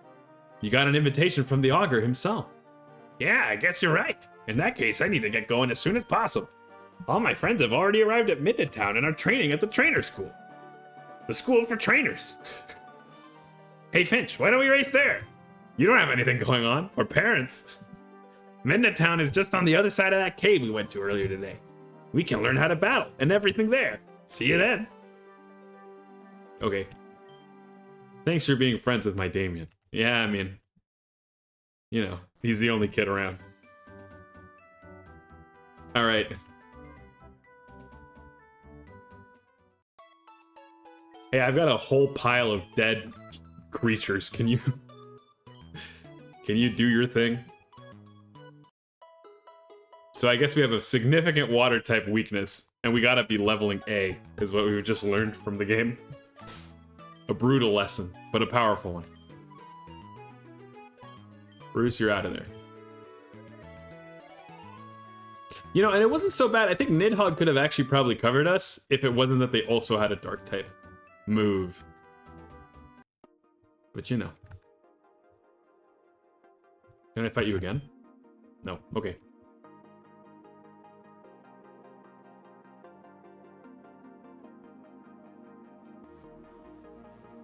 You got an invitation from the augur himself. Yeah, I guess you're right. In that case, I need to get going as soon as possible. All my friends have already arrived at Midtown and are training at the trainer school. The school for trainers. Hey Finch, why don't we race there? You don't have anything going on, or parents. Midtown is just on the other side of that cave we went to earlier today. We can learn how to battle and everything there. See you then. Okay. Thanks for being friends with my Damien. Yeah, I mean, you know, he's the only kid around. All right. Hey, I've got a whole pile of dead Creatures, can you do your thing? So I guess we have a significant water type weakness, and we gotta be leveling A, is what we've just learned from the game. A brutal lesson, but a powerful one. Bruce, you're out of there. You know, and it wasn't so bad. I think Nidhogg could have actually probably covered us if it wasn't that they also had a dark type move. But you know. Can I fight you again? No. Okay.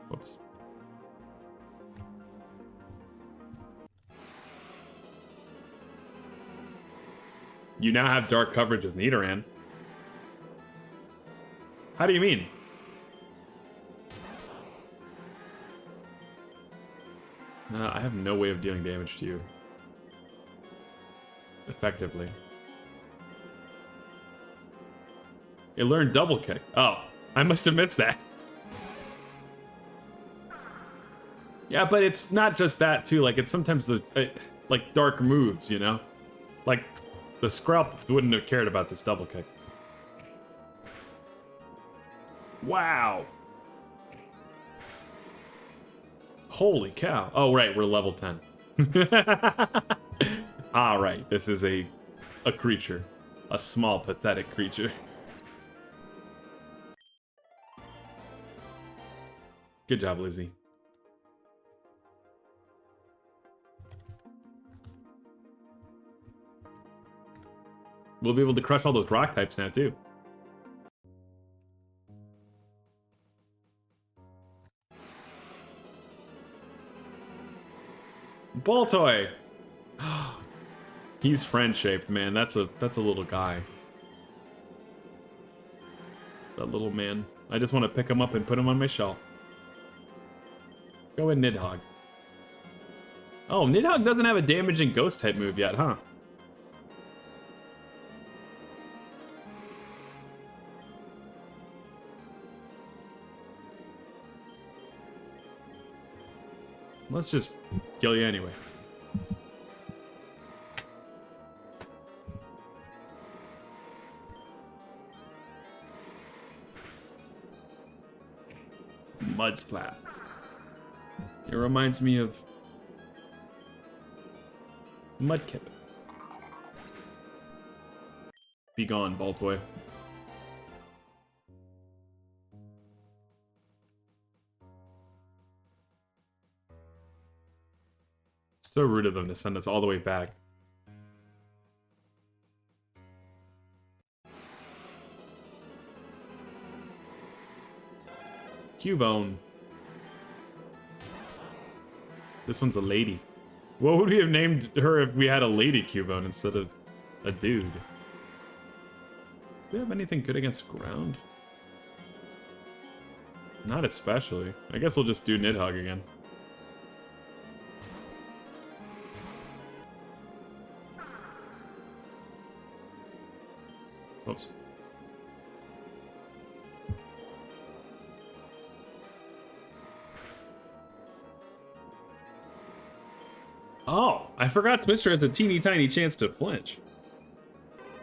Whoops. You now have dark coverage with Nidoran. How do you mean? I have no way of dealing damage to you. Effectively. It learned double kick. Oh, I must have missed that. Yeah, but it's not just that too. Like, it's sometimes the like dark moves, you know? Like, the Skrelp wouldn't have cared about this double kick. Wow. Holy cow. Oh, right, we're level 10. Alright, this is a creature. A small, pathetic creature. Good job, Lizzie. We'll be able to crush all those rock types now, too. Baltoy! He's friend-shaped, man. That's a little guy. That little man. I just want to pick him up and put him on my shelf. Go in Nidhogg. Oh, Nidhogg doesn't have a damaging ghost-type move yet, huh? Let's just kill you anyway. Mudslap. It reminds me of Mudkip. Be gone, Baltoy. So rude of them to send us all the way back. Cubone. This one's a lady. What would we have named her if we had a lady Cubone instead of a dude? Do we have anything good against ground? Not especially. I guess we'll just do Nidhogg again. Oops. Oh, I forgot Twister has a teeny tiny chance to flinch.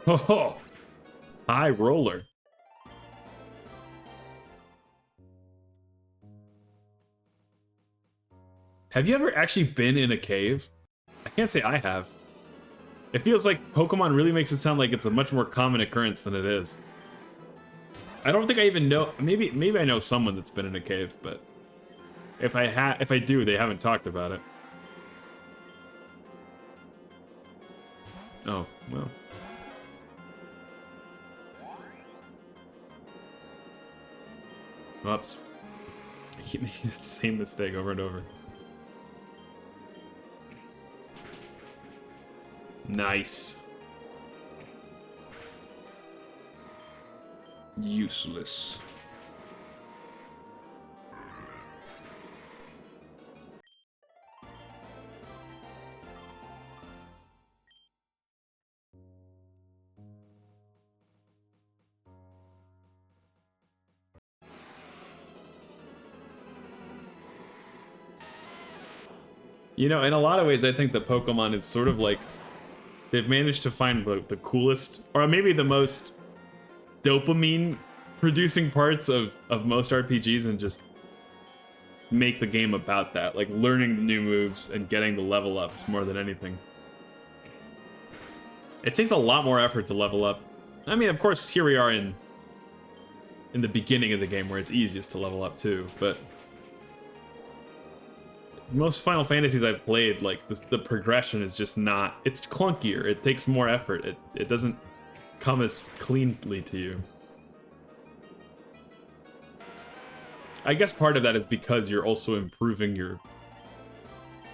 Oh, high roller. Have you ever actually been in a cave? I can't say I have. It feels like Pokemon really makes it sound like it's a much more common occurrence than it is. I don't think I even know. Maybe I know someone that's been in a cave, but if I do, they haven't talked about it. Oh, well. Oops. I keep making that same mistake over and over. Nice. Useless. You know, in a lot of ways, I think that Pokemon is sort of like they've managed to find the coolest, or maybe the most dopamine producing parts of most RPGs and just make the game about that, like learning the new moves and getting the level ups more than anything. It takes a lot more effort to level up. I mean, of course, here we are in the beginning of the game where it's easiest to level up too, but most Final Fantasies I've played, like the progression is just not, it's clunkier, it takes more effort, it doesn't come as cleanly to you. I guess part of that is because you're also improving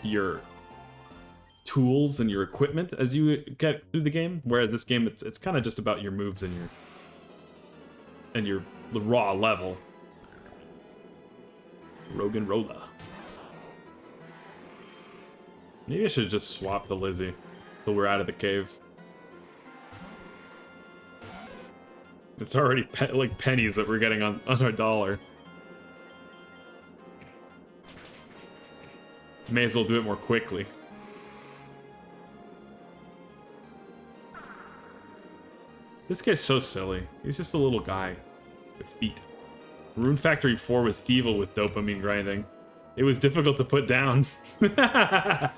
your tools and your equipment as you get through the game, whereas this game it's kind of just about your moves and the raw level. Rogan Rolla. Maybe I should just swap the Lizzie till we're out of the cave. It's already like pennies that we're getting on our dollar. May as well do it more quickly. This guy's so silly. He's just a little guy with feet. Rune Factory 4 was evil with dopamine grinding. It was difficult to put down. I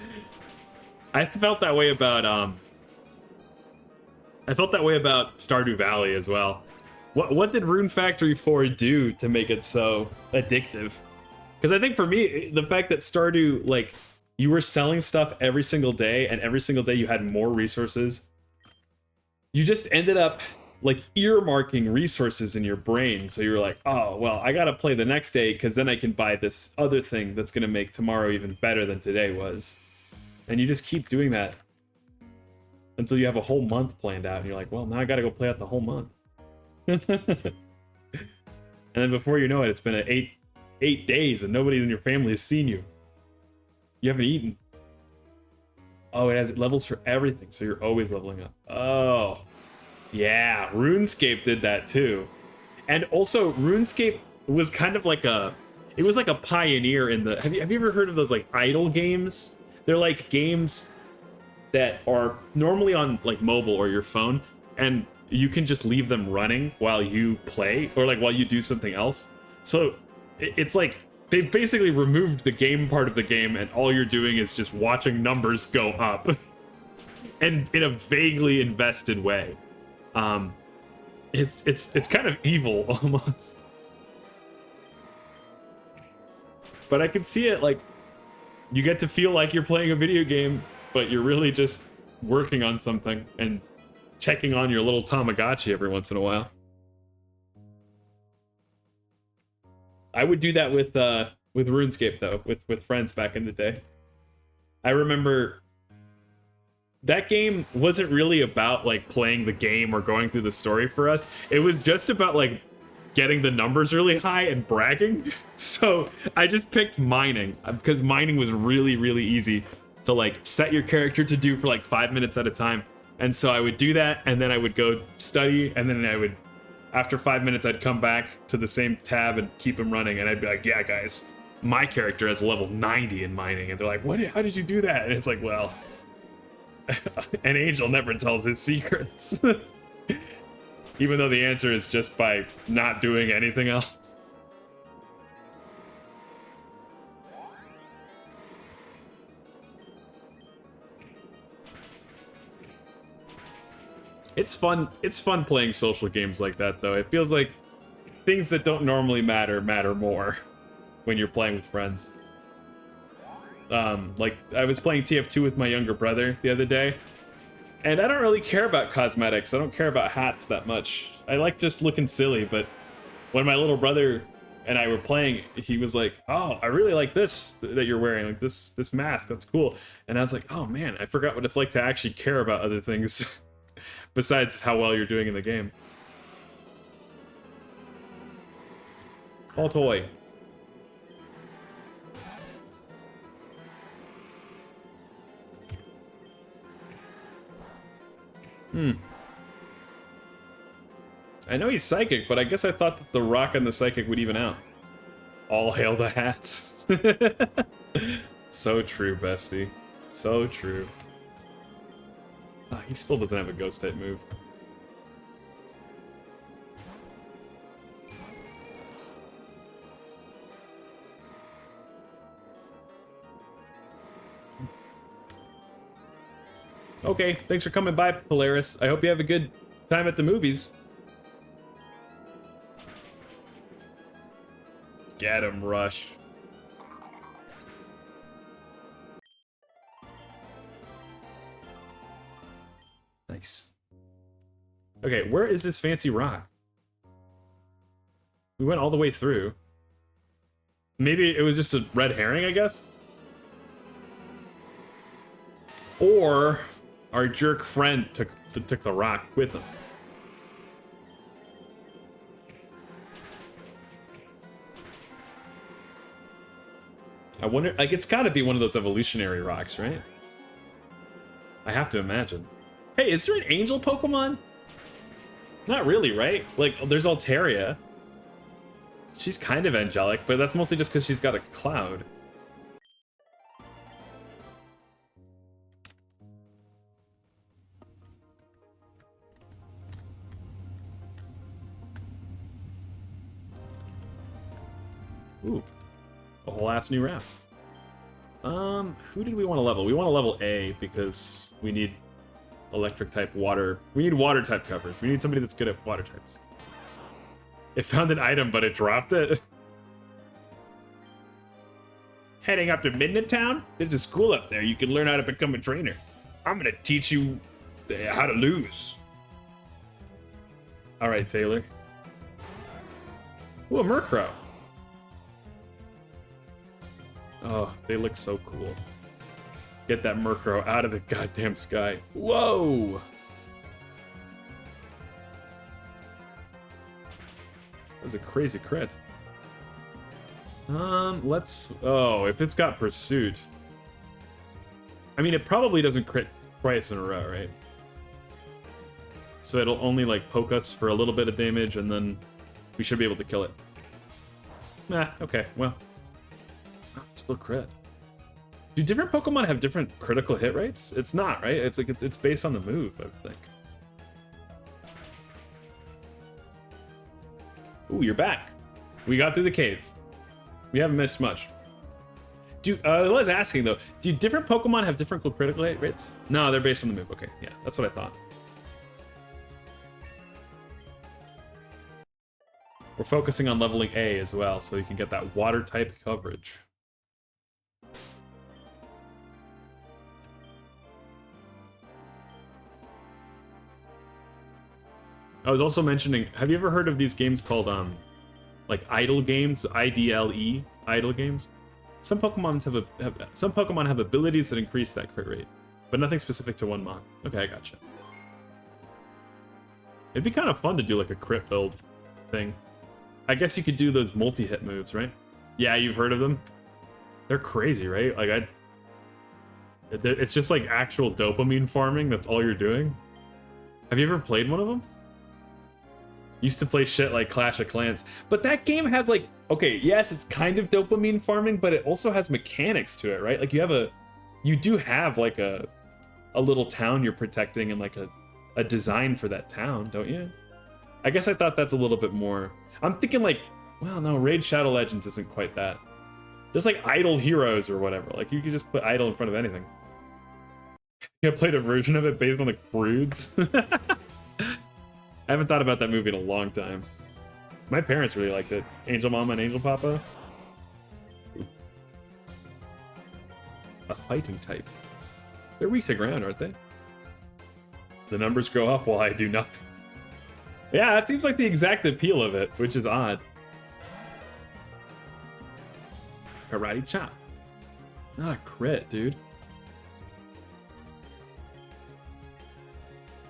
felt that way about Stardew Valley as well. What did Rune Factory 4 do to make it so addictive? Because I think for me, the fact that Stardew, like, you were selling stuff every single day, and every single day you had more resources, you just ended up, like, earmarking resources in your brain. So you were like, oh, well, I gotta play the next day, because then I can buy this other thing that's gonna make tomorrow even better than today was. And you just keep doing that until you have a whole month planned out, and you're like, well, now I gotta go play out the whole month. And then before you know it, it's been 8 days and nobody in your family has seen you. You haven't eaten. Oh, it has levels for everything, so you're always leveling up. Oh, yeah, RuneScape did that too. And also, RuneScape was kind of like a pioneer in the, have you ever heard of those like idle games? They're like games that are normally on like mobile or your phone, and you can just leave them running while you play, or like while you do something else. So it's like they've basically removed the game part of the game, and all you're doing is just watching numbers go up, and in a vaguely invested way. It's kind of evil almost, but I can see it. Like, you get to feel like you're playing a video game, but you're really just working on something and checking on your little Tamagotchi every once in a while. I would do that with RuneScape though, with friends back in the day. I remember that game wasn't really about like playing the game or going through the story for us. It was just about like getting the numbers really high and bragging. So I just picked mining because mining was really, really easy to like set your character to do for like 5 minutes at a time. And so I would do that, and then I would go study, and then I would, after 5 minutes, I'd come back to the same tab and keep them running, and I'd be like, yeah, guys, my character has level 90 in mining. And they're like, what? How did you do that? And it's like, well, an angel never tells his secrets. Even though the answer is just by not doing anything else. It's fun playing social games like that, though. It feels like things that don't normally matter more when you're playing with friends. Like, I was playing TF2 with my younger brother the other day, and I don't really care about cosmetics. I don't care about hats that much. I like just looking silly, but when my little brother and I were playing, he was like, oh, I really like this that you're wearing, like this mask, that's cool. And I was like, oh man, I forgot what it's like to actually care about other things besides how well you're doing in the game. All toy. I know he's psychic, but I guess I thought that the rock and the psychic would even out. All hail the hats. So true, bestie. So true. Oh, he still doesn't have a ghost type move. Okay, thanks for coming by, Polaris. I hope you have a good time at the movies. Get him, Rush. Nice. Okay, where is this fancy rock? We went all the way through. Maybe it was just a red herring, I guess? Or our jerk friend took the rock with him. I wonder, like, it's gotta be one of those evolutionary rocks, right? I have to imagine. Hey, is there an angel Pokemon? Not really, right? Like, there's Altaria. She's kind of angelic, but that's mostly just because she's got a cloud. Ooh, a whole ass new raft. Who did we want to level? We want to level A because we need electric type water. We need water type coverage. We need somebody that's good at water types. It found an item, but it dropped it. Heading up to Midnight Town? There's a school up there. You can learn how to become a trainer. I'm gonna teach you how to lose. All right, Taylor. Ooh, a Murkrow. Oh, they look so cool. Get that Murkrow out of the goddamn sky. Whoa! That was a crazy crit. Let's... Oh, if it's got Pursuit... I mean, it probably doesn't crit twice in a row, right? So it'll only, like, poke us for a little bit of damage, and then we should be able to kill it. Nah, okay, well... Still crit. Do different Pokemon have different critical hit rates? It's not, right? It's like it's based on the move, I think. Ooh, you're back. We got through the cave. We haven't missed much. I was asking though, do different Pokemon have different critical hit rates? No, they're based on the move. Okay, yeah, that's what I thought. We're focusing on leveling A as well, so you can get that water type coverage. I was also mentioning, have you ever heard of these games called, like idle games, IDLE, idle games? Some Pokemon have abilities that increase that crit rate, but nothing specific to one mon. Okay, I gotcha. It'd be kind of fun to do like a crit build thing. I guess you could do those multi-hit moves, right? Yeah, you've heard of them. They're crazy, right? Like it's just like actual dopamine farming. That's all you're doing. Have you ever played one of them? Used to play shit like Clash of Clans, but that game has like, okay, yes, it's kind of dopamine farming, but it also has mechanics to it, right? Like you do have like a little town you're protecting and like a design for that town, don't you? I guess I thought that's a little bit more. I'm thinking like, well, no, Raid Shadow Legends isn't quite that. There's like idle heroes or whatever. Like you could just put idle in front of anything. I played a version of it based on the Croods. I haven't thought about that movie in a long time. My parents really liked it. Angel Mama and Angel Papa. A fighting type. They're weak to ground, aren't they? The numbers grow up while I do nothing. Yeah, that seems like the exact appeal of it, which is odd. Karate chop. Not a crit, dude.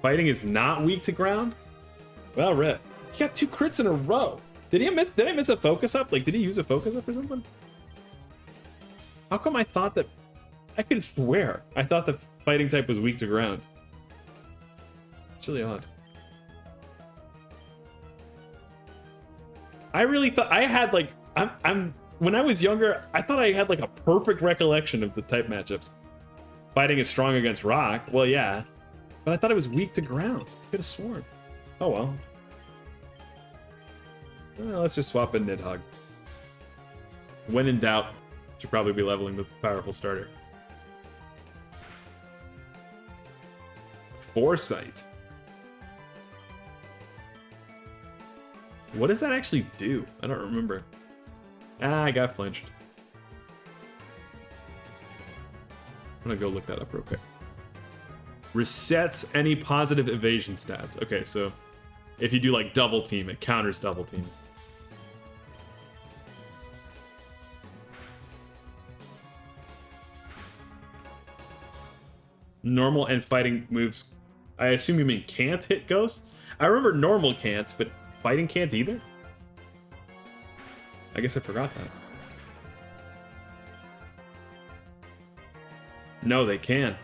Fighting is not weak to ground? Well, rip. He got 2 crits in a row. Did I miss a focus up? Like, did he use a focus up or something? How come I thought that... I could swear I thought the fighting type was weak to ground. It's really odd. I really thought... I had, like... when I was younger, I thought I had like a perfect recollection of the type matchups. Fighting is strong against rock. Well, yeah. But I thought it was weak to ground. Could have sworn. Oh well. Well, let's just swap in Nidhogg. When in doubt, should probably be leveling the powerful starter. Foresight. What does that actually do? I don't remember. Ah, I got flinched. I'm gonna go look that up real quick. Resets any positive evasion stats. Okay, so if you do like double team, it counters double team. Normal and fighting moves. I assume you mean can't hit ghosts? I remember normal can't, but fighting can't either? I guess I forgot that. No, they can.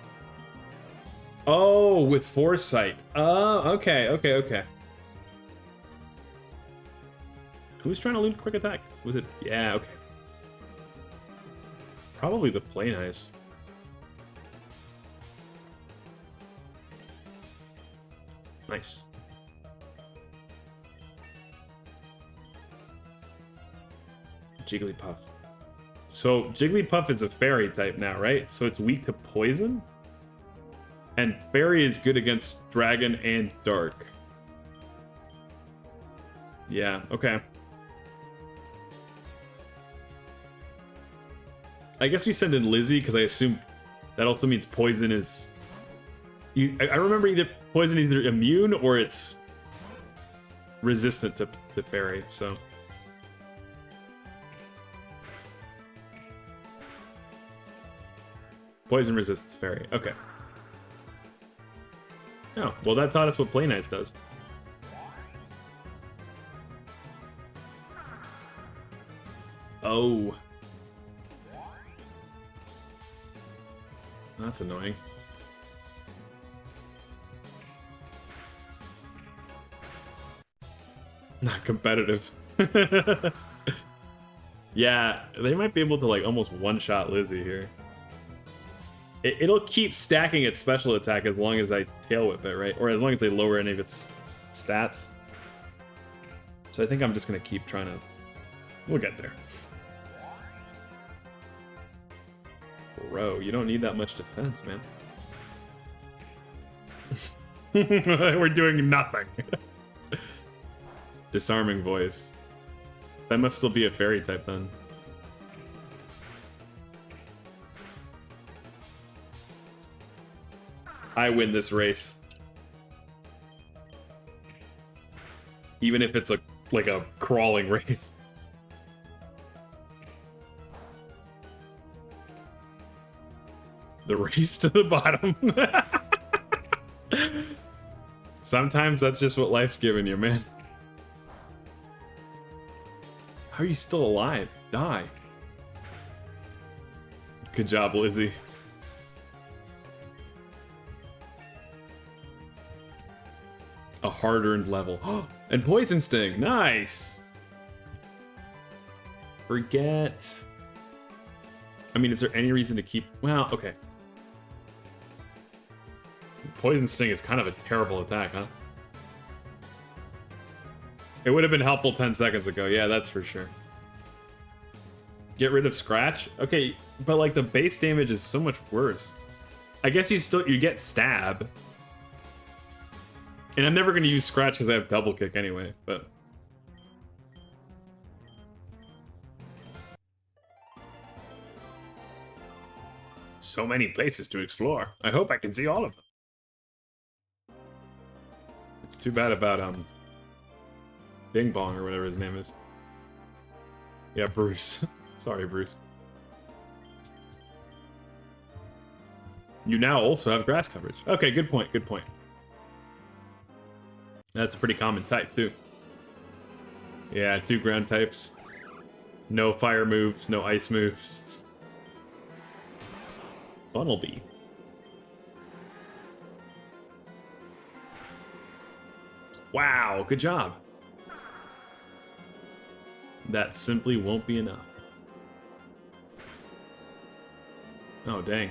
Oh, with foresight. Oh, okay. Who's trying to loot quick attack? Was it? Yeah, okay. Probably the Plain Eyes. Nice. Jigglypuff. So Jigglypuff is a fairy type now, right? So it's weak to poison? And fairy is good against dragon and dark. Yeah, okay. I guess we send in Lizzie because I assume that also means poison is... I remember either poison is either immune or it's resistant to the fairy, so... Poison resists fairy. Okay. Oh, well that taught us what Plain Ice does. Oh. That's annoying. Not competitive. Yeah, they might be able to like almost one-shot Lizzie here. It'll keep stacking its special attack as long as I tail whip it, right? Or as long as they lower any of its stats. So I think I'm just gonna keep trying to... We'll get there. Bro, you don't need that much defense, man. We're doing nothing. Disarming voice. That must still be a fairy type then. I win this race. Even if it's like a crawling race. The race to the bottom. Sometimes that's just what life's giving you, man. How are you still alive? Die. Good job, Lizzie. A hard-earned level. And Poison Sting. Nice! Forget... I mean, is there any reason to keep... Well, okay. Poison Sting is kind of a terrible attack, huh? It would have been helpful 10 seconds ago. Yeah, that's for sure. Get rid of Scratch? Okay, but like the base damage is so much worse. I guess you get Stab. And I'm never going to use Scratch because I have Double Kick anyway, but... So many places to explore. I hope I can see all of them. It's too bad about, Bing Bong or whatever his name is. Yeah, Bruce. Sorry, Bruce. You now also have grass coverage. Okay, good point, good point. That's a pretty common type, too. Yeah, 2 ground types. No fire moves, no ice moves. Funnelbee. Wow, good job. That simply won't be enough. Oh, dang.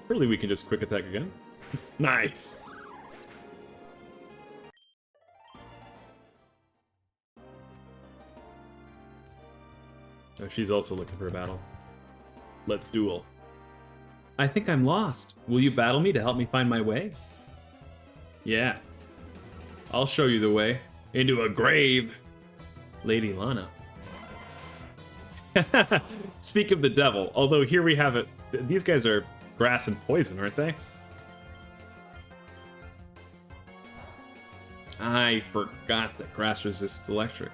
Surely we can just quick attack again. Nice. Oh, she's also looking for a battle. Let's duel. I think I'm lost. Will you battle me to help me find my way? Yeah. I'll show you the way. Into a grave. Lady Lana. Speak of the devil. Although here we have it. These guys are grass and poison, aren't they? I forgot that grass resists electric.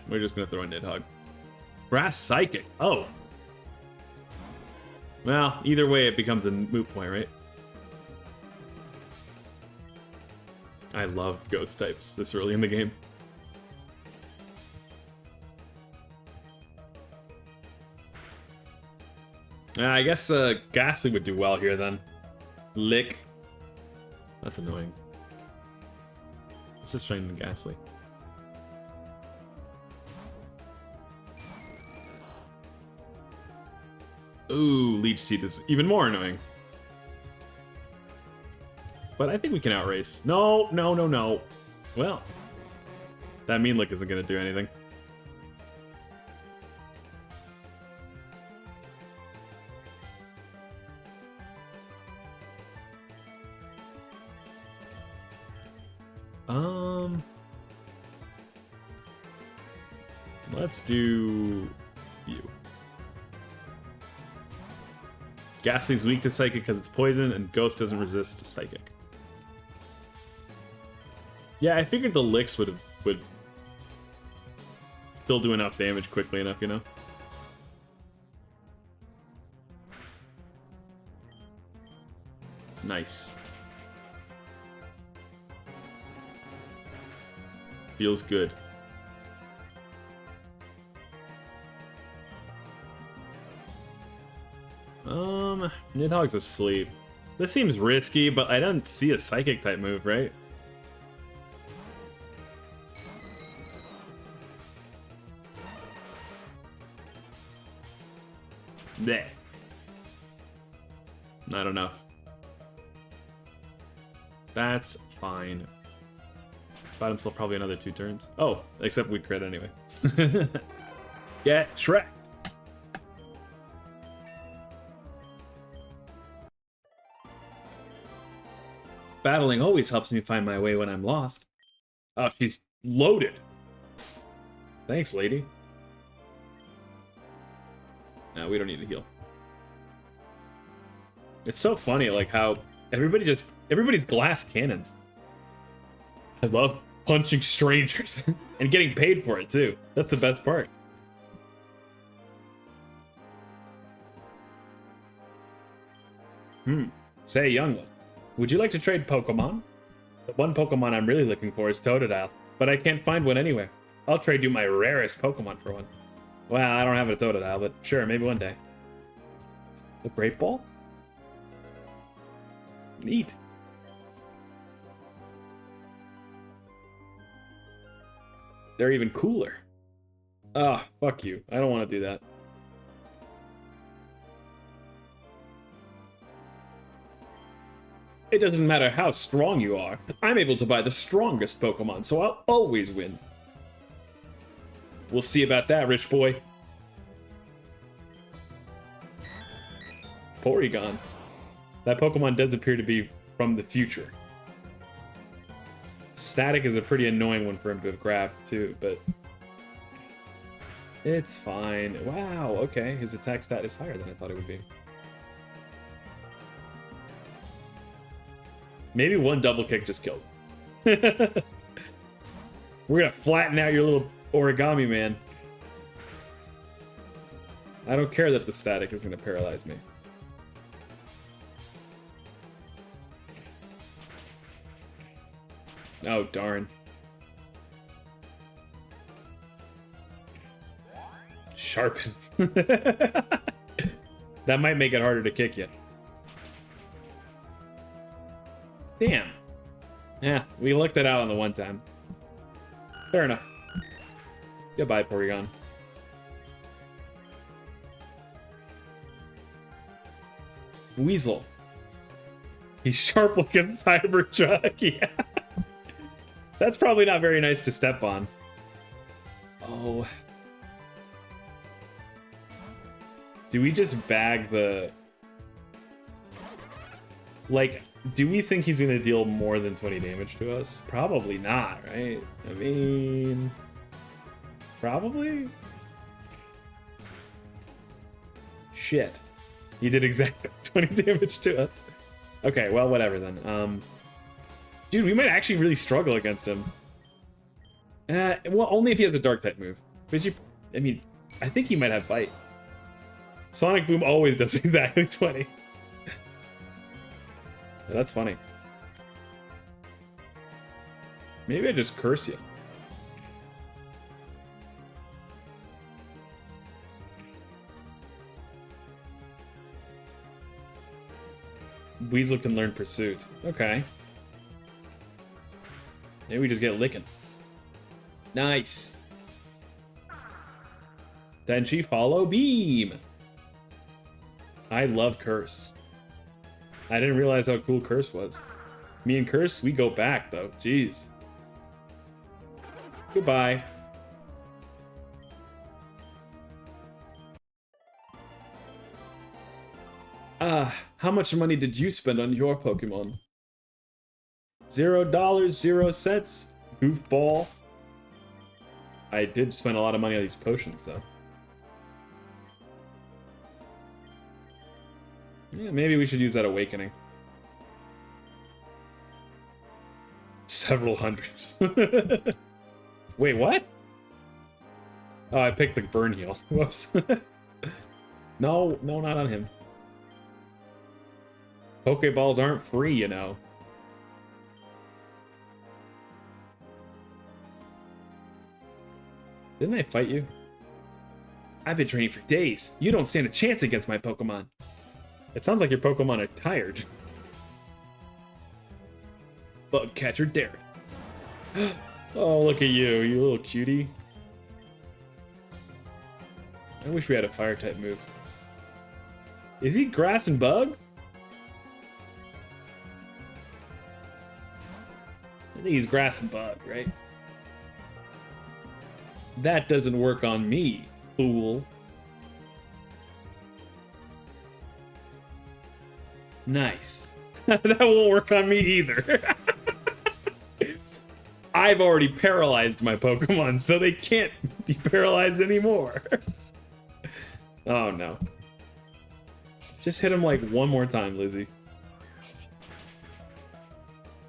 We're just gonna throw a Nidhogg. Grass Psychic. Oh. Well, either way, it becomes a moot point, right? I love ghost types this early in the game. I guess Ghastly would do well here then. Lick. That's annoying. Let's just train Ghastly. Ooh, Leech Seed is even more annoying. But I think we can outrace. No, no, no, no. Well, that Mean Lick isn't going to do anything. Let's do you. Ghastly's weak to Psychic because it's poison, and Ghost doesn't resist Psychic. Yeah, I figured the Licks would still do enough damage quickly enough, you know? Nice. Feels good. Nidhogg's asleep. This seems risky, but I don't see a Psychic type move, right? Bleh. Not enough. That's fine. Bought himself probably another 2 turns. Oh, except we crit anyway. Get Shrek. Battling always helps me find my way when I'm lost. Oh, she's loaded. Thanks, lady. No, we don't need to heal. It's so funny, like how everybody's glass cannons. I love punching strangers and getting paid for it too. That's the best part. Say, young one, would you like to trade Pokemon? The one Pokemon I'm really looking for is Totodile, but I can't find one anywhere. I'll trade you my rarest Pokemon for one. Well, I don't have a Totodile, but sure, maybe one day. The Great Ball? Neat. They're even cooler. Ah, fuck you. I don't want to do that. It doesn't matter how strong you are. I'm able to buy the strongest Pokemon, so I'll always win. We'll see about that, rich boy. Porygon. That Pokemon does appear to be from the future. Static is a pretty annoying one for him to have grabbed, too, but... it's fine. Wow, okay. His attack stat is higher than I thought it would be. Maybe one double kick just kills him. We're gonna flatten out your little origami man. I don't care that the static is gonna paralyze me. Oh, darn. Sharpen. That might make it harder to kick you. Damn. Yeah, we looked it out on the one time. Fair enough. Goodbye, Porygon. Weasel. He's sharp like a Cybertruck. Yeah. That's probably not very nice to step on. Oh. Do we just bag the... Like, do we think he's gonna deal more than 20 damage to us? Probably not, right? I mean... Probably? Shit. He did exactly 20 damage to us. Okay, well, whatever then. Dude, we might actually really struggle against him. Well, only if he has a dark type move. But I mean, I think he might have bite. Sonic Boom always does exactly 20. That's funny. Maybe I just curse you. Weasel can learn Pursuit. Okay. Maybe we just get licking. Nice. Denchi, follow beam. I love Curse. I didn't realize how cool Curse was. Me and Curse, we go back though. Jeez. Goodbye. How much money did you spend on your Pokemon? $0, 0 cents. Goofball. I did spend a lot of money on these potions though. Yeah, maybe we should use that Awakening. Several hundreds. Wait, what? Oh, I picked the Burn Heal. Whoops. No, not on him. Pokeballs aren't free, you know. Didn't I fight you? I've been training for days. You don't stand a chance against my Pokemon. It sounds like your Pokemon are tired. Bug catcher Darren. Oh, look at you, you little cutie. I wish we had a fire type move. Is he grass and bug? I think he's grass and bug, right? That doesn't work on me, fool. Nice. That won't work on me either. I've already paralyzed my Pokemon, so they can't be paralyzed anymore. Oh no. Just hit him like one more time, Lizzie.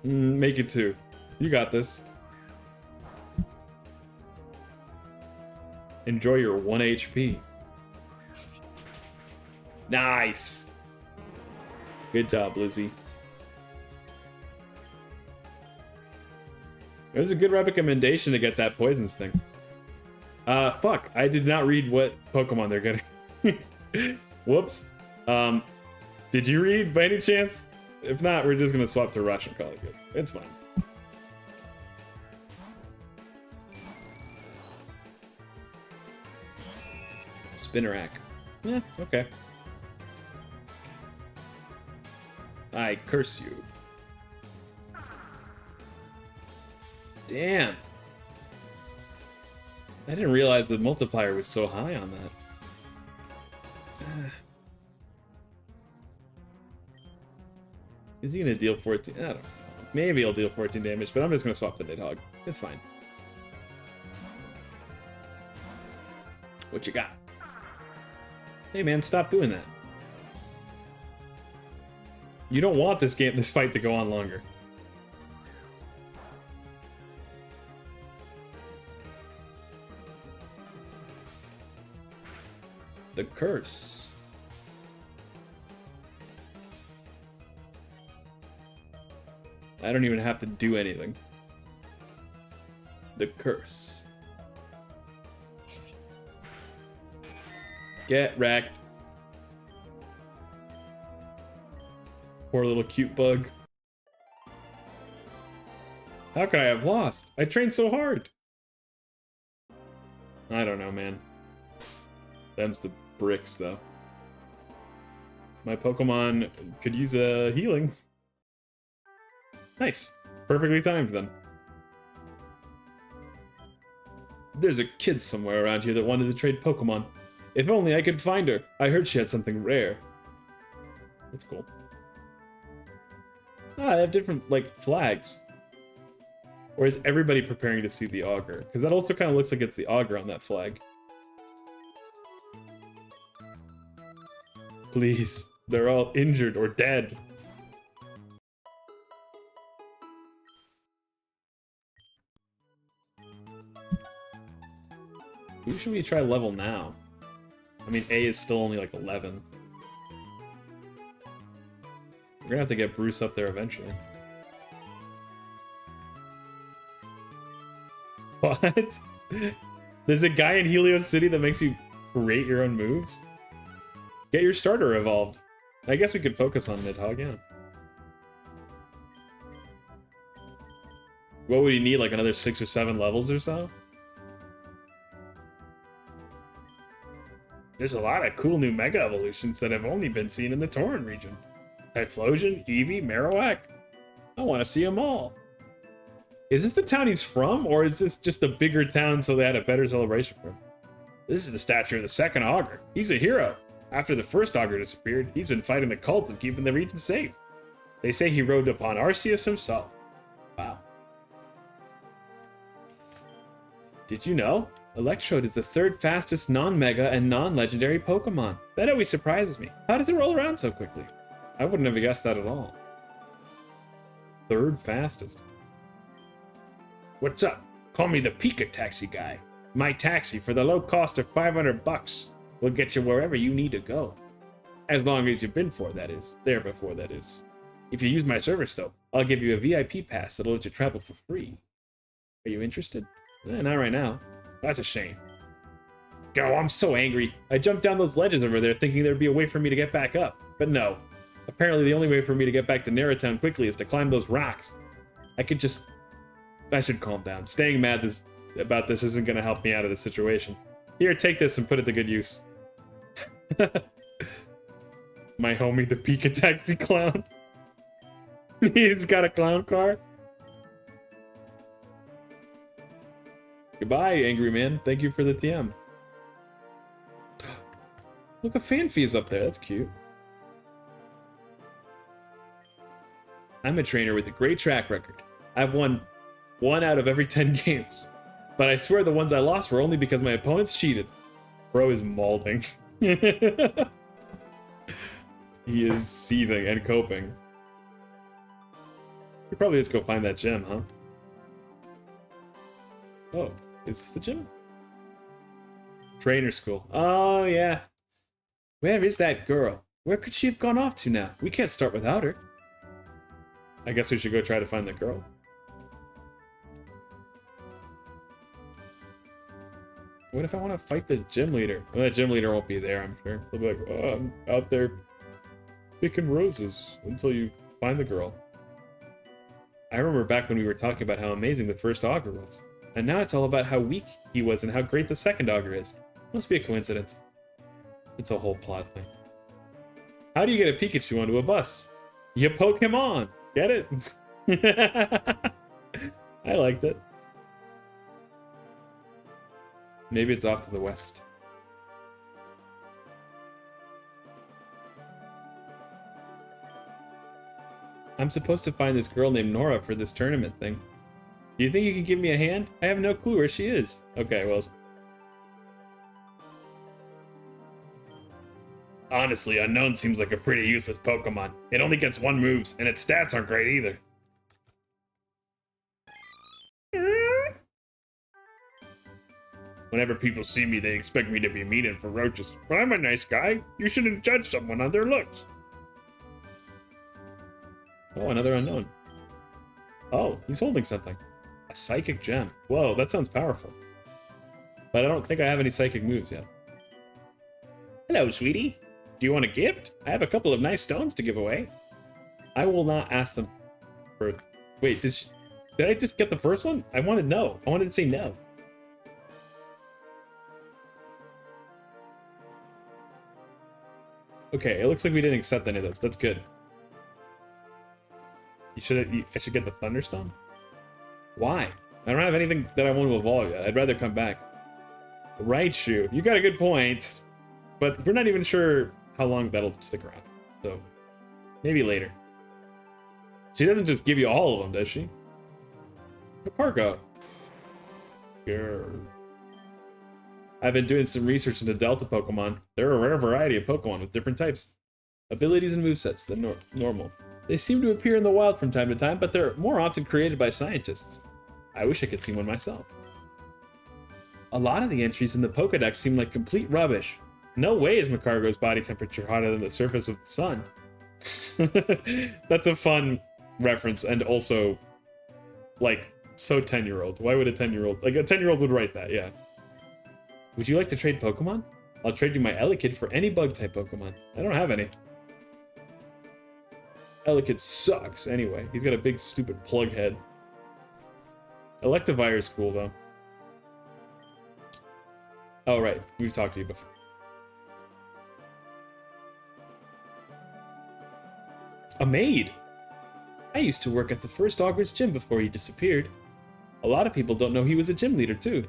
Make it 2. You got this. Enjoy your 1 HP. Nice. Good job, Lizzie. It was a good recommendation to get that Poison Sting. Fuck. I did not read what Pokemon they're getting. Whoops. Did you read by any chance? If not, we're just gonna swap to Rush and call it good. It's fine. Spinnerack. Yeah, okay. I curse you. Damn. I didn't realize the multiplier was so high on that. Is he gonna deal 14? I don't know. Maybe he'll deal 14 damage, but I'm just gonna swap the Nidhogg. It's fine. What you got? Hey man, stop doing that. You don't want this fight to go on longer. The curse. I don't even have to do anything. The curse. Get wrecked. Poor little cute bug. How could I have lost? I trained so hard. I don't know, man. Them's the bricks, though. My Pokemon could use a healing. Nice. Perfectly timed, then. There's a kid somewhere around here that wanted to trade Pokemon. If only I could find her. I heard she had something rare. That's cool. Ah, they have different, like, flags. Or is everybody preparing to see the Augur? Because that also kind of looks like it's the Augur on that flag. Please. They're all injured or dead. Who should we try level now? I mean, A is still only like 11. We're gonna have to get Bruce up there eventually. What? There's a guy in Helios City that makes you create your own moves? Get your starter evolved. I guess we could focus on Nidhogg, yeah. What would he need, like another 6 or 7 levels or so? There's a lot of cool new Mega Evolutions that have only been seen in the Tauren region. Typhlosion, Eevee, Marowak. I want to see them all. Is this the town he's from, or is this just a bigger town so they had a better celebration for him? This is the statue of the second Augur. He's a hero. After the first Augur disappeared, he's been fighting the cults and keeping the region safe. They say he rode upon Arceus himself. Wow. Did you know? Electrode is the 3rd fastest non-mega and non-legendary Pokemon. That always surprises me. How does it roll around so quickly? I wouldn't have guessed that at all. 3rd fastest. What's up? Call me the Pika Taxi guy. My taxi for the low cost of $500 will get you wherever you need to go. As long as you've been for, that is. There before, that is. If you use my service though, I'll give you a VIP pass that'll let you travel for free. Are you interested? Not right now. That's a shame. Go, I'm so angry. I jumped down those ledges over there thinking there'd be a way for me to get back up. But no. Apparently the only way for me to get back to Narrowtown quickly is to climb those rocks. I should calm down. Staying mad about this isn't going to help me out of this situation. Here, take this and put it to good use. My homie, the Pika Taxi clown. He's got a clown car. Goodbye, angry man. Thank you for the TM. Look, a Fanfee's up there. That's cute. I'm a trainer with a great track record. I've won 1 out of every 10 games. But I swear the ones I lost were only because my opponents cheated. Bro is mauling. He is seething and coping. We probably just go find that gem, huh? Oh, is this the gym? Trainer school. Oh, yeah. Where is that girl? Where could she have gone off to now? We can't start without her. I guess we should go try to find the girl. What if I want to fight the gym leader? Well, the gym leader won't be there, I'm sure. He'll be like, oh, I'm out there picking roses until you find the girl. I remember back when we were talking about how amazing the first Augur was. And now it's all about how weak he was and how great the second Augur is. Must be a coincidence. It's a whole plot thing. How do you get a Pikachu onto a bus? You poke him on. Get it? I liked it. Maybe it's off to the west. I'm supposed to find this girl named Nora for this tournament thing. Do you think you can give me a hand? I have no clue where she is. Okay, well... Honestly, Unknown seems like a pretty useless Pokemon. It only gets 1 moves, and its stats aren't great either. Whenever people see me, they expect me to be mean and ferocious. But I'm a nice guy. You shouldn't judge someone on their looks. Oh, another Unknown. Oh, he's holding something. A Psychic Gem. Whoa, that sounds powerful. But I don't think I have any Psychic moves yet. Hello, sweetie. Do you want a gift? I have a couple of nice stones to give away. I will not ask them for... Wait, did I just get the first one? I wanted no. I wanted to say no. Okay, it looks like we didn't accept any of those. That's good. I should get the Thunderstone? Why? I don't have anything that I want to evolve yet. I'd rather come back. Raichu. You got a good point. But we're not even sure how long that'll stick around. So, maybe later. She doesn't just give you all of them, does she? Piroh. Grr. I've been doing some research into Delta Pokemon. There are a rare variety of Pokemon with different types, abilities, and movesets than normal. They seem to appear in the wild from time to time, but they're more often created by scientists. I wish I could see one myself. A lot of the entries in the Pokedex seem like complete rubbish. No way is Macargo's body temperature hotter than the surface of the sun. That's a fun reference, and also, like, so 10-year-old. Why would a 10-year-old... Like, a 10-year-old would write that, yeah. Would you like to trade Pokemon? I'll trade you my Elekid for any Bug-type Pokemon. I don't have any. Elekid sucks, anyway. He's got a big, stupid plug head. Electivire is cool, though. Oh, right. We've talked to you before. A maid! I used to work at the first Augur's gym before he disappeared. A lot of people don't know he was a gym leader, too.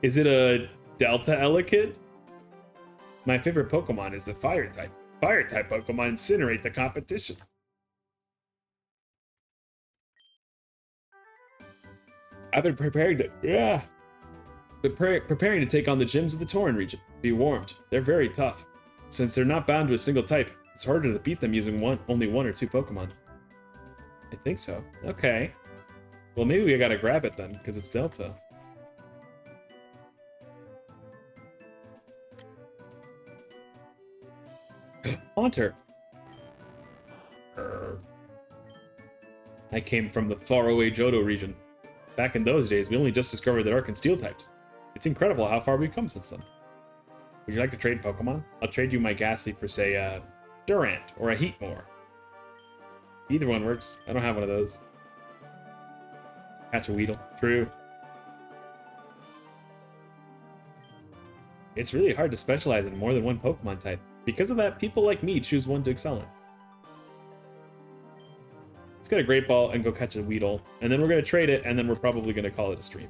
Is it a Delta Elekid? My favorite Pokemon is the Fire type. Fire type Pokemon incinerate the competition. I've been preparing to take on the gyms of the Tauren region. Be warned, they're very tough. Since they're not bound to a single type, it's harder to beat them using only one or two Pokemon. I think so. Okay. Well, maybe we gotta grab it then, because it's Delta. Haunter. I came from the faraway Johto region. Back in those days, we only just discovered that Arc and Steel types. It's incredible how far we've come since then. Would you like to trade Pokemon? I'll trade you my Ghastly for, say, Durant or a Heatmore. Either one works. I don't have one of those. Catch a Weedle. True. It's really hard to specialize in more than one Pokemon type. Because of that, people like me choose one to excel in. Let's get a Great Ball and go catch a Weedle, and then we're going to trade it, and then we're probably going to call it a stream.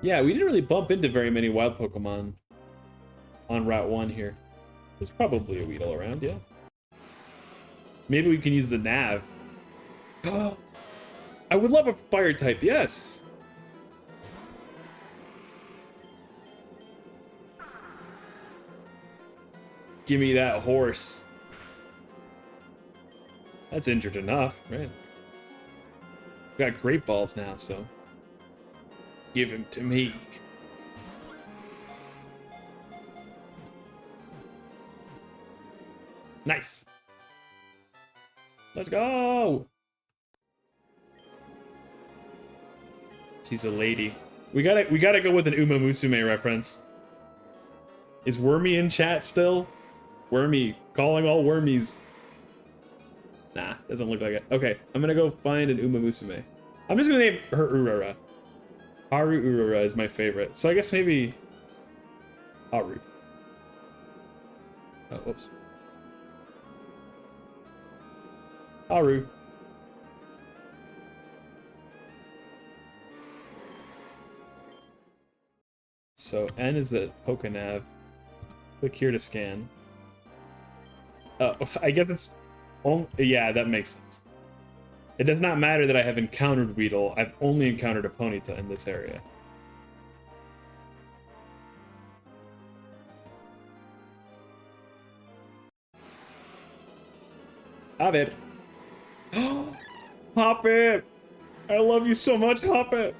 Yeah, we didn't really bump into very many wild Pokemon on Route 1 here. There's probably a Weedle around, yeah. Maybe we can use the nav. I would love a fire type, yes! Give me that horse. That's injured enough, right? We got Great Balls now, so... Give him to me. Nice! Let's go! She's a lady. We gotta go with an Uma Musume reference. Is Wormy in chat still? Wormy, calling all wormies. Nah, doesn't look like it. Okay, I'm gonna go find an Uma Musume. I'm just gonna name her Urara. Haru Urara is my favorite. So I guess maybe Haru. Oh, whoops. Haru. So N is the Pokenav. Click here to scan. Oh, I guess it's... yeah, that makes sense. It does not matter that I have encountered Weedle. I've only encountered a Ponyta in this area. Hoppip! Hoppip! I love you so much, Hoppip!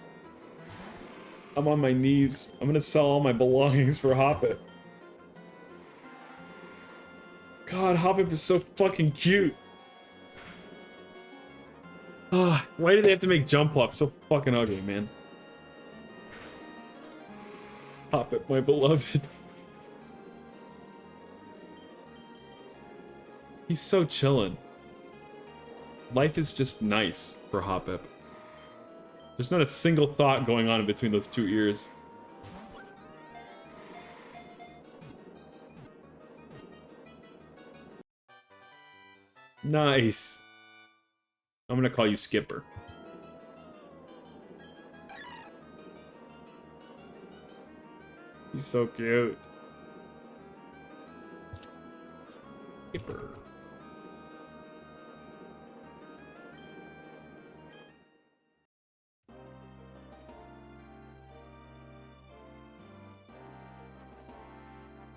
I'm on my knees. I'm gonna sell all my belongings for Hoppip. God, Hoppip is so fucking cute. Ah, why do they have to make Jump Off so fucking ugly, man? Hoppip, my beloved. He's so chillin'. life is just nice for Hoppip. There's not a single thought going on in between those two ears. Nice. I'm gonna call you Skipper. He's so cute. Skipper.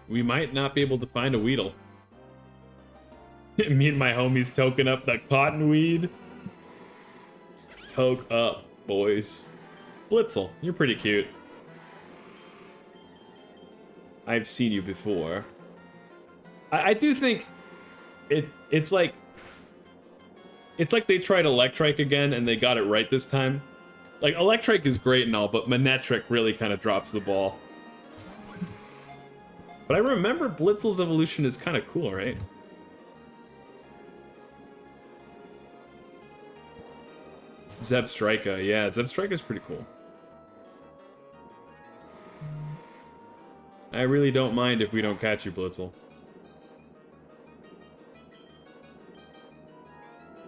We might not be able to find a Weedle. Me and my homies token up the cottonweed. Toke up, boys. Blitzel, you're pretty cute. I've seen you before. I do think it's like they tried Electrike again and they got it right this time. Like, Electrike is great and all, but Manectric really kind of drops the ball. But I remember Blitzel's evolution is kind of cool, right? Zebstrika, yeah, Zebstrika's pretty cool. I really don't mind if we don't catch you, Blitzel.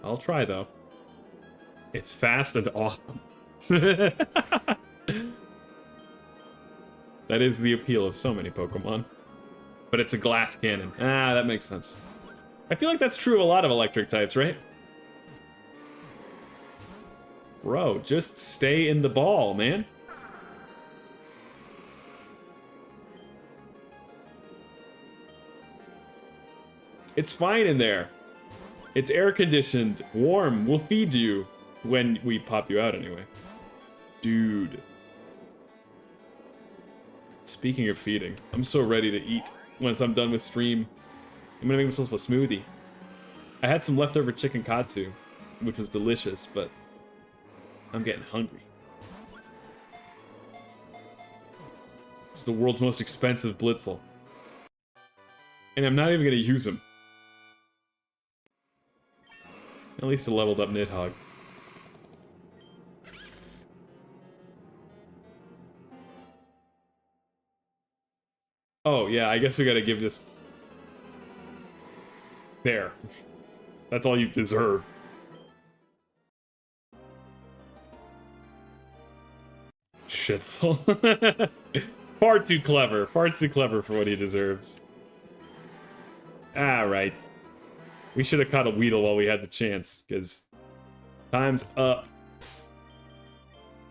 I'll try, though. It's fast and awesome. That is the appeal of so many Pokemon. But it's a glass cannon. Ah, that makes sense. I feel like that's true of a lot of electric types, right? Bro, just stay in the ball, man. It's fine in there. It's air conditioned, warm. We'll feed you when we pop you out anyway. Dude. Speaking of feeding, I'm so ready to eat once I'm done with stream. I'm gonna make myself a smoothie. I had some leftover chicken katsu, which was delicious, but I'm getting hungry. It's the world's most expensive Blitzel. And I'm not even gonna use him. At least a leveled up Nidhogg. Oh, yeah, I guess we gotta give this... There. That's all you deserve. Shitzel. Far too clever. Far too clever for what he deserves. Alright. We should have caught a Weedle while we had the chance, because time's up.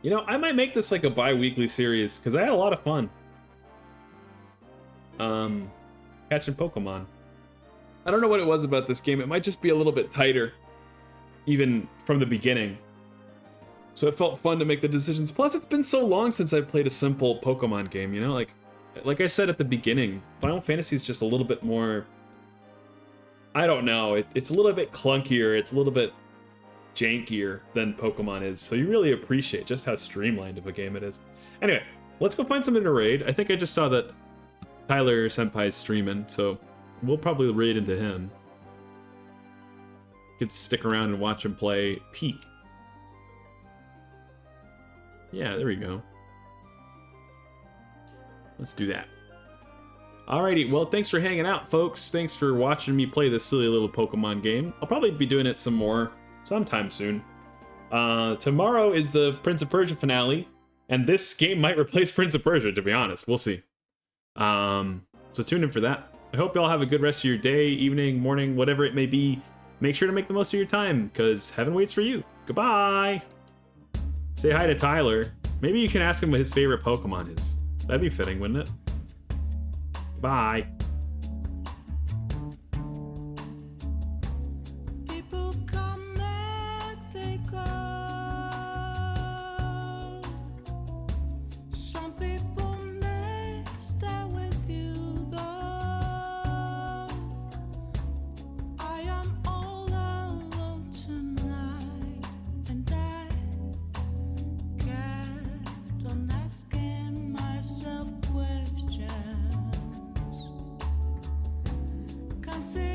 You know, I might make this like a bi-weekly series, because I had a lot of fun. Catching Pokemon. I don't know what it was about this game. It might just be a little bit tighter, even from the beginning. So it felt fun to make the decisions. Plus, it's been so long since I've played a simple Pokemon game, you know? Like I said at the beginning, Final Fantasy is just a little bit more... I don't know, it's a little bit clunkier, it's a little bit jankier than Pokemon is, so you really appreciate just how streamlined of a game it is. Anyway, let's go find something to raid. I think I just saw that Tyler Senpai's streaming, so we'll probably raid into him. Could stick around and watch him play Peak. Yeah, there we go. Let's do that. Alrighty, well, thanks for hanging out, folks. Thanks for watching me play this silly little Pokemon game. I'll probably be doing it some more sometime soon. Tomorrow is the Prince of Persia finale, and this game might replace Prince of Persia, to be honest. We'll see. So tune in for that. I hope y'all have a good rest of your day, evening, morning, whatever it may be. Make sure to make the most of your time, because heaven waits for you. Goodbye! Say hi to Tyler. Maybe you can ask him what his favorite Pokemon is. That'd be fitting, wouldn't it? Bye. People come and they go. Some people may stay with you though. I am all alone tonight, and I kept on asking myself questions. Can't see